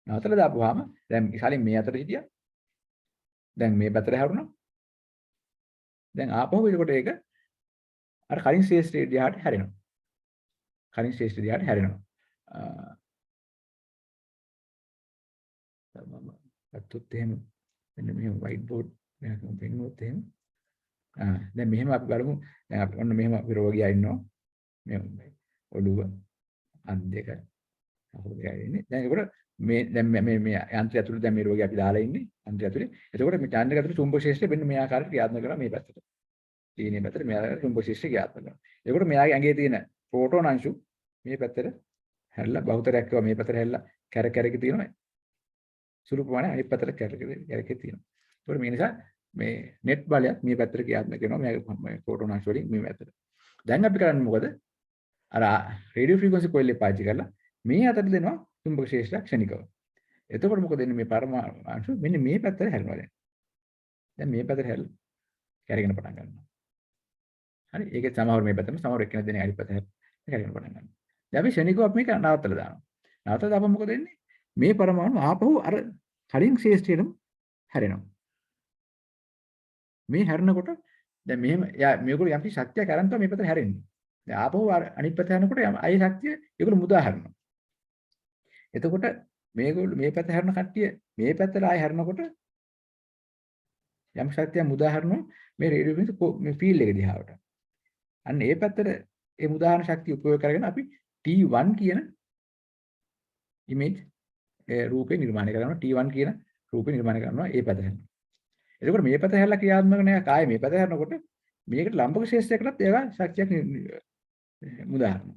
නවත්තලා දාපුවාම දැන් කලින් මේ අතට හිටියා. දැන් මේ පැත්තට හැරුණා. දැන් ආපහු එතකොට ඒක අර කලින් ශ්‍රේෂ්ඨ දිහාට හැරෙනවා. කලින් ශ්‍රේෂ්ඨ දිහාට හැරෙනවා. මම අත්‍යත් එහෙම මෙන්න මෙහෙම වයිට් බෝඩ් එකක් පෙන්නුවොත් එහෙම දැන් මෙහෙම අපි බලමු දැන් අපි ඔන්න මෙහෙම රෝගියා ඉන්නවා මෙහෙම ඔළුව අත් දෙක අහුව දෙකයි ඉන්නේ දැන් ඒකට මේ දැන් මේ යන්ත්‍රය ඇතුළේ දැන් මේ රෝගියා අපි දාලා ඉන්නේ යන්ත්‍රය ඇතුළේ එතකොට මේ යන්ත්‍රය ඇතුළේ චුම්බක ක්ෂේත්‍රය මෙන්න මේ ආකාරයට ක්‍රියාත්මක කරනවා මේ පැත්තට ඊනේ පැත්තට මේ ආකාරයට චුම්බක ක්ෂේත්‍රය ක්‍රියාත්මක කරනවා එතකොට මෙයාගේ ඇඟේ තියෙන ප්‍රෝටෝන අංශු මේ පැත්තට හැරිලා බහුතරයක් ඒවා මේ පැත්තට හැරිලා කැරක තියෙනවා සුළු ප්‍රමාණය අනිත් පැත්තට කැරකේ තියෙනවා. ඒකට මේ නිසා මේ net බලයක් මේ පැත්තට ක්‍රියාත්මක වෙනවා මේ ප්‍රෝටෝන අංශ වලින් මේ පැත්තට. දැන් අපි කරන්නේ මොකද? අර රේඩියෝ ෆ්‍රීකවන්සි කොයිල් එක පාවිච්චි කරලා මේ අතට දෙනවා චුම්බක ක්ෂේත්‍රය ක්ෂණිකව. එතකොට මොකද වෙන්නේ මේ පරමාණු අංශු මෙන්න මේ පැත්තට හැරෙනවා දැන්. දැන් මේ පැත්තට හැරලා කැරගෙන පටන් ගන්නවා. හරි ඒකේ සමහර මේ පැත්තට සමහර එක්කෙනෙක් දෙන්නේ අනිත් පැත්තට කැරගෙන පටන් ගන්නවා. දැන් අපි ක්ෂණිකව අපි මේක නවත්තලා දානවා. නවත්තලා දාපුවම මොකද වෙන්නේ? මේ පරමාණු ආපහු අර කලින් ශ්‍රේෂ්ඨයටම හැරෙනවා. මේ හැරෙනකොට දැන් මෙහෙම මේගොල්ලෝ යම්කි ශක්තියක් අරන් තමයි මේ පැත්තට හැරෙන්නේ. දැන් ආපහු අනිත් පැත්තට හැරෙනකොට අයි ශක්තිය ඒගොල්ලෝ මුදා හැරෙනවා. එතකොට මේගොල්ලෝ මේ පැත්ත හැරෙන කට්ටිය මේ පැත්තට ආයි හැරෙනකොට යම් ශක්තියක් මුදා හැරෙනවා මේ රේඩියෝ ෆ්‍රීකවන්සි මේ ෆීල්ඩ් එක දිහාවට. අන්න ඒ පැත්තට ඒ මුදාහරණ ශක්තිය උපයෝග කරගෙන අපි T1 කියන ඉමේජ් රූපේ නිර්මාණය කරනවා T1 කියන රූපේ නිර්මාණය කරනවා ඒ පැත්ත හැරෙනවා. එතකොට මේ පැත්ත හැරලා ක්‍රියාත්මක නැහැ කාය මේ පැත්ත හැරනකොට මේකට ලම්බක ශේෂ්ත්‍රයකටත් ඒවා ශක්තියක් මුදාහරනවා.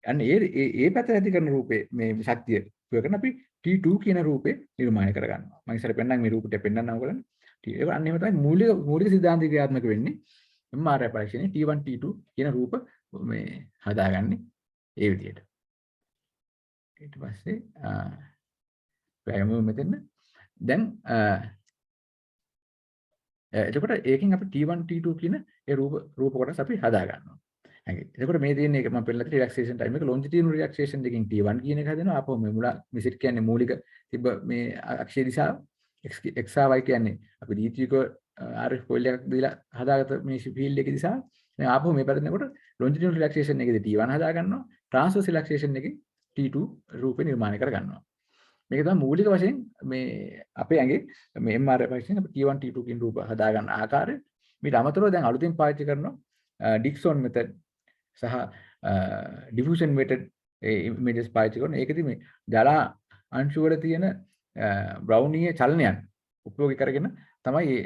අන්න ඒ පැත්ත ඇති කරන රූපේ මේ ශක්තිය උපයෝග කරන අපි T2 කියන රූපේ නිර්මාණය කරගන්නවා. මම ඉස්සර පෙන්නන්න මේ රූපෙට පෙන්නන්නම් ඔයගොල්ලන්. ඒක අන්න එහෙම තමයි මූලික සිද්ධාන්ත ක්‍රියාත්මක වෙන්නේ. MRI පරීක්ෂණේ T1 T2 කියන රූප මේ හදාගන්නේ ඒ විදිහට. ඊට පස්සේ ප්‍රයම මෙතන දැන් එතකොට ඒකෙන් අපි T1 T2 කියන ඒ රූප කොටස් අපි හදා ගන්නවා. හරි. එතකොට මේ තියෙන එක මම පෙන්නලා තියෙන රිලැක්සේෂන් ටයිම් එක ලොන්ජිටියුනල් රිලැක්සේෂන් දෙකකින් T1 කියන එක හදනවා. ආපහු මේ මුල මිසිට කියන්නේ මූලික තිබ්බ මේ අක්ෂය දිශාව x y කියන්නේ අපි දීර්ඝ RF කොයිල් එකක් දීලා හදාගත්ත මේ ෆීල්ඩ් එකේ දිශාව. දැන් ආපහු මේ පැත්තෙනකොට ලොන්ජිටියුනල් රිලැක්සේෂන් එකේදී T1 හදා ගන්නවා. ට්‍රාන්ස්වර්ස් රිලැක්සේෂන් එකේ T2 රූපේ නිර්මාණය කර ගන්නවා. මේක තමයි මූලික වශයෙන් මේ අපේ ඇඟේ මේ MRI පරීක්ෂණය අපි T1 T2 කියන රූප හදා ගන්න ආකාරය. මේට අමතරව දැන් අලුතෙන් පාවිච්චි කරනවා ඩික්සොන් මෙතඩ් සහ ඩිෆියුෂන් මෙතඩ් ඉමේජස් පාවිච්චි කරන. ඒකෙදි මේ ජල අංශු වල තියෙන බ්‍රවුනීය චලනයන් උපයෝගී කරගෙන තමයි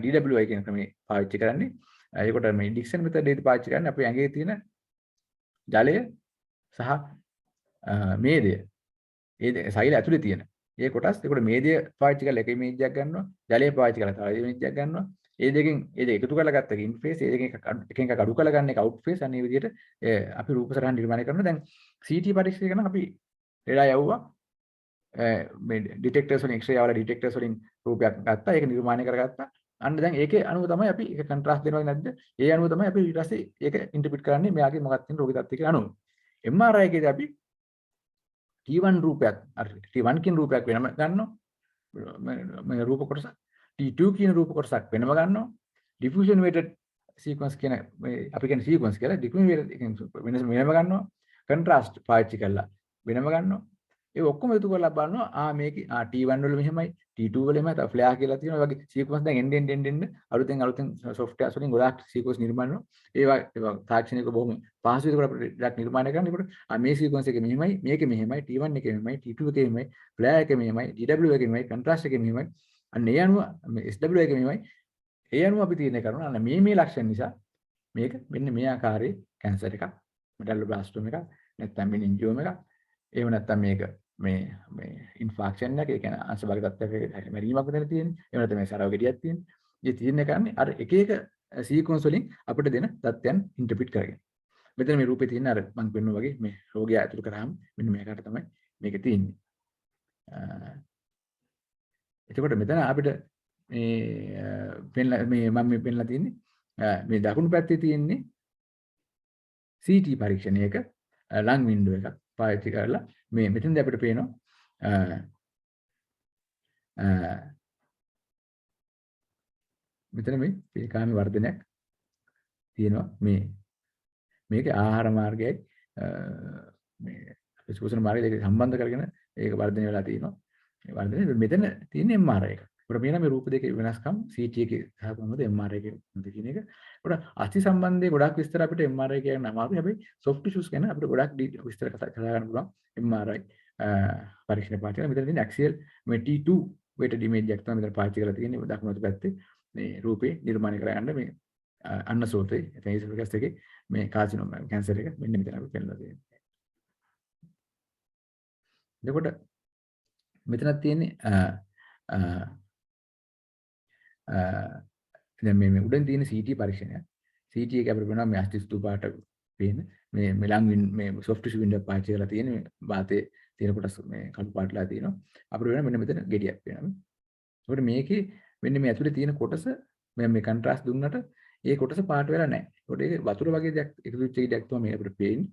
DWI කියන ක්‍රමය පාවිච්චි කරන්නේ. ඒකට මේ ඩික්සන් මෙතඩ් එකේදී පාවිච්චි කරන්නේ අපේ ඇඟේ තියෙන ජලය සහ මේදය ඒ සෛල ඇතුලේ තියෙන ඒ කොටස් ඒකට මේදය පාවිච්චි කරලා එක ඉමේජ් එකක් ගන්නවා ජලය පාවිච්චි කරලා තව ඉමේජ් එකක් ගන්නවා ඒ දෙකෙන් ඒ දෙක එකතු කරලා ගත්ත ඉන් ෆේස් ඒ දෙකෙන් එකක් අඩු කරලා ගන්න එක අවුට් ෆේස් අනේ විදිහට අපි රූප සරහන් නිර්මාණය කරනවා දැන් CT පරීක්ෂණය කරන අපි ලෙඩා යවුවා මේ ඩිටෙක්ටර්ස් වලින් X-ray වල ඩිටෙක්ටර්ස් වලින් රූපයක් ගත්තා ඒක නිර්මාණය කරගත්තා අන්න දැන් ඒකේ අනුව තමයි අපි ඒක කන්ට්‍රාස්ට් දෙනවද නැද්ද ඒ අනුව තමයි අපි ඊට පස්සේ ඒක ඉන්ටර්ප්‍රිට් කරන්නේ මෙයාගේ මොකක්ද තියෙන රෝගී තත්ත්වයක අනුව MRI එකේදී අපි T1 රූපයක් අර T1 කියන රූපයක් වෙනම ගන්නවා මේ රූප කොටස T2 කියන රූප කොටසක් වෙනම ගන්නවා diffusion weighted sequence කියන මේ අපි කියන්නේ sequence කියලා diffusion weighted වෙනම ගන්නවා contrast පාවිච්චි කරලා වෙනම ගන්නවා ඒ ඔක්කොම එකතු කරලා බලනවා මේකේ T1 වල මෙහෙමයි T2 වල මෙහෙමයි තව ෆ්ලෑර් කියලා තියෙනවා වගේ සීක්වන්ස් දැන් එන්න අලුතෙන් සොෆ්ට්වෙයාර්ස් වලින් ගොඩාක් සීක්වන්ස් නිර්මාණය කරනවා ඒවා තාක්ෂණික බොහොම පහසු විදිහට අපිට ඩක් නිර්මාණය කරන්න. ඒකට මේ සීක්වන්ස් එක මෙහෙමයි මේකේ මෙහෙමයි T1 එකේ මෙහෙමයි T2 එකේ මෙහෙමයි ෆ්ලෑර් එකේ මෙහෙමයි DW එකේ මෙහෙමයි කන්ට්‍රාස්ට් එකේ මෙහෙමයි අන්න ඒ අනුව මේ SW එකේ මෙහෙමයි ඒ අනුව අපි තීරණය කරනවා අන්න මේ ලක්ෂණ නිසා මේක මෙන්න මේ ආකාරයේ කැන්සර් එකක් මෙටැලෝබ්ලාස්ටෝම එකක් නැත්නම් මෙනින්ජියෝම එකක් එහෙම නැත්නම් මේක මේ ඉන්ෆාක්ෂන් එක ඒ කියන්නේ අංශභාග තත්ත්වයක මැරීමක් වෙන තියෙන්නේ. එහෙම නැත්නම් මේ සරව ගෙඩියක් තියෙන්නේ. මේ තීරණය කරන්නේ අර එක එක සීක්වන්ස් වලින් අපිට දෙන තත්ත්වයන් ඉන්ටර්ප්‍රිට් කරගෙන. මෙතන මේ රූපේ තියෙන අර මම පෙන්නුවා වගේ මේ රෝගය ඇතුළු කරාම මෙන්න මේකට තමයි මේක තියෙන්නේ. එතකොට මෙතන අපිට මේ මම පෙන්නලා තියෙන්නේ මේ දකුණු පැත්තේ තියෙන්නේ CT පරීක්ෂණයක ලං වින්ඩෝ එකක් පාවිච්චි කරලා මේ මෙතනදී අපිට පේනවා මෙතන මේ පිළිකාමී වර්ධනයක් තියෙනවා මේකේ ආහාර මාර්ගයයි මේ අපේ ශෝෂණ මාර්ගය දෙක සම්බන්ධ කරගෙන ඒක වර්ධනය වෙලා තියෙනවා. මේ වර්ධනය මෙතන තියෙන MRI එක. ඒකට මේන මේ රූප දෙකේ වෙනස්කම් CT එකේ සහ කොහොමද MRI එකේ මොකද කියන එක. ඒකට අස්ථි සම්බන්ධයේ ගොඩක් විස්තර අපිට MRI කියන අමාරුයි. හැබැයි soft tissues ගැන අපිට ගොඩක් විස්තර කතා ගන්න පුළුවන් MRI පරීක්ෂණ පාඨය. මෙතන තියෙන axial මේ T2 weighted image එකක් තමයි මෙතන පාවිච්චි කරලා තියෙන්නේ. දකුණු පැත්තේ මේ රූපේ නිර්මාණය කරගන්න මේ අන්නසෝතේ එතන එකේ මේ කාසිනෝම කැන්සර් එක මෙන්න මෙතන අපි පෙන්නලා තියෙනවා. එතකොට මෙතනක් තියෙන්නේ දැන් මේ උඩින් තියෙන CT පරීක්ෂණය. CT එක අපිට වෙනවා මේ අස්ථි සුදු පාට පේන මේ ලං මේ soft tissue window පාවිච්චි කරලා තියෙන මේ වාතයේ තියෙන කොටස් මේ කළු පාටලා තියෙනවා. අපිට වෙන මෙන්න මෙතන ගෙඩියක් වෙනවා. ඒකට මේකේ මෙන්න මේ ඇතුලේ තියෙන කොටස මේ කන්ට්‍රාස්ට් දුන්නට ඒ කොටස පාට වෙලා නැහැ. ඒකට ඒක වතුර වගේ දෙයක් එකතු වෙච්ච ගෙඩියක් තමයි මේ අපිට පේන්නේ.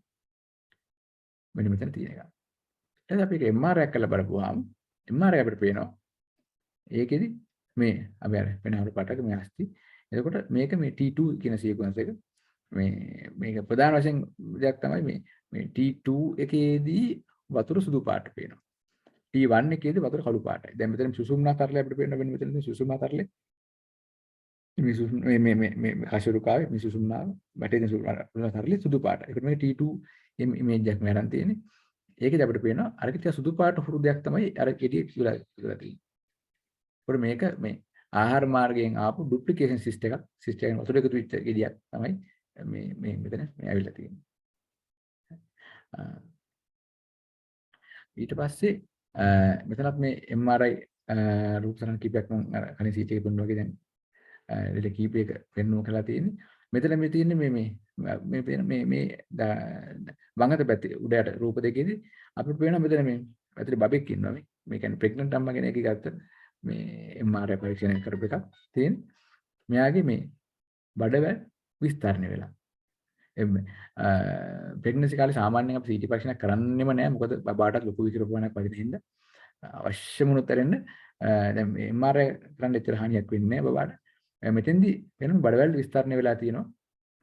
මෙන්න මෙතන තියෙන එක. එහෙනම් අපි ඒක MRI එකක් කරලා බලපුවාම MRI අපිට පේනවා. ඒකෙදි මේ අපි අර වෙනවල පාටක මේ අස්ති. එතකොට මේක මේ T2 කියන සීක්වන්ස් එක මේක ප්‍රධාන වශයෙන් දෙයක් තමයි මේ T2 එකේදී වතුර සුදු පාට පේනවා. T1 එකේදී වතුර කළු පාටයි. දැන් මෙතන සුසුම්නා තරලය අපිට පේනවා මෙන්න මෙතන සුසුම්නා තරලය. මේ කශරුකාවේ මේ සුසුම්නාව බටේ තියෙන සුසුම්නා තරලය සුදු පාටයි. ඒකට මේ T2 ඉමේජ් එකක් මරන් තියෙන්නේ. ඒකෙදි අපිට පේනවා අර කිය සුදු පාට හුරු දෙයක් තමයි අර කෙඩිය කියලා තියෙන්නේ. ඒකට මේක මේ ආහාර මාර්ගයෙන් ආපු ඩුප්ලිකේෂන් සිස්ටම් එකක් වතුර එකතු වෙච්ච ගෙඩියක් තමයි මේ මෙතන මේ ඇවිල්ලා තියෙන්නේ. ඊට පස්සේ මෙතනත් මේ MRI රූප තරංග කීපයක් මම අර කලින් CT එකේ පෙන්නුවා වගේ දැන් දෙල කීපයක පෙන්නුවා කියලා තියෙන්නේ. මෙතන මේ තියෙන්නේ මේ වංගත පැත්තේ උඩට රූප දෙකේදී අපිට පේනවා මෙතන මේ ඇතුලේ බබෙක් ඉන්නවා මේ කියන්නේ ප්‍රෙග්නන්ට් අම්මා කෙනෙක් ගත්ත මේ MRI පරීක්ෂණයක් කරපු එකක් තියෙන. මෙයාගේ මේ බඩවැල් විස්තරණය වෙලා. ප්‍රෙග්නන්සි කාලේ සාමාන්‍යයෙන් අපි CT පරීක්ෂණයක් කරන්නෙම නැහැ. මොකද බබාටත් ලොකු විකිරපුවනක් වදින හින්දා අවශ්‍යම උතරෙන්න දැන් මේ MRI කරන්න එච්චර හානියක් වෙන්නේ නැහැ බබාට. මෙතෙන්දී වෙනම බඩවැල් විස්තරණය වෙලා තියෙනවා.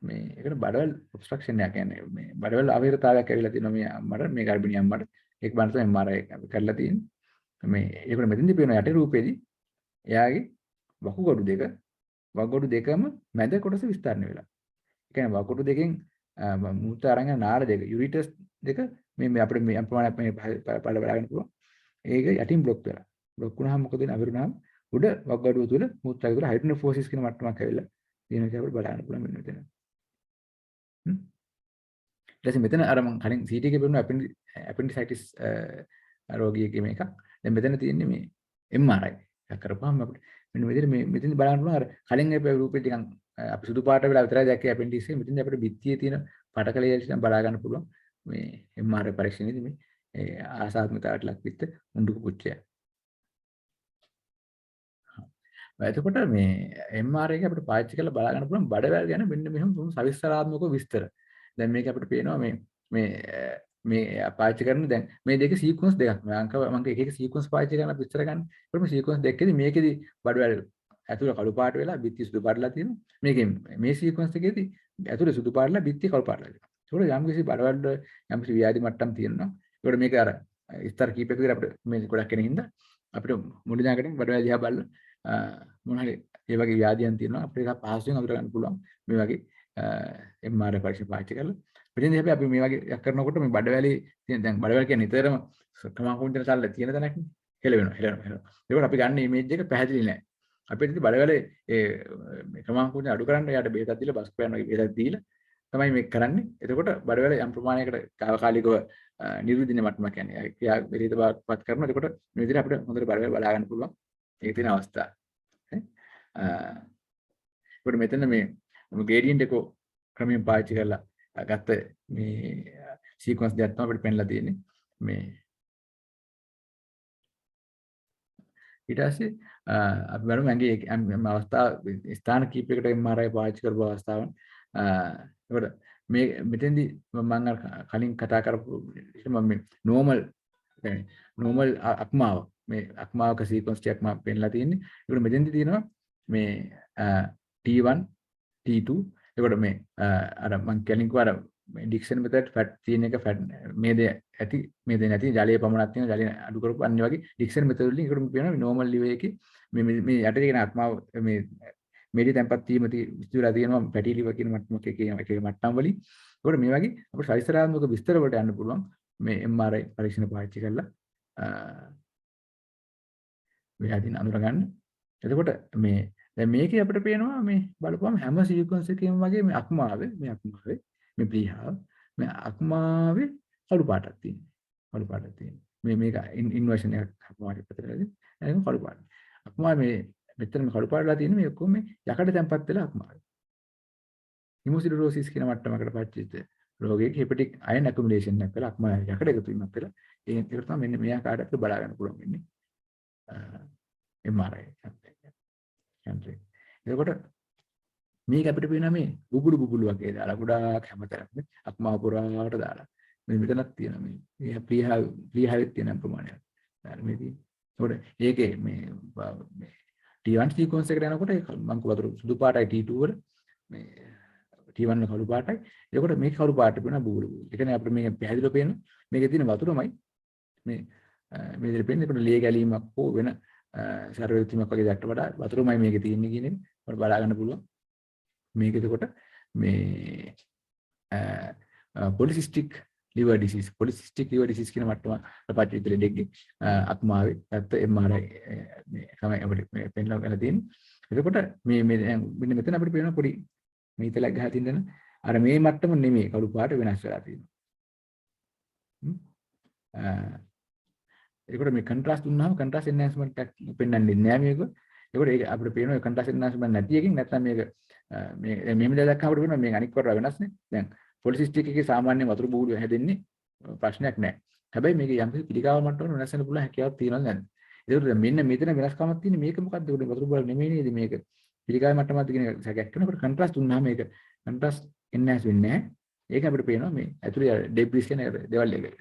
මේ ඒකට බඩවැල් ඔබ්ස්ට්‍රක්ෂන් එක කියන්නේ මේ බඩවැල් අවහිරතාවයක් ඇවිල්ලා තියෙනවා මේ අම්මට මේ ගර්භිණී අම්මට. ඒක බලන්න තමයි MRI එක අපි කරලා තියෙන්නේ. මේ ඒකට මෙතෙන්දී පේන යටි රූපෙදී එයාගේ වකුගඩු දෙකම මැද කොටස විස්තරණය වෙලා. ඒ කියන්නේ වකුගඩු දෙකෙන් මූත්‍රා අරගෙන නාල දෙක යුරිටස් දෙක මේ අපිට මේ ප්‍රමාණයක් මේ පළ බලන්න පුළුවන්. ඒක යටින් બ્લોක් වෙලා. બ્લોක් වුණාම මොකද වෙන්නේ? අවිරුණාම උඩ වකුගඩුව තුල මූත්‍රාය තුල හයිඩ්‍රෝෆෝසිස් කියන මට්ටමක් ඇවිල්ලා තියෙනවා කියලා අපිට බලන්න පුළුවන් මෙන්න මෙතන. ඊට පස්සේ මෙතන අර මම කලින් CT එකේ බලන appendicitis රෝගියෙක්ගේ මේකක්. දැන් මෙතන තියෙන්නේ මේ MRI එකක් කරපුවාම අපිට මෙන්න මෙතන මෙතෙන් බලන්න පුළුවන් අර කලින් අපේ රූපෙ ටිකක් අපි සුදු පාට වෙලා විතරයි දැක්කේ appendix එක. මෙතෙන් අපිට බිත්තියේ තියෙන පටකලයේ ටිකක් බලා ගන්න පුළුවන් මේ MRI පරීක්ෂණයේදී මේ ආසාත්මිකතාවට ලක් වෙච්ච උණ්ඩුක පුච්චය. එතකොට මේ MRI එක අපිට පාවිච්චි කරලා බලා ගන්න පුළුවන් බඩවැල් ගැන මෙන්න මෙහෙම සවිස්තරාත්මක විස්තර. දැන් මේක අපිට පේනවා මේ පාවිච්චි කරන දැන් මේ දෙකේ සීක්වන්ස් දෙකක්. මම එක එක සීක්වන්ස් පාවිච්චි කරලා විස්තර ගන්න. ඒකට මේ සීක්වන්ස් දෙකේදී මේකෙදි බඩවැල් ඇතුළ කළු පාට වෙලා බිත්ති සුදු පාටලා තියෙනවා. මේකෙන් මේ සීක්වන්ස් එකේදී ඇතුළ සුදු පාටලා බිත්ති කළු පාටලා තියෙනවා. ඒකට යම් කිසි බඩවැල් යම් කිසි ව්‍යාධි මට්ටම් තියෙනවා. ඒකට මේක අර ස්තර කීපයක විතර අපිට මේ ගොඩක් කෙනෙක් හින්දා අපිට මුළු දායකටම බඩවැල් දිහා බලලා මොන හරි ඒ වගේ ව්‍යාධියන් තියෙනවා අපිට ඒක පහසුවෙන් අඳුර ගන්න පුළුවන් මේ වගේ MRI පරීක්ෂණ පාවිච්චි කරලා. පිටින් හැබැයි අපි මේ වගේ යක් කරනකොට මේ බඩවැලේ තියෙන දැන් බඩවැල් කියන්නේ නිතරම ක්‍රමාංකුන්තර සල්ල තියෙන තැනක් නේ. හෙලවෙනවා. ඒකට අපි ගන්න ඉමේජ් එක පැහැදිලි නෑ. අපිට ඉතින් බඩවැලේ ඒ ක්‍රමාංකුන්තර අඩු කරන්න යාට බෙහෙතක් දීලා බස් පෑන් වගේ බෙහෙතක් දීලා තමයි මේක කරන්නේ. එතකොට බඩවැලේ යම් ප්‍රමාණයකට తాවකාලිකව නිර්විදින මට්ටමක් කියන්නේ ක්‍රියා විරහිත බවපත් කරනවා. එතකොට මේ විදිහට අපිට හොඳට බඩවැල් බලා ගන්න පුළුවන්. ඒක තියෙන අවස්ථා. ඒකට මෙතන මේ ග්‍රේඩියන්ට් එක ක්‍රමයෙන් පාවිච්චි කරලා ගත්ත මේ සීක්වන්ස් දෙයක් තමයි අපිට පෙන්ලා තියෙන්නේ. මේ ඊට පස්සේ අපි බලමු ඇඟේ අවස්ථා ස්ථාන කීපයකට MRI පාවිච්චි කරපු අවස්ථාවන්. ඒකට මේ මෙතෙන්දී මම අර කලින් කතා කරපු මම මේ නෝමල් අක්මාව මේ අක්මාවක සීක්වන්ස් ටිකක් මම පෙන්ලා තියෙන්නේ. ඒකට මෙතෙන්දී තියෙනවා මේ T1 T2 ඒකට මේ අර මම කලින් කිව්වා අර ඩික්සන් මෙතඩ් ෆැට් තියෙන එක ෆැට් මේද ඇති මේද නැති ජලයේ පමණක් තියෙන ජලය අඩු කරපු අන්න වගේ ඩික්සන් මෙතඩ් වලින් ඒකට කියනවා නෝමල් ලිවර් එකේ මේ යට තියෙන ආත්මාව මේ මේඩි tempat වීම විස්තරලා තියෙනවා ෆැටි ලිවර් කියන මට්ටමක එක මට්ටම් වලින්. ඒකට මේ වගේ අපිට ශරීරාත්මක විස්තර වලට යන්න පුළුවන් මේ MRI පරීක්ෂණ පාවිච්චි කරලා ව්‍යාධීන් අඳුර ගන්න. එතකොට මේ දැන් මේකේ අපිට පේනවා මේ බලපුවම හැම සීක්වන්ස් එකකම වගේ මේ අක්මාවේ මේ ප්ලීහාව මේ අක්මාවේ කළු පාටක් තියෙනවා. කළු පාටක් තියෙනවා. මේක ඉන්වර්ෂන් එකක් අක්මාවේ පැත්තටදී ඒක කළු පාට. අක්මාවේ මේ මෙතන කළු පාටලා තියෙන මේ ඔක්කොම යකඩ තැම්පත් වෙලා අක්මාවේ. හිමොසිඩෝසිස් කියන මට්ටමකට පත්වෙච්ච රෝගයක හෙපටික් අයන් ඇකුමුලේෂන් එකක් වෙලා අක්මාවේ යකඩ එකතු වීමක් වෙලා ඒක තමයි මෙන්න මේ ආකාරයට අපිට බලා ගන්න පුළුවන් වෙන්නේ. MRI යන්ත්‍රය. එතකොට මේක අපිට පේනවා මේ බුබුලු වගේ දාලා ගොඩාක් හැමතැනම අක්මාව පුරාට දාලා මේ මෙතනක් තියෙනවා මේ ප්ලීහාවෙත් තියෙන ප්‍රමාණයක්. මේ තියෙන්නේ. ඒකට ඒකේ මේ T1 සීක්වන්ස් එකට යනකොට මම වතුර සුදු පාටයි T2 වල මේ T1 එක කළු පාටයි. ඒකට මේක කළු පාට වෙනවා බුබුලු. ඒ කියන්නේ අපිට මේක පැහැදිලිව පේන මේකේ තියෙන වතුරමයි මේ විදිහට පේන්නේ. ඒකට ලේ ගැලීමක් හෝ වෙන ශරීරවිත්‍යාවක් වගේ දැක්කට වඩා වතුරමයි මේකේ තියෙන්නේ කියන එක අපිට බලා ගන්න පුළුවන්. මේක එතකොට මේ polycystic liver disease කියන මට්ටම ප්‍රපංච දෙකේ අක්මාවේ ඇත්ත MRI මේ තමයි අපිට මේ පෙන්ලා ගන්න තියෙන්නේ. එතකොට මේ මෙන්න මෙතන අපිට පේන පොඩි මේ ඉතලක් ගහලා තියෙන අර මේ මට්ටම නෙමෙයි කළු පාට වෙනස් වෙලා තියෙනවා. ඒකට මේ contrast දුන්නාම contrast enhancement එකක් පෙන්වන්නේ නැහැ මේක. ඒකට ඒක අපිට පේනවා contrast enhancement නැති එකකින් නැත්නම් මේක මේ මෙහෙම දැක්කම අපිට පේනවා මේක අනික් කොට වෙනස් නේ. දැන් polycystic එකේ සාමාන්‍ය වතුර බූලු හැදෙන්නේ ප්‍රශ්නයක් නැහැ. හැබැයි මේක යම් කිසි පිළිකාව මට්ටමක වෙනස් වෙන්න පුළුවන් හැකියාවක් තියෙනවද නැද්ද? ඒකට මෙන්න මෙතන වෙනස්කමක් තියෙන්නේ මේක මොකද්ද? උඩ වතුර බල නෙමෙයි නේද මේක. පිළිකාව මට්ටමක්ද කියන එක සැකයක් කරනකොට contrast දුන්නාම මේක contrast enhance වෙන්නේ නැහැ. ඒක අපිට පේනවා මේ ඇතුලේ debris කියන දේවල් එක.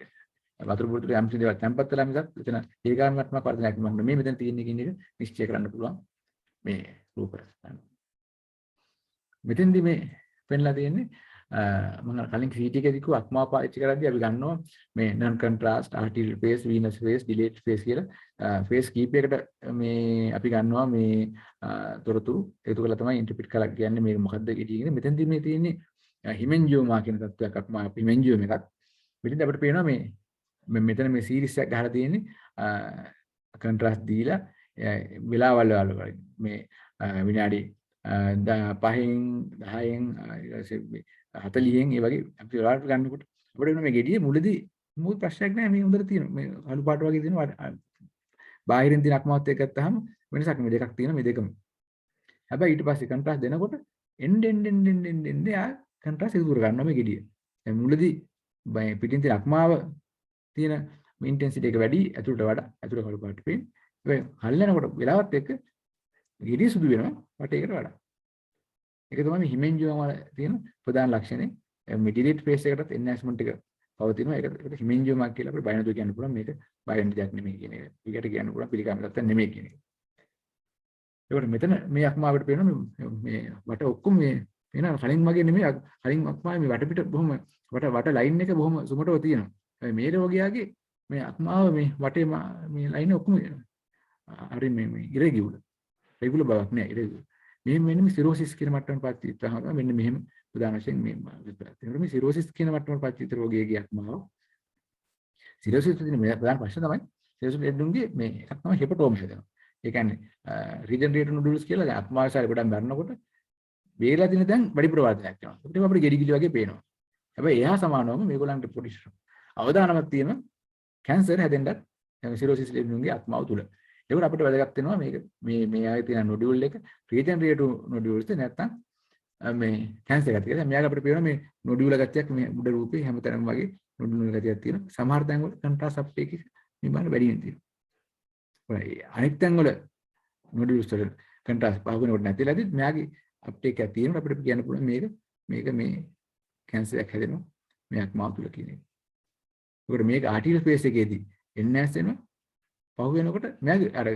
වතුර බෝතලේ යම් කිසි දේවල් තැම්පත් වෙලා මිසක් එතන පිළිකාව මට්ටමක් වර්ධනයක් නෙමෙයි. මේ මෙතන තියෙන්නේ කියන එක නිශ්චය කරන්න පුළුවන් මේ රූපරසයන්. මෙතෙන්දි මේ පෙන්ලා තියෙන්නේ මම කලින් CT එකේදී කිව්ව අක්මාව පාවිච්චි කරද්දී අපි ගන්නවා මේ non contrast arterial phase venous phase delayed phase කියලා phase කීපයකට මේ අපි ගන්නවා මේ තොරතුරු ඒක තුළ තමයි ඉන්ටර්ප්‍රිට් කරලා කියන්නේ මේක මොකද්ද කියන්නේ. මෙතෙන්දි මේ තියෙන්නේ හිමෙන්ජියෝමා කියන තත්ත්වයක් අක්මාව හිමෙන්ජියෝම එකක්. මෙතෙන්දි අපිට පේනවා මේ මෙතන මේ සීරීස් එකක් ගහලා තියෙන්නේ contrast දීලා වෙලාවල් වල මේ විනාඩි 5න් 10න් 40න් ඒ වගේ අපි වෙලාවට ගන්නකොට අපිට වෙන මේ ගෙඩියේ මුලදී මොකද ප්‍රශ්නයක් නැහැ මේ හොඳට තියෙනවා මේ කළු පාට වගේ තියෙනවා බාහිරින් තියෙන අක්මාවත් එක්ක ගත්තාම වෙනසක් මේ දෙකක් තියෙනවා මේ දෙකම හැබැයි ඊට පස්සේ කන්ට්‍රාස්ට් දෙනකොට එන්න යා කන්ට්‍රාස්ට් එක දුර ගන්නවා මේ ගෙඩිය දැන් මුලදී පිටින් තියෙන අක්මාව තියෙන ඉන්ටෙන්සිටි එක වැඩි ඇතුළට වඩා ඇතුළට කළු පාට පේන්නේ ඒ හල්ලනකොට වෙලාවත් එක්ක ගෙඩිය සුදු වෙනවා වටේකට වඩා ඒක තමයි මේ හිමෙන්ජියෝම වල තියෙන ප්‍රධාන ලක්ෂණය. මිඩියේට් ෆේස් එකටත් එන්හැන්ස්මන්ට් එක පවතිනවා. ඒකට හිමෙන්ජියෝමක් කියලා අපිට බයනදු කියන්න පුළුවන්. මේක බයෙන්ඩ් දෙයක් නෙමෙයි කියන එක. ඊකට කියන්න පුළුවන් පිළිකාම තත්ත්වයක් නෙමෙයි කියන එක. ඒකට මෙතන මේ අක්මාවට පේනවා මේ වට ඔක්කොම මේ වෙන කලින් වගේ නෙමෙයි. කලින් අක්මාවේ මේ වටපිට බොහොම වට ලයින් එක බොහොම සුමටව තියෙනවා. මේ රෝගියාගේ මේ අක්මාව මේ වටේ මේ ලයින් ඔක්කොම හරි මේ ඉරෙගියුලර් රෙගුලර් බවක් නෑ ඉරෙගියුලර්. මෙහෙම වෙන්නේ මේ සිරෝසිස් කියන මට්ටමට පත් වෙනවා. මෙන්න මෙහෙම උදාහරණ වශයෙන් මේ සිරෝසිස් කියන මට්ටමට පත් විතර රෝගියෙක්ගේ අක්මාව. සිරෝසිස් කියන මේ ප්‍රධාන ප්‍රශ්න තමයි සිරෝසිස් ලෙඩුන්ගේ මේ එකක් තමයි හෙපටෝමස් වෙනවා. ඒ කියන්නේ රීජනරේටිව් නොඩුලස් කියලා දැන් අක්මාවසාරේ ගොඩක් මරනකොට වේලා දින දැන් වැඩි ප්‍රවාදයක් වෙනවා. ඒකට අපිට ගෙඩි ගිලි වගේ පේනවා. හැබැයි එහා සමානවම මේගොල්ලන්ට පොඩි අවදානමක් තියෙන කැන්සර් හැදෙන්නත් සිරෝසිස් ලෙඩුන්ගේ අක්මාව තුල. ඒකට අපිට වැදගත් වෙනවා මේක මේ ආයේ තියෙන නොඩියුල් එක රීජනරේටිව් නොඩියුල්ස්ද නැත්නම් මේ කැන්සර් එකක් කියලා. මෙයාගේ අපිට පේනවා මේ නොඩියුල ගතියක් මේ උඩ රූපේ හැමතැනම වගේ නොඩියුල ගතියක් තියෙනවා. සමහර තැන් වල කන්ට්‍රාස්ට් අප්ටේක් නිබාන වැඩි වෙන තියෙනවා. අනිත් තැන් වල නොඩියුල්ස් වල කන්ට්‍රාස්ට් පහ වෙනකොට නැතිලාදී මෙයාගේ අප්ටේක් එකක් තියෙනවා. අපිට කියන්න පුළුවන් මේක මේ කැන්සර් එකක් හැදෙනවා මේ අක්මාව තුල කියන එක. ඒකට මේක ආටිල් ෆේස් එකේදී එන්නෑස් වෙනවා. පහු වෙනකොට මෙයාගේ අර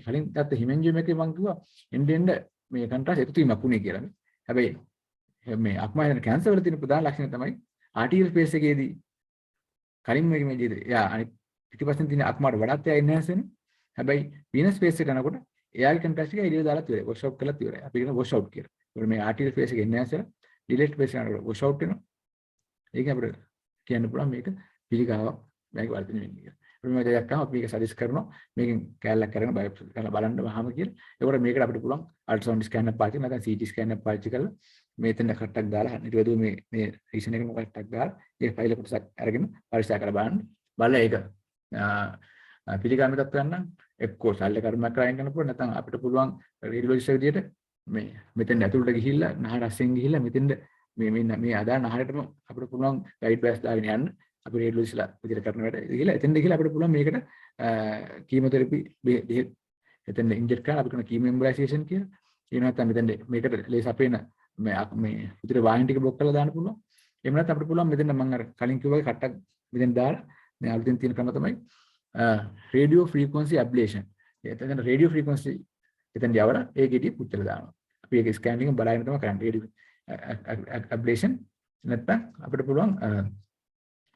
කලින් ගත්ත හිමෙන්ජියම් එකේ මම කිව්වා එන්න මේ කන්ට්‍රාස්ට් එකතු වීමක් වුණේ කියලා. හැබැයි මේ අක්මා වෙන කැන්සර් වල තියෙන ප්‍රධාන ලක්ෂණ තමයි ආටිල් ෆේස් එකේදී කලින් මේක මේ ජීවිතය එයා අනිත් පිටිපස්සෙන් තියෙන අක්මාට වඩාත් එයා එන්නෑස් වෙනවා. හැබැයි වීනස් ෆේස් එක යනකොට එයාගේ කන්ට්‍රාස්ට් එක එළිය දාලා ඉවරයි. වොෂ් අවුට් කරලා ඉවරයි. අපි කියන වොෂ් අවුට් කියලා. ඒකට මේ ආටිල් ෆේස් එක එන්නෑස් වෙලා ඩිලීට් ෆේස් එකකට වොෂ් අවුට් වෙනවා. ඒක අපිට කියන්න පුළුවන් මේක පිළිකාවක් මේක වර්ධනය වෙන්නේ කියලා. මේ දෙයක් අහම අපි මේක සජෙස්ට් කරනවා මේකෙන් කැලලක් අරගෙන බයොප්සි කරලා බලන්න වහම කියලා. ඒකට මේකට අපිට පුළුවන් අල්ට්‍රාසවුන්ඩ් ස්කෑනර් පාවිච්චි නැත්නම් CT ස්කෑනර් පාවිච්චි කරලා මේතන කට්ටක් දාලා ඊට වඩා මේ රීසන් එකම කට්ටක් දාලා ඒ ෆයිල් එක කොටසක් අරගෙන පරික්ෂා කරලා බලන්න. බලලා ඒක පිළිගන්න තත්ත්වයක් නම් එක්කෝ ශල්‍ය කර්මයක් කරගෙන යන්න පුළුවන් නැත්නම් අපිට පුළුවන් රේඩියොලොජිස්ට් විදියට මෙතෙන් ඇතුළට ගිහිල්ලා නහර රසෙන් ගිහිල්ලා මෙතෙන්ද මේ අදාළ නහරටම අපිට පුළුවන් ගයිඩ් වයස් දාගෙන යන්න. අපි රේඩියොලොජිස්ට්ලා විදිහට කරන වැඩ ගිහලා එතෙන්ද ගිහලා අපිට පුළුවන් මේකට කීමෝതെරපි බෙහෙත් එතෙන්ද ඉන්ජෙක්ට් කරලා අපි කරන කීමෝ එම්බ්‍රයිසේෂන් කියලා. ඒ නැත්නම් මෙතෙන්ද මේකට ලේස් අපේන මේ විතර වාහිනී ටික බ්ලොක් කරලා දාන්න පුළුවන්. එහෙම නැත්නම් අපිට පුළුවන් මෙතෙන්ද මම අර කලින් කිව්වා වගේ කට්ටක් මෙතෙන් දාලා මේ අලුතෙන් තියෙන ක්‍රම තමයි රේඩියෝ ෆ්‍රීකවන්සි ඇබ්ලේෂන්. එතෙන් රේඩියෝ ෆ්‍රීකවන්සි එතෙන් යවලා ඒ ගෙඩිය පුච්චලා දානවා. අපි ඒක ස්කෑනින් එකෙන් බලාගෙන තමයි කරන්නේ. රේඩියෝ ඇබ්ලේෂන් නැත්නම් අපිට පුළුවන්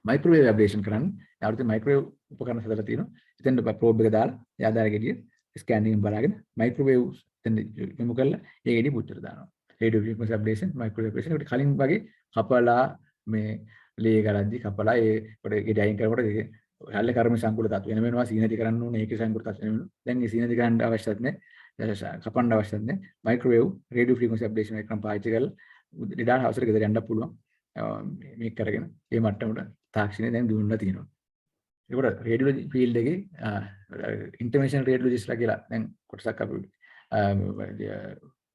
මයික්‍රෝවේව් ඇබ්ලේෂන් කරන්න. යාළුවෝ මයික්‍රෝවේව් උපකරණ හදලා තියෙනවා. එතෙන් ප්‍රෝබ් එක දාලා යාදාර ගෙඩිය ස්කෑනින් එකෙන් බලාගෙන මයික්‍රෝවේව් එතෙන් යොමු කරලා ඒ ගෙඩිය පුච්චලා දානවා. රේඩියෝ ෆ්‍රීකවන්සි ඇබ්ලේෂන් මයික්‍රෝවේව් ඇබ්ලේෂන් ඒකට කලින් වගේ කපලා මේ ලේ ගලද්දි කපලා ඒ කොට ගෙඩිය අයින් කරනකොට හැල්ල කර්ම සංකුල තත්ත්ව වෙන වෙනවා සීනති කරන්න ඕනේ ඒකේ සංකුල තත්ත්ව වෙනවා. දැන් මේ සීනති කරන්න අවශ්‍යත් නැහැ. කපන්න අවශ්‍යත් නැහැ. මයික්‍රෝවේව් රේඩියෝ ෆ්‍රීකවන්සි ඇබ්ලේෂන් එක කරන් පාවිච්චි කරලා ඩේටා හවුස් එකට ගෙදර යන්න පුළුවන්. මේක කරගෙන මේ මට්ටමට තාක්ෂණය දැන් දුන්නා තියෙනවා. ඒකට රේඩියොලොජි ෆීල්ඩ් එකේ ඉන්ටර්වෙන්ෂන් රේඩියොලොජිස්ට්ලා කියලා දැන් කොටසක් අපි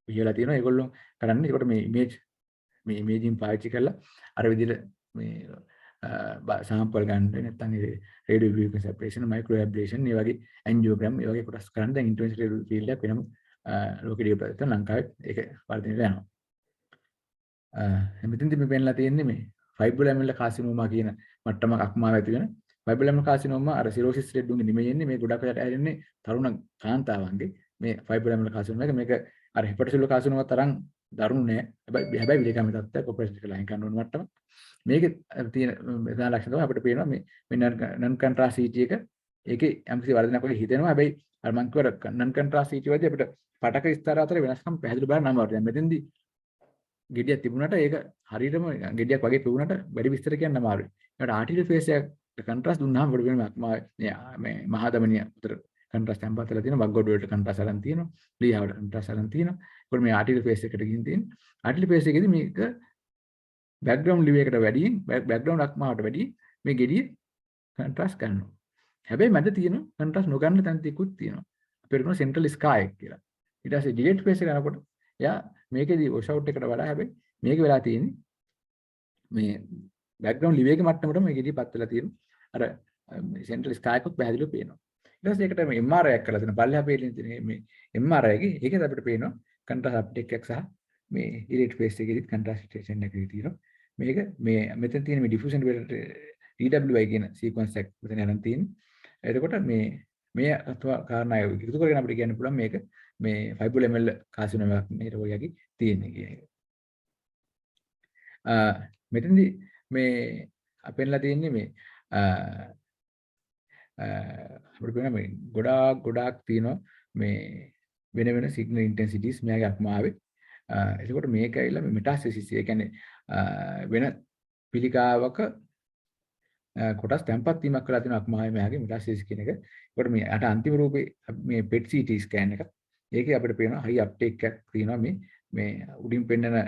වියලා තියෙනවා. ඒගොල්ලෝ කරන්නේ ඒකට මේ ඉමේජින් පාවිච්චි කරලා අර විදිහට මේ සාම්පල් ගන්න නැත්නම් රේඩියෝ ෆ්‍රීකවන්සි ඇබ්ලේෂන් මයික්‍රෝ ඇබ්ලේෂන් මේ වගේ ඇන්ජියෝග්‍රෑම් මේ වගේ කොටස් කරන්න දැන් ඉන්ටර්වෙන්ෂන් රේඩියෝ ෆීල්ඩ් එකක් වෙනම ලෝකෙදී ප්‍රතිතන ලංකාවේ ඒක වර්ධනය වෙනවා. මෙතෙන්දි මේ පෙන්ලා තියෙන්නේ මේ ෆයිබ්‍රෝලැමිනල් කාසිනෝමා කියන මට්ටමක් අක්මාව ඇති වෙන ෆයිබ්‍රෝලැමිනල් කාසිනෝමා අර සිරෝසිස් ලෙඩුන්ගේ නෙමෙයි එන්නේ මේ ගොඩක් වෙලාට හැදෙන්නේ තරුණ කාන්තාවන්ගේ මේ ෆයිබ්‍රෝලැමිනල් කාසිනෝමා එක මේක අර හෙපටොසෙලුලර් කාසිනෝමා තරම් දරුණු නෑ හැබැයි විලේකම තත්ත්වයක් ඔපරේෂන් කරලා අයින් කරන්න ඕන මට්ටම මේකේ තියෙන ප්‍රධාන ලක්ෂණ තමයි අපිට පේනවා මේ නන් කන්ට්‍රාස්ට් CT එක ඒකේ යම්කිසි වර්ධනයක් වගේ හිතෙනවා හැබැයි අර මම කිව්වා නන් කන්ට්‍රාස්ට් CT වලදී අපිට පටක ස්තර අතර වෙනස්කම් පැහැදිලි බලන්න අමාරුයි. දැන් මෙතෙන්දී ගෙඩියක් තිබුණාට ඒක හරියටම ගෙඩියක් වගේ තිබුණාට වැඩි විස්තර කියන්න අමාරුයි. ඒකට ආටිල් ෆේස් එක කන්ට්‍රාස්ට් දුන්නාම වඩ වෙනමක් මේ මහා දමනිය උතර කන්ට්‍රාස්ට් හැම්පතලා තියෙනවා. බග්ගොඩ වලට කන්ට්‍රාස්ට් අරන් තියෙනවා. ලීහාවට කන්ට්‍රාස්ට් අරන් තියෙනවා. ඒකට මේ ආටිල් ෆේස් එකට ගිහින් තියෙන්නේ. ආටිල් ෆේස් එකේදී මේක බෑග්ග්‍රවුන්ඩ් ලිව් එකට වැඩියෙන් බෑග්ග්‍රවුන්ඩ් අක්මාවට වැඩියෙන් මේ ගෙඩිය කන්ට්‍රාස්ට් කරනවා. හැබැයි මැද තියෙන කන්ට්‍රාස්ට් නොගන්න තැන් ටිකුත් තියෙනවා. අපිට කියනවා සෙන්ට්‍රල් ස්කයි කියලා. ඊට පස්සේ ඩිලීට් ෆේස් එක යනකොට එයා මේකේදී වොෂ් අවුට් එකට වඩා හැබැයි මේක වෙලා තියෙන්නේ මේ බෑග්ග්‍රවුන්ඩ් ලිව් එකේ මට්ටමට මේ ගෙඩිය පත් වෙලා තියෙනවා. අර සෙන්ට්‍රල් ස්කයි එකත් පැහැදිලිව පේනවා. ඊට පස්සේ ඒකට මේ MRI එකක් කරලා තියෙනවා. පල්ලෙහා පේන මේ MRI එකේ ඒකෙත් අපිට පේනවා කන්ට්‍රාස්ට් අප්ටේක් එකක් සහ මේ ඩිලීට් ෆේස් එකේදීත් කන්ට්‍රාස්ට් ස්ටේෂන් එකේ තියෙනවා. මේක මේ මෙතන තියෙන මේ ඩිෆියුෂන් DWI කියන සීක්වන්ස් එක මෙතන යන තියෙන්නේ. එතකොට මේ කාරණා එකතු කරගෙන අපිට කියන්න පුළුවන් මේක මේ ෆයිබ්‍රෝලැමිනල් කාසිනෝමයක් මේ රෝගියාගේ තියෙන්නේ කියන එක. මෙතෙන්දී මේ අපෙන්ලා තියෙන්නේ මේ අපිට පේනවා මේ ගොඩාක් තියෙනවා මේ වෙන වෙන සිග්නල් ඉන්ටෙන්සිටිස් මෙයාගේ අක්මාවේ. එතකොට මේක ඇවිල්ලා මේ මෙටාස්ටැසිස් ඒ කියන්නේ වෙන පිළිකාවක කොටස් තැම්පත් වීමක් කරලා තියෙන අක්මාවේ මෙයාගේ මෙටාස්ටැසිස් කියන එක. ඒකට මේ අට අන්තිම රූපේ මේ PET CT ස්කෑන් එක. ඒකේ අපිට පේනවා හයි අප්ටේක් එකක් තියෙනවා මේ උඩින් පෙන්නන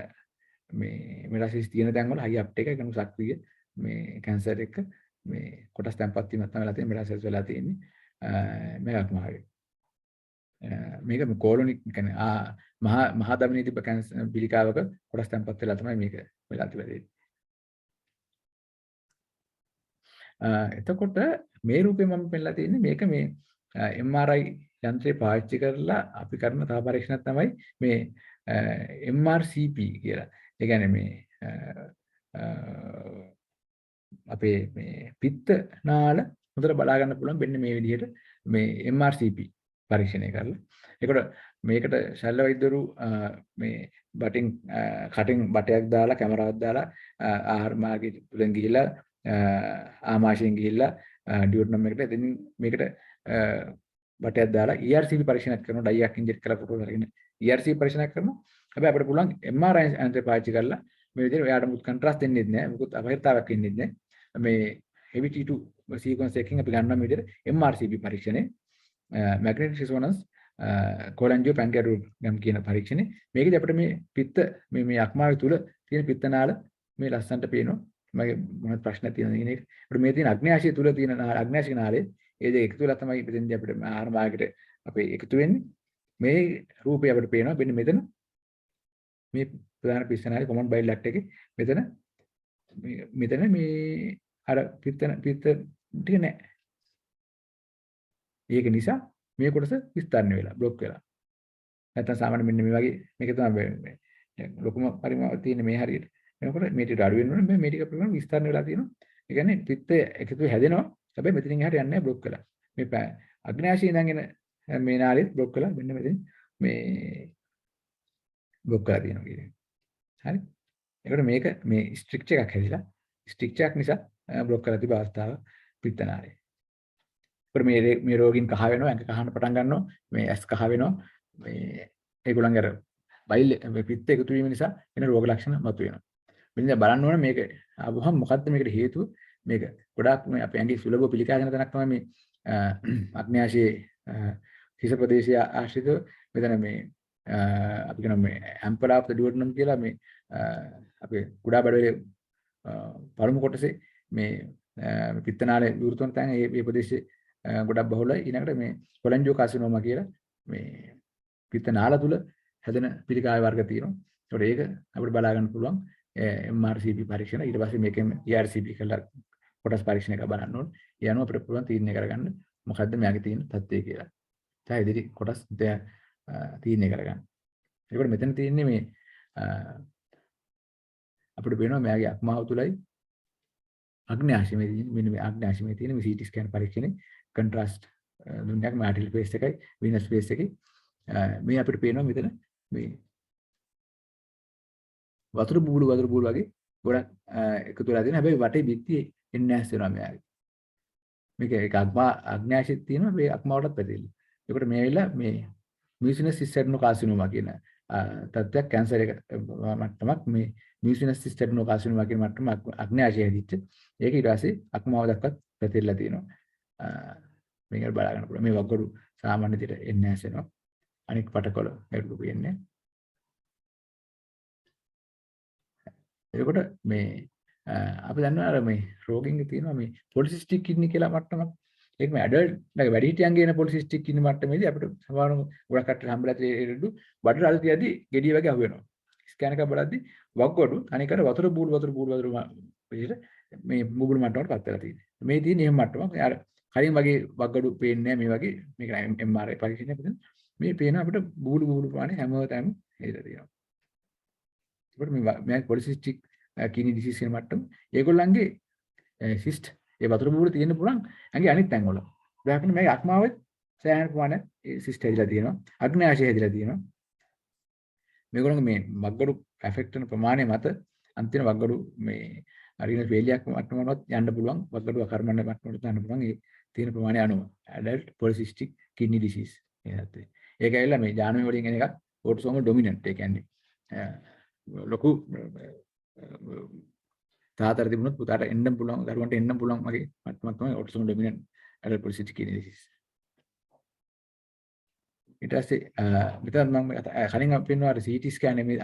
මේ මෙටාස්ටැසිස් තියෙන තැන් වල හයි අප්ටේක් එක කරන සක්‍රිය මේ කැන්සර් එක මේ කොටස් තැම්පත් වීමක් තමයි වෙලා තියෙන්නේ මෙටාස්ටැසිස් වෙලා තියෙන්නේ. මේ අක්මාවේ. මේක කොලොනික් කියන්නේ මහා දමනයේ තිබ්බ කැන්සර් පිළිකාවක කොටස් තැම්පත් වෙලා තමයි මේක වෙලා තිබෙන්නේ. එතකොට මේ රූපේ මම පෙන්නලා තියෙන්නේ මේක මේ MRI යන්ත්‍රය පාවිච්චි කරලා අපි කරන තව පරීක්ෂණයක් තමයි මේ MRCP කියලා. ඒ කියන්නේ මේ අපේ මේ පිත්ත නාල හොඳට බලා ගන්න පුළුවන් මෙන්න මේ විදිහට මේ MRCP පරීක්ෂණය කරලා. ඒකට මේකට ශල්‍ය වෛද්‍යවරු මේ කටින් බටයක් දාලා කැමරාවක් දාලා ආහාර මාර්ගයේ තුලින් ගිහිලා ආමාශයෙන් ගිහිල්ලා ඩියුටනම් එකට එතනින් මේකට බටයක් දාලා ERCP පරීක්ෂණයක් කරනවා ඩයියක් ඉන්ජෙක්ට් කරලා ෆොටෝ අරගෙන ERCP පරීක්ෂණයක් කරනවා. හැබැයි අපිට පුළුවන් MRI යන්ත්‍රය පාවිච්චි කරලා මේ විදිහට ඔයාලට මුත් කන්ට්‍රාස්ට් දෙන්නේ නැහැ. මුකුත් අපහසුතාවයක් ඉන්නේ නැහැ. මේ heavy T2 sequence එකකින් අපි ගන්නවා මේ විදිහට MRCP පරීක්ෂණය magnetic resonance cholangiopancreatogram කියන පරීක්ෂණය. මේකදී අපිට මේ පිත්ත මේ අක්මාවේ තුල තියෙන පිත්ත නාල මේ ලස්සනට පේනවා. මගේ මොනවද ප්‍රශ්න තියෙනවද කියන එක. අපිට මේ තියෙන අග්න්‍යාශය තුල තියෙන අග්න්‍යාශික නාලය ඒ දෙක එකතු වෙලා තමයි ඉතින්දී අපිට ආහාර මාර්ගයට අපේ එකතු වෙන්නේ. මේ රූපය අපිට පේනවා මෙන්න මෙතන මේ ප්‍රධාන පිස්සනාලේ කොමන් බයිල් ලැක්ට් එකේ මෙතන මේ අර පිත්ත ටික නැහැ. ඒක නිසා මේ කොටස විස්තරණය වෙලා බ්ලොක් වෙලා. නැත්නම් සාමාන්‍ය මෙන්න මේ වගේ මේක තමයි ලොකුම පරිමාණය තියෙන මේ හරියට. එනකොට මේ ටික අඩු වෙනවනේ මේ ටික ප්‍රමාණ විස්තරණය වෙලා තියෙනවා. ඒ කියන්නේ පිත්ත එකතු හැදෙනවා. හැබැයි මෙතනින් එහාට යන්නේ නැහැ බ්ලොක් වෙලා. මේ අග්න්‍යාශයේ ඉඳන් එන මේ නාලෙත් බ්ලොක් වෙලා මෙන්න මෙතන මේ බ්ලොක් කරලා තියෙනවා කියන්නේ. හරි. ඒකට මේක මේ ස්ට්‍රික්චර් එකක් හැදිලා ස්ට්‍රික්චර් එකක් නිසා බ්ලොක් කරලා තිබ්බ අවස්ථාව පිත්ත නාලේ. ඒකට මේ රෝගීන් කහ වෙනවා, ඇඟ කහන්න පටන් ගන්නවා, මේ ඇස් කහ වෙනවා. මේ ඒගොල්ලන්ගේ අර බයිල් මේ පිත්ත එකතු වීම නිසා එන රෝග ලක්ෂණ මතුවෙනවා. මෙන්න බලන්න ඕනේ මේක අහුවම මොකද්ද මේකට හේතුව? මේක ගොඩාක් මේ අපේ ඇඟේ සුලභ පිළිකා දෙන තැනක් තමයි මේ අග්න්‍යාශයේ හිස ප්‍රදේශය ආශ්‍රිතව මෙතන මේ අපි කියන මේ ample of the duodenum කියලා මේ අපේ කුඩා බඩවැලේ පළමු කොටසේ මේ පිත්තනාලේ විවෘත වන තැන මේ ප්‍රදේශයේ ගොඩක් බහුලයි. ඊළඟට මේ කොලැන්ජියෝකාසිනෝමා කියලා මේ පිත්තනාල තුල හැදෙන පිළිකාවේ වර්ග තියෙනවා. ඒකට ඒක අපිට බලා ගන්න පුළුවන් MRCP පරීක්ෂණ. ඊට පස්සේ මේකෙන් ERCP කරලා කොටස් පරීක්ෂණ එක බලන්න ඕනේ. ඒ අනුව අපිට පුළුවන් තීරණය කරගන්න මොකද්ද මෙයාගේ තියෙන තත්ත්වය කියලා. දැන් ඉදිරි කොටස් තීරණය කරගන්න. ඒකට මෙතන තියෙන්නේ මේ අපිට පේනවා මෙයාගේ අක්මාව තුලයි අග්න්‍යාශයේ මෙන්න මේ අග්න්‍යාශයේ තියෙන මේ CT ස්කෑන් පරීක්ෂණේ කොන්ට්‍රාස්ට් දුන්නක් මාටිල් ෆේස් එකයි විනස් ෆේස් එකයි මේ අපිට පේනවා මෙතන මේ වතුර බූලු වගේ ගොඩක් එකතු වෙලා තියෙනවා. හැබැයි වටේ බිත්තියේ එන්නේ නැස් වෙනවා මෙයාගේ. මේක ඒක අග්න්‍යාශයේ තියෙනවා මේ අක්මාවටත් පැතිරෙලා. ඒකට මේ ඇවිල්ලා මේ මියුසිනස් සිස්ටර්නෝකාසිනෝමා කියන තත්ත්වයක් කැන්සර් එක මට්ටමක් මේ මියුසිනස් සිස්ටර්නෝකාසිනෝමා කියන මට්ටම අග්න්‍යාශයේ හැදිච්ච. ඒක ඊට පස්සේ අක්මාව දක්වත් පැතිරෙලා තියෙනවා. මේක බලා ගන්න පුළුවන්. මේ වග්ගඩු සාමාන්‍ය විදිහට එන්නේ නැස් වෙනවා. අනික් පටකොළ මෙරුළු වෙන්නේ. එතකොට මේ අපි දන්නවා අර මේ රෝගින්ගේ තියෙනවා මේ පොලිසිස්ටික් කිඩ්නි කියලා මට්ටමක්. ඒක මේ ඇඩල්ට් like වැඩිහිටියන්ගේ එන පොලිසිස්ටික් කිඩ්නි මට්ටමේදී අපිට සමහරව ගොඩක් කටට හම්බෙලා තියෙන බඩට අල් තියදී ගෙඩිය වගේ අහුවෙනවා. ස්කෑන් එකක් බලද්දී වග්ගොඩු අනිකට වතුර බූල් විදිහට මේ මුගුරු මට්ටමකට පත් වෙලා තියෙනවා. මේ තියෙන එහෙම මට්ටමක්. අර කලින් වගේ වග්ගොඩු පේන්නේ නැහැ මේ වගේ මේක MRI පරීක්ෂණයක් විදිහට මේ පේන අපිට බූලු ප්‍රමාණය හැමතැනම හේලා තියෙනවා. ඒකට මේ පොලිසිස්ටික් කිඩ්නි ඩිසීස් කියන මට්ටම ඒගොල්ලන්ගේ සිස්ට් ඒ වතුර බූල තියෙන්න පුළුවන් ඇඟේ අනිත් තැන් වල. දැන් මේ අක්මාවෙත් සෑහෙන ප්‍රමාණයක් සිස්ට් හැදිලා තියෙනවා. අග්න්‍යාශය හැදිලා තියෙනවා. මේගොල්ලන්ගේ මේ වග්ගඩු ඇෆෙක්ට් වෙන ප්‍රමාණය මත අන්තිම වග්ගඩු මේ රීනල් ෆේලියර් මට්ටමකට යන්න පුළුවන්. වග්ගඩු අකර්මණ්‍ය මට්ටමකට යන්න පුළුවන්. ඒ තියෙන ප්‍රමාණය අනුව adult polycystic kidney disease එහෙත් ඒක ඇවිල්ලා මේ ජානමය වලින් එන එකක් autosomal dominant. ඒ කියන්නේ ලොකු තාතර තිබුණොත් පුතාට එන්න පුළුවන් දරුවන්ට එන්න පුළුවන් වගේ මට්ටමක් තමයි autosomal dominant adult polycystic kidney disease. ඊට පස්සේ මෙතන මම කලින් අපි පෙන්වුවා අර CT scan මේ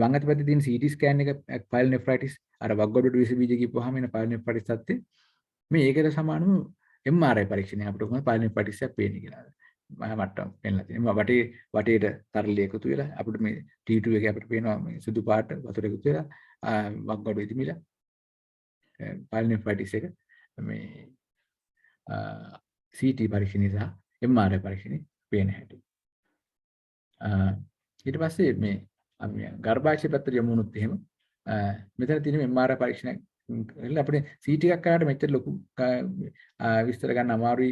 වම් අත පැත්තේ තියෙන CT scan එක pyelonephritis අර වග්ගොඩ විස බීජ කියපුවාම එන pyelonephritis තත්ත්වය මේ ඒකට සමානව MRI පරීක්ෂණය අපිට කොහොමද pyelonephritis එක පේන්නේ කියලා. මම මට්ටම් පෙන්නලා තියෙනවා. වටේට තරලිය එකතු වෙලා අපිට මේ T2 එකේ අපිට පේනවා මේ සුදු පාට වතුර එකතු වෙලා වග්ගොඩ ඉදිමිලා pyelonephritis එක මේ CT පරීක්ෂණය සහ MRI පරීක්ෂණය පේන හැටි. ඊට පස්සේ මේ අපි ගර්භාෂය පැත්තට යමු වුණොත් එහෙම මෙතන තියෙන MRI පරීක්ෂණයක් අපිට CT එකක් කරාට මෙච්චර ලොකු විස්තර ගන්න අමාරුයි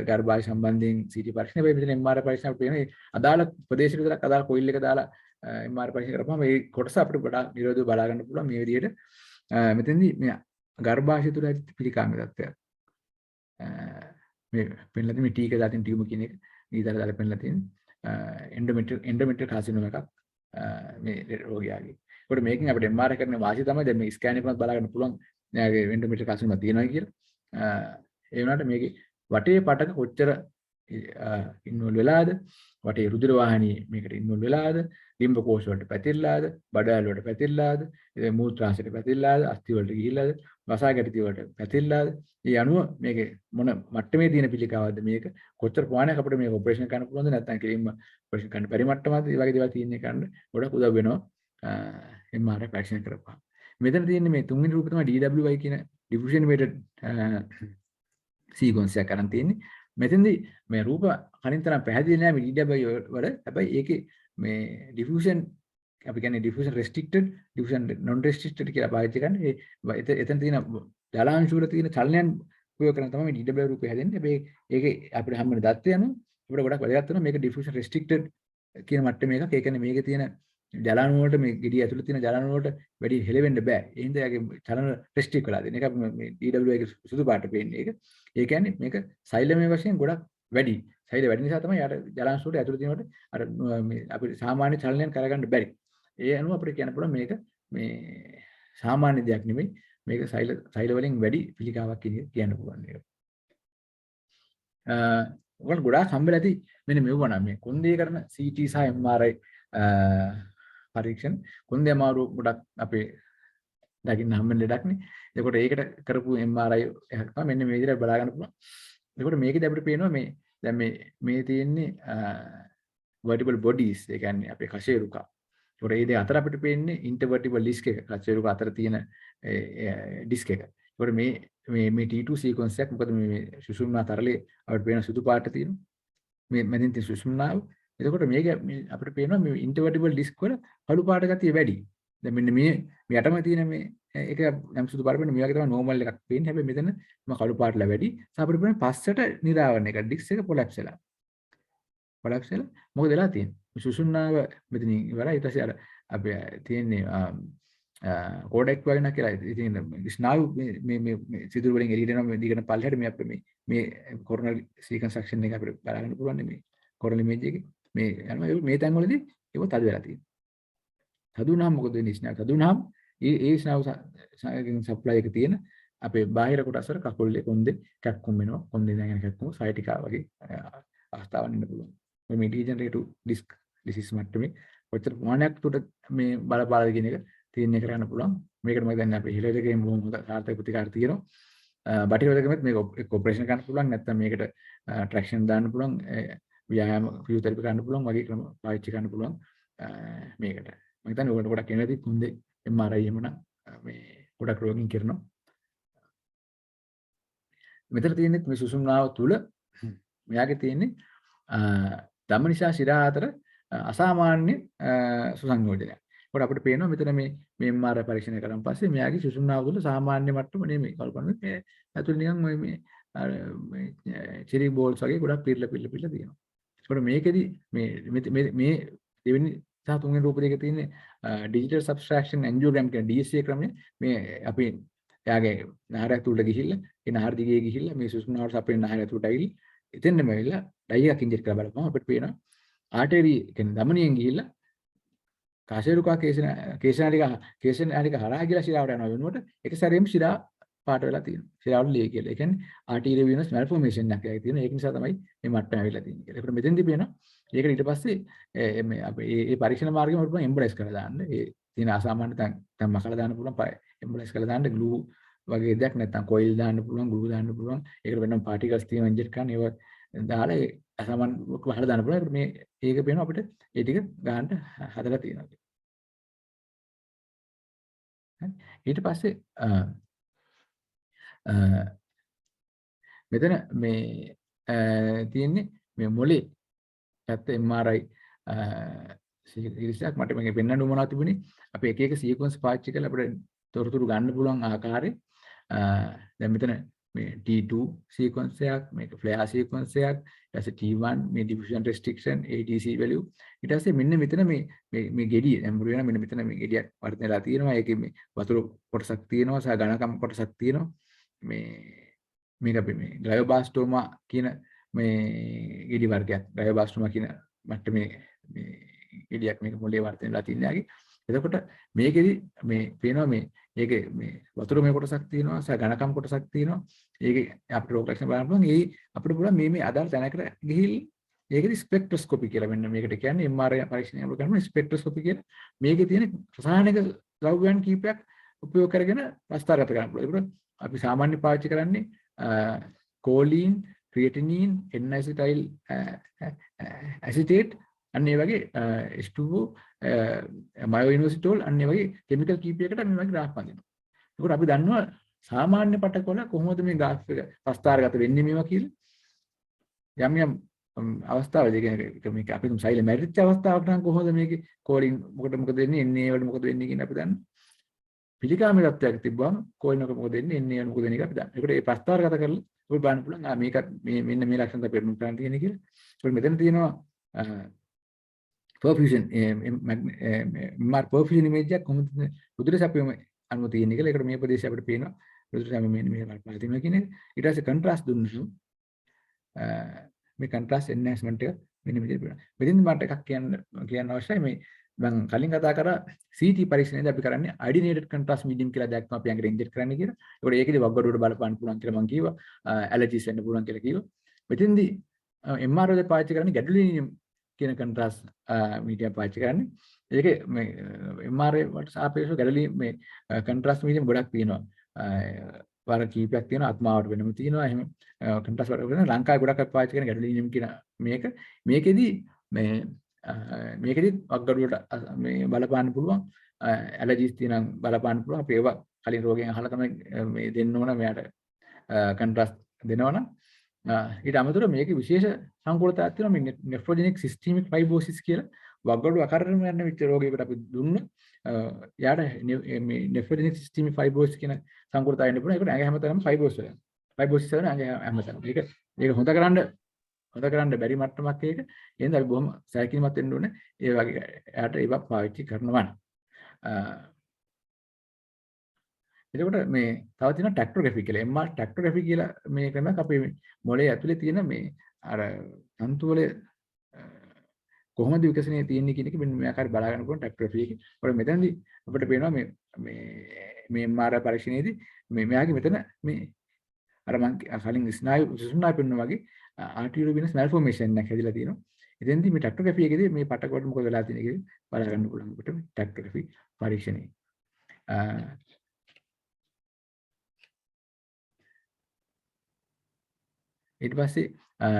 ගර්භාෂය සම්බන්ධයෙන් CT පරීක්ෂණ. හැබැයි මෙතන MRI පරීක්ෂණ අපිට පේනවා අදාළ ප්‍රදේශයක විතරක් අදාළ කොයිල් එක දාලා MRI පරීක්ෂණ කරපුවම මේ කොටස අපිට වඩා නිරෝධව බලා ගන්න පුළුවන් මේ විදිහට. මෙතෙන්දී මේ ගර්භාෂය තුළ ඇති පිළිකාමී තත්ත්වයක්. මේ පෙන්ලා තියෙන මේ T එක දාතින් ටියුමර් කියන එක ඊතර දාලා පෙන්ලා තියෙන එන්ඩෝමෙට්‍රියල් කාසිනෝම එකක් මේ රෝගියාගේ. ඒකට මේකෙන් අපිට MRI කරන වාසිය තමයි දැන් මේ ස්කෑන් එකෙන් බලා ගන්න පුළුවන් එයාගේ එන්ඩෝමෙට්‍රියල් කාසිනෝම තියෙනවා කියලා. ඒ වුණාට මේකේ වටේ පටක කොච්චර ඉන්වෝල් වෙලාද, වටේ රුධිර වාහිනිය මේකට ඉන්වෝල් වෙලාද, ලිම්බ කෝෂ වලට පැතිරලාද, බඩවැල් වලට පැතිරලාද, මූත්‍රාශයට පැතිරලාද, අස්ථි වලට ගිහිල්ලාද, වසාගැටි වලට පැතිරලාද, ඒ අනුව මේකේ මොන මට්ටමේ තියෙන පිළිකාවක්ද මේක කොච්චර ප්‍රමාණයක් අපිට මේක ඔපරේෂන් කරන්න පුළුවන්ද නැත්නම් කෙලින්ම ඔපරේෂන් කරන්න පරිමට්ටමද මේ වගේ දේවල් තියෙන එකන්න ගොඩක් උදව් වෙනවා MRI පරීක්ෂණ කරපුවා. මෙතන තියෙන්නේ මේ තුන්වෙනි රූපේ තමයි DWI කියන diffusion weighted sequence එකක් අරන් තියෙන්නේ. මෙතෙන්දී මේ රූප කලින් තරම් පැහැදිලි නෑ මේ DWI වල. හැබැයි ඒකේ මේ diffusion අපි කියන්නේ diffusion restricted, diffusion non restricted කියලා පාවිච්චි කරන්නේ. එතන තියෙන ජලාංශ වල තියෙන චලනයන් ප්‍රයෝග කරන තමයි මේ DWI රූපය හැදෙන්නේ. හැබැයි ඒකේ අපිට හම්බෙන දත්තය අනුව අපිට ගොඩක් වැදගත් වෙනවා මේක diffusion restricted කියන මට්ටමේ එකක්. ඒ කියන්නේ මේකේ තියෙන ජලාණු වලට මේ ගෙඩිය ඇතුළේ තියෙන ජලාණු වලට වැඩි හෙලවෙන්න බෑ. ඒ හින්දා යාගේ චලන රෙස්ට්‍රික්ට් වෙලා තියෙන. ඒක අපි මේ DWI එක සුදු පාට පේන්නේ ඒක. ඒ කියන්නේ මේක සෛලමය වශයෙන් ගොඩක් වැඩි. සෛල වැඩි නිසා තමයි යාට ජලාංශ වලට ඇතුළේ තියෙනකොට අර මේ අපිට සාමාන්‍ය චලනයන් කරගන්න බැරි. ඒ අනුව අපිට කියන්න පුළුවන් මේක මේ සාමාන්‍ය දෙයක් නෙමෙයි. මේක සෛල වලින් වැඩි පිළිකාවක් කියන්න පුළුවන් මේක. ඔයගොල්ලෝ ගොඩාක් හම්බෙලා ඇති මෙන්න මෙවුවා නම් මේ කොන්දේ කරන CT සහ MRI පරීක්ෂණ කොන්දේ අමාරු ගොඩක් අපේ දකින්න හම්බෙන ලෙඩක් නේ. එතකොට ඒකට කරපු MRI එකක් තමයි මෙන්න මේ විදිහට බලා ගන්න පුළුවන්. එතකොට මේකදී අපිට පේනවා මේ දැන් මේ තියෙන්නේ vertebral bodies. ඒ කියන්නේ අපේ කශේරුකා. ඒකට මේ දෙක අතර අපිට පේන්නේ intervertebral disc එක. කශේරුක අතර තියෙන disc එක. ඒකට මේ T2 sequence එක මොකද මේ සුසුම්නා තරලේ අපිට පේන සුදු පාට තියෙනවා. මේ මැදින් තියෙන සුසුම්නාව. එතකොට මේක අපිට පේනවා මේ intervertebral disc වල කළු පාට ගතිය වැඩි. දැන් මෙන්න මේ යටම තියෙන මේ ඒක නම් සුදු පාට වෙන මේ වගේ තමයි normal එකක් පේන්නේ. හැබැයි මෙතන කළු පාටලා වැඩි. අපිට පේන පස්සට නිරාවරණ එක disc එක collapse වෙලා. collapse වෙලා මොකද වෙලා තියෙන්නේ? සුසුම්නාව මෙතනින් ඉවරයි. ඊට පස්සේ අර අපි තියෙන්නේ කෝඩෙක් වගේ නා කියලා. ඉතින් ස්නායු මේ සිදුරු වලින් එළියට එනවා මේ දිගට පල්ලෙහාට මේ අපිට මේ coronal reconstruction එක අපිට බලන්න පුළුවන් මේ coronal image එකේ මේ යනවා මේ තැන් වලදී ඒක තද වෙලා තියෙනවා. තද වුණාම මොකද වෙන්නේ? ස්නායු තද වුණාම ඒ ස්නායු සප්ලයි එක තියෙන අපේ බාහිර කොටස් වල කකුලේ කොන්දේ කැක්කුම් වෙනවා. කොන්දේ දැන් යන කැක්කුම සයිටිකා වගේ අවස්ථාවක් ඉන්න පුළුවන්. මේ degenerative disc disease මට්ටමේ කොච්චර ප්‍රමාණයක් උඩ මේ බලපාලාද කියන එක තීරණය කරන්න පුළුවන්. මේකට මම දැන් අපේ හිලෙදකේ බොහොම හොඳ සාර්ථක ප්‍රතිකාර තියෙනවා. බටහිරවලකෙමත් මේක ඔපරේෂන් කරන්න පුළුවන්. නැත්නම් මේකට ට්‍රැක්ෂන් දාන්න පුළුවන්. ව්‍යායාම ෆිසියෝതെරපි කරන්න පුළුවන්. වගේ ක්‍රම පාවිච්චි කරන්න පුළුවන් මේකට. මම හිතන්නේ ඔයගොල්ලෝ ගොඩක් එනවා ඉතින් හොඳේ MRI එහෙම නම් මේ ගොඩක් රෝගීන් කරනවා. මෙතන තියෙන්නේ මේ සුසුම්නාව තුල මෙයාගේ තියෙන්නේ ධම්මනිසා ශිරා අතර අසාමාන්‍ය සුසංයෝජනයක්. ඒකට අපිට පේනවා මෙතන මේ MRI පරීක්ෂණය කරන් පස්සේ මෙයාගේ සුසුම්නාව තුළ සාමාන්‍ය මට්ටම නෙමෙයි. කල්පනා මේ ඇතුළේ නිකන් මේ චෙරි බෝල්ස් වගේ ගොඩක් පිරලා තියෙනවා. ඒකට මේකෙදි මේ දෙවෙනි සහ තුන්වෙනි රූප දෙකේ තියෙන digital subtraction angiogram කියන DSA ක්‍රමය මේ අපි එයාගේ නාරයක් තුලට ගිහිල්ලා ඒ නහර දිගේ ගිහිල්ලා මේ සුසුම්නාවට සපෙන නහර ඇතුළට ඇවිල්ලා එතෙන්ම ඇවිල්ලා ඩයි එකක් ඉන්ජෙක්ට් කරලා බලපුවම අපිට පේනවා ආටරි කියන්නේ ධමනියෙන් ගිහිල්ලා කාශේරුකා කේශනාලික හරහා ගිහලා ශිරාවට යනවා වෙනුවට එක සැරේම ශිරා පාට වෙලා තියෙනවා. ශිරාවල ලේ කියලා. ඒ කියන්නේ ආටීරිය වෙනස් මැල්ෆෝමේෂන් එකක් තියෙනවා. ඒක නිසා තමයි මේ මට්ටම ඇවිල්ලා තියෙන්නේ කියලා. ඒකට මෙතෙන්දී පේනවා ඒකට ඊට පස්සේ මේ අපේ මේ පරීක්ෂණ මාර්ගෙම අපිට එම්බ්‍රේස් කරලා දාන්න. ඒ තියෙන අසාමාන්‍ය තැන් මකලා දාන්න පුළුවන් එම්බ්‍රේස් කරලා දාන්න ග්ලූ වගේ දෙයක් නැත්නම් කොයිල් දාන්න පුළුවන් ග්ලූ දාන්න පුළුවන්. ඒකට වෙනම පාටිකල්ස් තියෙනවා ඉන්ජෙක්ට් කරන්න ඒවා දාලා ඒ අසාමාන්‍ය වහලා දාන්න පුළුවන්. ඒකට මේ ඒක පේනවා අපිට ඒ ටික ගන්න හදලා තියෙනවා. ඊට පස්සේ මෙතන මේ තියෙන්නේ මේ මොලේ පැත්ත MRI සිරිසක් මට මේක පෙන්වන්න උවමනා තිබුණේ අපි එක එක සීක්වන්ස් පාවිච්චි කරලා අපිට තොරතුරු ගන්න පුළුවන් ආකාරය දැන් මෙතන මේ T2 සීක්වන්ස් එකක් මේක ෆ්ලෙයාර් සීක්වන්ස් එකක් ඊට පස්සේ T1 මේ diffusion restriction ATC value ඊට පස්සේ මෙන්න මෙතන මේ ගෙඩිය දැන් මුල වෙන මෙන්න මෙතන මේ ගෙඩියක් වර්ධනයලා තියෙනවා ඒකේ මේ වතුර කොටසක් තියෙනවා සහ ඝනකම් කොටසක් තියෙනවා මේක අපි මේ ග්ලයෝබ්ලාස්ටෝමා කියන මේ ගෙඩි වර්ගයක් ග්ලයෝබ්ලාස්ටෝමා කියන මට්ටමේ මේ ගෙඩියක් මේක මොලේ වර්ධනයලා තියෙනවා. එතකොට මේකෙදි මේ පේනවා මේ ඒකේ මේ වතුර මේ කොටසක් තියෙනවා සහ ඝනකම් කොටසක් තියෙනවා. ඒකේ අපිට රෝග ලක්ෂණ බලන්න පුළුවන්. ඒ අපිට පුළුවන් මේ අදාළ තැනකට ගිහිල්ලා ඒකෙදි ස්පෙක්ට්‍රොස්කෝපි කියලා මෙන්න මේකට කියන්නේ MRI පරීක්ෂණය වල කරන ස්පෙක්ට්‍රොස්කෝපි කියලා. මේකේ තියෙන රසායනික ද්‍රව්‍යයන් කීපයක් උපයෝග කරගෙන ප්‍රස්තාරගත කරන්න පුළුවන්. ඒකට අපි සාමාන්‍ය පාවිච්චි කරන්නේ කොලීන්, ක්‍රියටිනින්, N-acetyl acetate අන්න ඒ වගේ H2O මයෝඉනෝසිටෝල් අන්න ඒ වගේ කිමිකල් කීපයකට මේ වගේ ග්‍රාෆ් බඳිනවා. ඒකට අපි දන්නවා සාමාන්‍ය පටකවල කොහොමද මේ ග්‍රාෆ් එක ප්‍රස්තාරගත වෙන්නේ මේවා කියලා. යම් යම් අවස්ථාවලදී කියන්නේ මේක අපි තුන් සෛල මැරිච්ච අවස්ථාවකට නම් කොහොමද මේකේ කෝලින් මොකද වෙන්නේ එන්නේ වල මොකද වෙන්නේ කියන අපි දන්නවා. පිළිකාමී තත්ත්වයක් තිබ්බම කෝලින් එක මොකද වෙන්නේ එන්නේ වල මොකද වෙන්නේ කියලා අපි දන්නවා. ඒකට මේ ප්‍රස්තාරගත කරලා ඔය බලන්න පුළුවන් මේකත් මෙන්න මේ ලක්ෂණ තමයි පෙරමුණු කරන්න තියෙන්නේ කියලා. ඒකට මෙතන තියෙනවා perfusion MR perfusion image එක කොහොමද උදේට සැපෙම අනුව තියෙන්නේ කියලා. ඒකට මේ ප්‍රදේශය අපිට පේනවා. උදේට සැපෙම මෙන්න මේ වලපා තියෙනවා කියන එක. ඊට පස්සේ contrast දුන්නු මේ contrast enhancement එක මෙන්න මෙතන පේනවා. මෙතෙන් මට එකක් කියන්න අවශ්‍යයි මේ මම කලින් කතා කරා CT පරීක්ෂණයේදී අපි කරන්නේ iodinated contrast medium කියලා දෙයක් තමයි අපි අඟට ඉන්ජෙක්ට් කරන්න කියලා. ඒකට ඒකේදී වග්ගඩුවට බලපාන්න පුළුවන් කියලා මම කිව්වා. ඇලර්ජිස් වෙන්න පුළුවන් කියලා කිව්වා. මෙතෙන්දී MR වල පාවිච්චි කරන්නේ gadolinium කියන contrast medium පාවිච්චි කරන්නේ. ඒකේ මේ MR වලට සාපේක්ෂව gadolinium මේ contrast medium ගොඩක් තියෙනවා. වර කීපයක් තියෙනවා ආත්මාවට වෙනම තියෙනවා. එහෙම contrast වල ලංකාවේ ගොඩක් අපි පාවිච්චි කරන gadolinium කියන මේකෙදී මේකෙදි වග්ගඩුවට මේ බලපාන්න පුළුවන් ඇලර්ජිස් තියෙනම් බලපාන්න පුළුවන් අපි ඒවා කලින් රෝගයෙන් අහලා තමයි මේ දෙන්න ඕන මෙයාට කන්ට්‍රාස්ට් දෙනවනම් ඊට අමතරව මේකේ විශේෂ සංකූලතාවයක් තියෙනවා මේ නෙෆ්‍රොජෙනික් සිස්ටීමික් ෆයිබෝසිස් කියලා වග්ගඩුව අකරණය යන විච රෝගයකට අපි දුන්නොත් යාට මේ නෙෆ්‍රොජෙනික් සිස්ටීමික් ෆයිබෝසිස් කියන සංකූලතාවය එන්න පුළුවන් ඒකට ඇඟ හැමතැනම ෆයිබෝසිස් වෙන ඇඟ හැමතැනම ඒක හොඳ කරන්න බැරි මට්ටමක් ඒක. එහෙනම් අපි බොහොම සැලකිලිමත් වෙන්න ඕනේ. ඒ වගේ එයාට ඒවා පාවිච්චි කරනවා නම්. එතකොට මේ තව තියෙනවා ටැක්ටෝග්‍රැෆි කියලා. MR ටැක්ටෝග්‍රැෆි කියලා මේ ක්‍රමයක් අපේ මොළයේ ඇතුලේ තියෙන මේ අර තන්තු වල කොහොමද විකසනයේ තියෙන්නේ කියන එක මෙන්න මේ ආකාරය බලා ගන්න පුළුවන් ටැක්ටෝග්‍රැෆි එකේ. ඒකට මෙතනදී අපිට පේනවා මේ MR පරීක්ෂණයේදී මේ මෙයාගේ මෙතන මේ අර මම කලින් ස්නායු සුසුම්නාය පෙන්වනා වගේ ආර්ටීරියල් වෙනස් මැල්ෆෝමේෂන් එකක් හැදිලා තියෙනවා. එතෙන්දී මේ ටැක්ටෝග්‍රැෆි එකේදී මේ පටකවල මොකද වෙලා තියෙන්නේ කියලා බලා ගන්න පුළුවන් අපිට මේ ටැක්ටෝග්‍රැෆි පරීක්ෂණේ. ඊට පස්සේ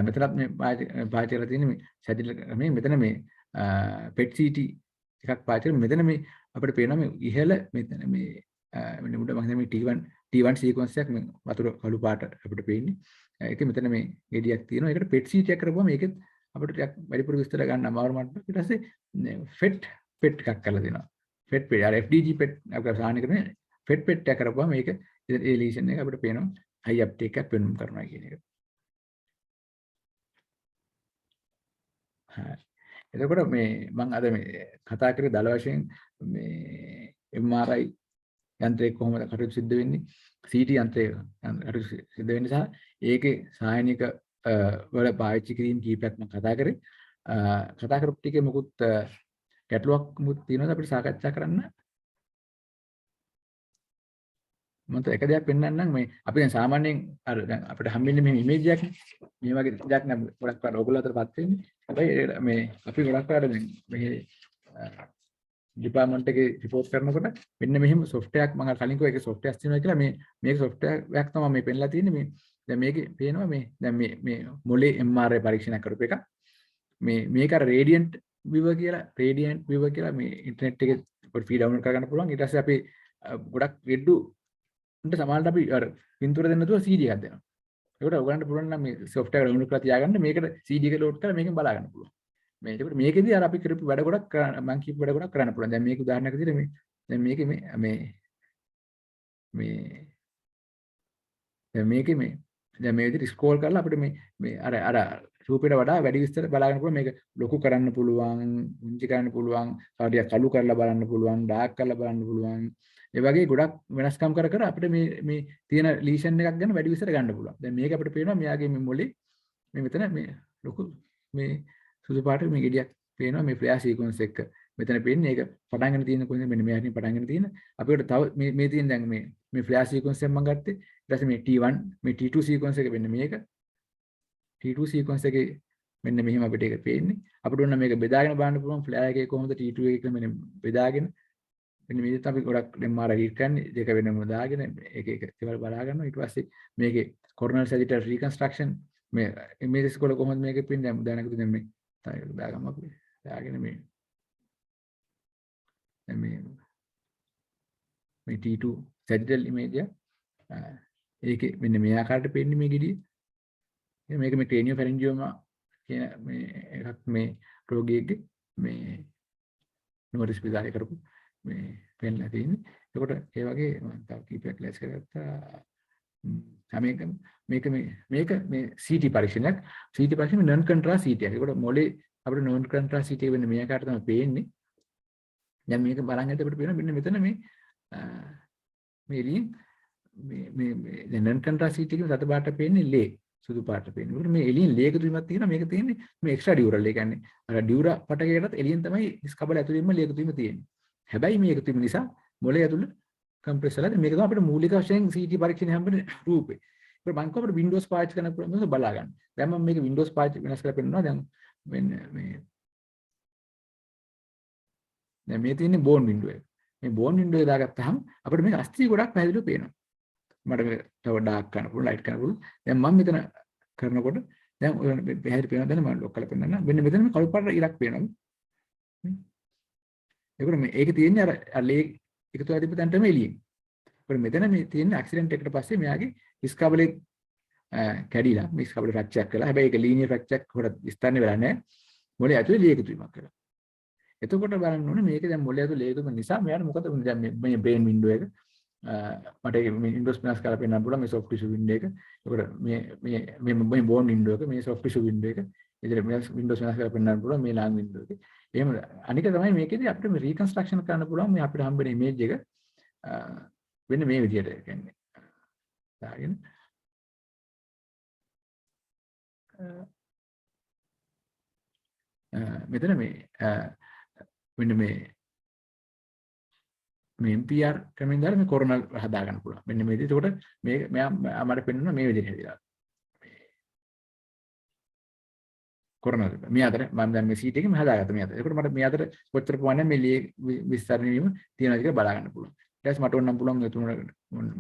මෙතනත් මේ පාවිච්චි කරලා තියෙන්නේ මේ සැදිල මේ මෙතන මේ PET CT එකක් පාවිච්චි කරලා මෙතන මේ අපිට පේනවා මේ ඉහළ මෙතන මේ මෙන්න මුඩ මම මේ T1 සීක්වන්ස් එකක් මේ වතුර කළු පාට අපිට පේන්නේ. ඒක මෙතන මේ ගෙඩියක් තියෙනවා. ඒකට PET CT එකක් කරපුවම මේකෙත් අපිට ටිකක් වැඩිපුර විස්තර ගන්න අමාරු මට්ටමක්. ඊට පස්සේ PET එකක් කරලා දෙනවා. PET අර FDG PET අපිට සාහන කරන්නේ PET එකක් කරපුවම මේක ඒ ලීෂන් එක අපිට පේනවා හයි අප්ටේක් එකක් පෙන්වන්න කරනවා කියන එක. එතකොට මේ මම අද මේ කතා කරේ දල වශයෙන් මේ MRI යන්ත්‍රයේ කොහොමද කටයුතු සිද්ධ වෙන්නේ CT යන්ත්‍රයේ කටයුතු සිද්ධ වෙන්නේ සහ ඒකේ සායනික වල පාවිච්චි කිරීම කීපයක් මම කතා කරේ කතා කරපු ටිකේ මොකුත් ගැටලුවක් මුත් තියෙනවද අපිට සාකච්ඡා කරන්න මම එක දෙයක් පෙන්නන්නම් මේ අපි දැන් සාමාන්‍යයෙන් අර දැන් අපිට හම්බෙන්නේ මේ ඉමේජ් එකක් මේ වගේ දෙයක් නෑ ගොඩක් පාර ඔයගොල්ලෝ අතරපත් වෙන්නේ හැබැයි මේ අපි ගොඩක් පාර මේ ඩිපාර්ට්මන්ට් එකේ රිපෝට් කරනකොට මෙන්න මෙහෙම software එකක් මම කලින් කිව්වා ඒකේ software තියෙනවා කියලා මේක software එකක් තමයි මේ පෙන්නලා තියෙන්නේ මේ දැන් මේකේ පේනවා මේ දැන් මේ මොලේ MRI පරීක්ෂණයක් කරපු එක මේක අර radiant viewer කියලා මේ ඉන්ටර්නෙට් එකේ පොඩි ෆී ඩවුන්ලෝඩ් කරගන්න පුළුවන් ඊට පස්සේ අපි ගොඩක් රෙඩ්ඩු උන්ට සමානට අපි අර පින්තූර දෙන්න නැතුව CD එකක් දෙනවා ඒකට ඔයගලන්ට පුළුවන් නම් මේ software එක ඩවුන්ලෝඩ් කරලා තියාගන්න මේකට CD එක ලෝඩ් කරලා මේකෙන් බලා ගන්න පුළුවන් මේ ඒකට මේකෙදී අර අපි කරපු වැඩ ගොඩක් මම කියපු වැඩ ගොඩක් කරන්න පුළුවන් දැන් මේක උදාහරණයක් විදිහට මේ දැන් මේකේ දැන් මේ විදිහට ස්ක්‍රෝල් කරලා අපිට මේ අර රූපයට වඩා වැඩි විස්තර බලා ගන්න පුළුවන් මේක ලොකු කරන්න පුළුවන් උන්චි කරන්න පුළුවන් තව කළු කරලා බලන්න පුළුවන් ඩාර්ක් කරලා බලන්න පුළුවන් ඒ වගේ ගොඩක් වෙනස්කම් කර අපිට මේ තියෙන ලීෂන් එකක් ගැන වැඩි විස්තර ගන්න පුළුවන් දැන් මේක අපිට පේනවා මෙයාගේ මේ මොලේ මේ මෙතන මේ ලොකු මේ සුදු පාට මේ ගෙඩියක් පේනවා මේ ෆ්ලෑෂ් සීක්වෙන්ස් එක මෙතන පේන්නේ ඒක පටන් ගන්න තියෙන කොහෙන්ද මෙන්න මෙයාටින් පටන් ගන්න තියෙන අපිට තව මේ තියෙන දැන් මේ ෆ්ලෑෂ් සීක්වෙන්ස් එක මම ගත්තේ ඊට පස්සේ මේ T1 මේ T2 සීක්වෙන්ස් එක වෙන්නේ මේක T2 සීක්වෙන්ස් එකේ මෙන්න මෙහෙම අපිට ඒක පේන්නේ අපිට ඕන මේක බෙදාගෙන බලන්න පුළුවන් ෆ්ලෑෂ් එකේ කොහොමද T2 එකේ කියලා මෙන්න බෙදාගෙන මෙන්න මේකත් අපි ගොඩක් MRI රීඩ් කරන්නේ දෙක වෙනම දාගෙන එක ඒවල් බලා ගන්නවා ඊට පස්සේ මේකේ coronal sagittal reconstruction මේ images වල කොහොමද මේක පේන්නේ දැන් උදාහරණයක් දැන් මේ දාගමු අපි දාගෙන මේ T2 sagittal image ඒකේ මෙන්න මේ ආකාරයට පේන්නේ මේ ගෙඩිය මේක මේ craniopharyngioma කියන මේ එකක් මේ රෝගියෙක්ගේ මේ නොරිස් විදාරේ කරපු මේ පෙන්ලා තියෙන්නේ. ඒකට ඒ වගේ මම තව කීපයක් ලෑස් කරගත්තා. මේක මේ CT පරීක්ෂණයක්. CT පරීක්ෂණය non contrast CT එකක්. ඒකට මොලේ අපිට non contrast CT එක වෙන්නේ මේ ආකාරයට තමයි පේන්නේ. දැන් මේක බලන් හිටියට අපිට පේනවා මෙන්න මෙතන මේ එළියෙන් මේ non contrast CT එකේ රතු පාට පේන්නේ ලේ. සුදු පාට පේන්නේ. ඒකට මේ එළියෙන් ලේ එකතු වීමක් තියෙනවා. මේක තියෙන්නේ මේ එක්ස්ට්‍රා ඩියුරල්. ඒ කියන්නේ අර ඩියුරා පටකයකටත් එළියෙන් තමයි ස්කබල ඇතුළෙන්ම ලේ එකතු වීම තියෙන්නේ. හැබැයි මේ එකතු වීම නිසා මොලේ ඇතුළේ කම්ප්‍රෙස් වෙලා මේක තමයි අපිට මූලික වශයෙන් CT පරීක්ෂණය හම්බෙන රූපේ. ඒක මම කොහොමද Windows පාවිච්චි කරන්න පුළුවන් මේක බලා ගන්න. දැන් මම මේක Windows පාවිච්චි වෙනස් කරලා පෙන්නනවා. දැන් මේ තියෙන්නේ බෝන් වින්ඩෝ එක. මේ බෝන් වින්ඩෝ එක දාගත්තාම අපිට මේක අස්තිය ගොඩක් පැහැදිලිව පේනවා. මට මේක තව ඩාර්ක් කරන්න පුළුවන්, ලයිට් කරන්න පුළුවන්. දැන් මම මෙතන කරනකොට දැන් ඔය පැහැදිලි පේනවා. දැන් මම ලොක් කරලා පෙන්නන්න. මෙන්න මෙතන මේ කළු පාට ඉරක් පේනවා. ඒකට මේ ඒක තියෙන්නේ අර ලේ එකතු වෙලා තිබ්බ තැනටම එළියෙන්. ඒකට මෙතන මේ තියෙන ඇක්සිඩන්ට් එකකට පස්සේ මෙයාගේ ස්කබලේ කැඩිලා මේ ස්කබලේ ෆ්‍රැක්චර් කරලා. හැබැයි ඒක ලීනියර් ෆ්‍රැක්චර් කොට විස්තරනේ වෙලා නැහැ. මොලේ ඇතුලේ ලේ එකතු වීමක් කරලා. එතකොට බලන්න ඕනේ මේක දැන් මොලේ ඇතුලේ ලේ එකතු වීම නිසා මෙයාට මොකද වුනේ දැන් මේ බ්‍රේන් වින්ඩෝ එක මට ඒක වින්ඩෝස් වෙනස් කරලා පෙන්නන්න පුළුවන් මේ සොෆ්ට් ටිෂු වින්ඩෝ එක. ඒකට මේ බෝන් වින්ඩෝ එක මේ සොෆ්ට් ටිෂු වින්ඩෝ එක. ඉතින් මේ වින්ඩෝස් වෙනස් කරලා පෙන්නන්න පුළුවන් මේ ලාං වින්ඩෝ එක. එහෙම අනික තමයි මේකෙදි අපිට මේ රීකන්ස්ට්‍රක්ෂන් කරන්න පුළුවන් මේ අපිට හම්බෙන ඉමේජ් එක වෙන්නේ මේ විදිහට කියන්නේ. දාගෙන මෙතන මෙන්න මේ MPR ක්‍රමෙන් දාලා මේ කොරෝනා හදා ගන්න පුළුවන්. මෙන්න මේ විදිහට. ඒකට මේ මෙයා මට පෙන්වනවා මේ විදිහට හදිලා. කොරෝනා මේ අතර මම දැන් මේ සීට් එකෙම හදාගත්තා මේ අතර. ඒකට මට මේ අතර කොච්චර ප්‍රමාණයක් මේ ලේ විස්තරණය වීම තියෙනවද කියලා බලා ගන්න පුළුවන්. ඊට පස්සේ මට ඕනම් පුළුවන් ඒ තුන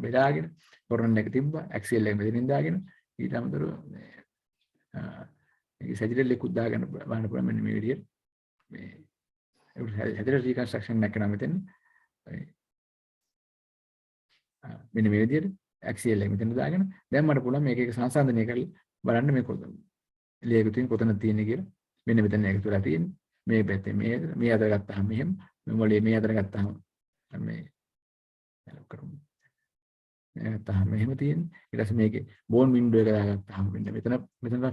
බෙදාගෙන කොරෝනා එක තිබ්බා, ඇක්සියල් එක මෙතනින් දාගෙන ඊට අමතරව මේ සැජිටල් එකකුත් දාගන්න බලන්න පුළුවන් මෙන්න මේ විදිහට. මේ හැදෙන රීකන්ස්ට්‍රක්ෂන් එක නම් මෙතන මෙන්න මේ විදිහට ඇක්සියල් එක මෙතන දාගෙන දැන් මට පුළුවන් මේක එක සංසන්දනය කරලා බලන්න මේ කොතනද ලේ එකතු වෙන කොතනද තියෙන්නේ කියලා. මෙන්න මෙතන එකතු වෙලා තියෙන්නේ. මේ පැත්තේ මේ අතර ගත්තාම මෙහෙම මේ මොලේ මේ අතර ගත්තාම මේ ලොක් කරමු. නැත්නම් මෙහෙම තියෙන්නේ. ඊට පස්සේ මේකේ බෝන් වින්ඩෝ එක දාගත්තාම මෙන්න මෙතන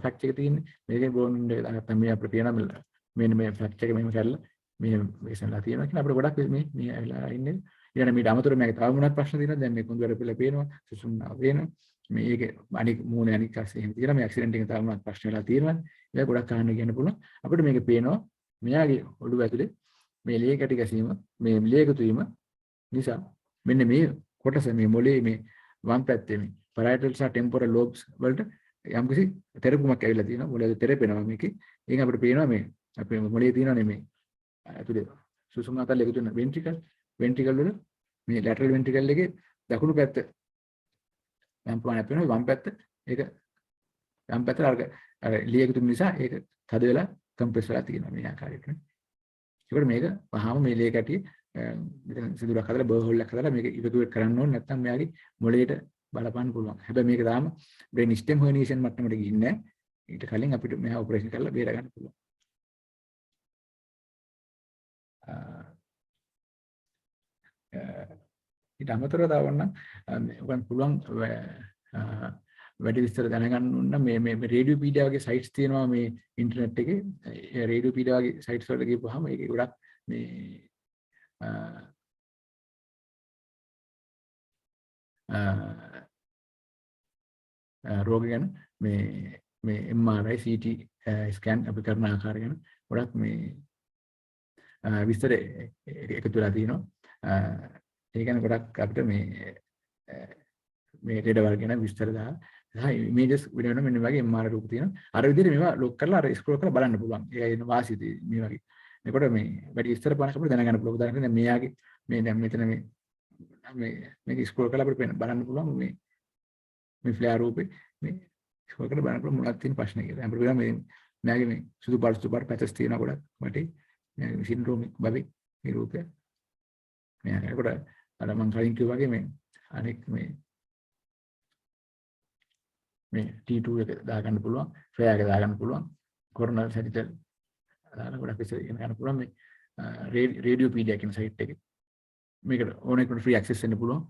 ෆැක්ට් එක තියෙන්නේ. මේකේ බෝන් වින්ඩෝ එක දාගත්තාම මේ අපිට පේනවා මෙන්න මේ ෆැක්ට් එක මෙහෙම කරලා මේ මේසන්ලා තියෙනවා කියලා අපිට ගොඩක් මේ ඇවිල්ලා ඉන්නේ. ඊළඟ මීට අමතරව මේක තව මොනවද ප්‍රශ්න තියෙනවද? දැන් මේ කුඳුර පිළ පේනවා, සුසුම්නාව පේනවා. මේක අනික මූණේ අනික අස්සේ එහෙම තියෙනවා. මේ ඇක්සිඩන්ට් එකෙන් තව මොනවද ප්‍රශ්න වෙලා තියෙනවද? ඒක ගොඩක් අහන්න කියන්න පුළුවන්. අපිට මේක පේනවා මෙයාගේ ඔළුව ඇතුලේ මේ ලේ කැටි ගැසීම, මේ ලේ එකතු වීම නිසා මෙන්න මේ කොටස මේ මොළයේ මේ වම් පැත්තේ මේ parietal සහ temporal lobes වලට යම්කිසි තෙරපුමක් ඇවිල්ලා තියෙනවා. මොළයේ තෙරපෙනවා මේකේ. ඒක අපිට පේනවා මේ අපේ මොළයේ තියෙනනේ මේ ඇතුලේ සුසුම් අතල් එකතු වෙන ventricle වල මේ lateral ventricle එකේ දකුණු පැත්ත යම් ප්‍රමාණයක් වෙනවා. වම් පැත්ත ඒක යම් පැත්තට අර ලී එකතු නිසා ඒක තද වෙලා compress වෙලා තියෙනවා මේ ආකාරයට. ඒකට මේක වහාම මේ ලේ කැටි මෙතන සිදුරක් හදලා බර්න් හෝල් එකක් හදලා මේක ඉවැකුවේට් කරන්න ඕනේ. නැත්නම් මෙයාගේ මොළයට බලපන්න පුළුවන්. හැබැයි මේක තාම brain stem herniation මට්ටමට ගිහින් නැහැ. ඊට කලින් අපිට මෙහා ඔපරේෂන් කරලා බේර ගන්න පුළුවන්. ඊට අමතරව තවන්න ඔයගොල්ලන් පුළුවන් වැඩි විස්තර දැනගන්න ඕන නම් මේ රේඩියෝපීඩියා වගේ සයිට්ස් තියෙනවා මේ ඉන්ටර්නෙට් එකේ. ඒ රේඩියෝපීඩියා වගේ සයිට්ස් වලට ගිහපුවාම ඒකේ ගොඩක් මේ රෝග ගැන මේ MRI CT ස්කෑන් අපි කරන ආකාරය ගැන ගොඩක් මේ විස්තර එකතු වෙලා තියෙනවා. ඒ කියන්නේ ගොඩක් අපිට මේ රේඩ වල ගැන විස්තර දාලා ඉමේජස් වෙන මෙන්න වගේ MRI රූප තියෙනවා. අර විදිහට මේවා ලොක් කරලා අර ස්ක්‍රෝල් කරලා බලන්න පුළුවන්. ඒකයි එන වාසියදී මේ වගේ. එතකොට මේ වැඩි විස්තර පානක අපිට දැනගන්න පුළුවන්. උදාහරණයක් දැන් මෙයාගේ මේ දැන් මෙතන මේක ස්ක්‍රෝල් කරලා අපිට බලන්න පුළුවන් මේ ෆ්ලෑර් රූපේ මේ ස්ක්‍රෝල් කරලා බලන්න පුළුවන් මොනවද තියෙන ප්‍රශ්න කියලා. අපිට බලන්න මේ මෙයාගේ මේ සුදු පාට පැචස් තියෙනවා ගොඩක් වටේ. මෙයාගේ සින්ඩ්‍රෝමික් බබේ මේ රූපය. මෙයාකට අර මම කලින් කිව්වා වගේ මේ අනෙක් මේ T2 එක දාගන්න පුළුවන්, ෆ්ලෑර් එක දාගන්න පුළුවන්, කොරනල් සැටිටල් දාලා ගොඩක් විස්තර ගන්න පුළුවන් මේ රේඩියෝපීඩියා කියන සයිට් එකේ. මේකට ඕනෙකට ෆ්‍රී ඇක්සස් වෙන්න පුළුවන්.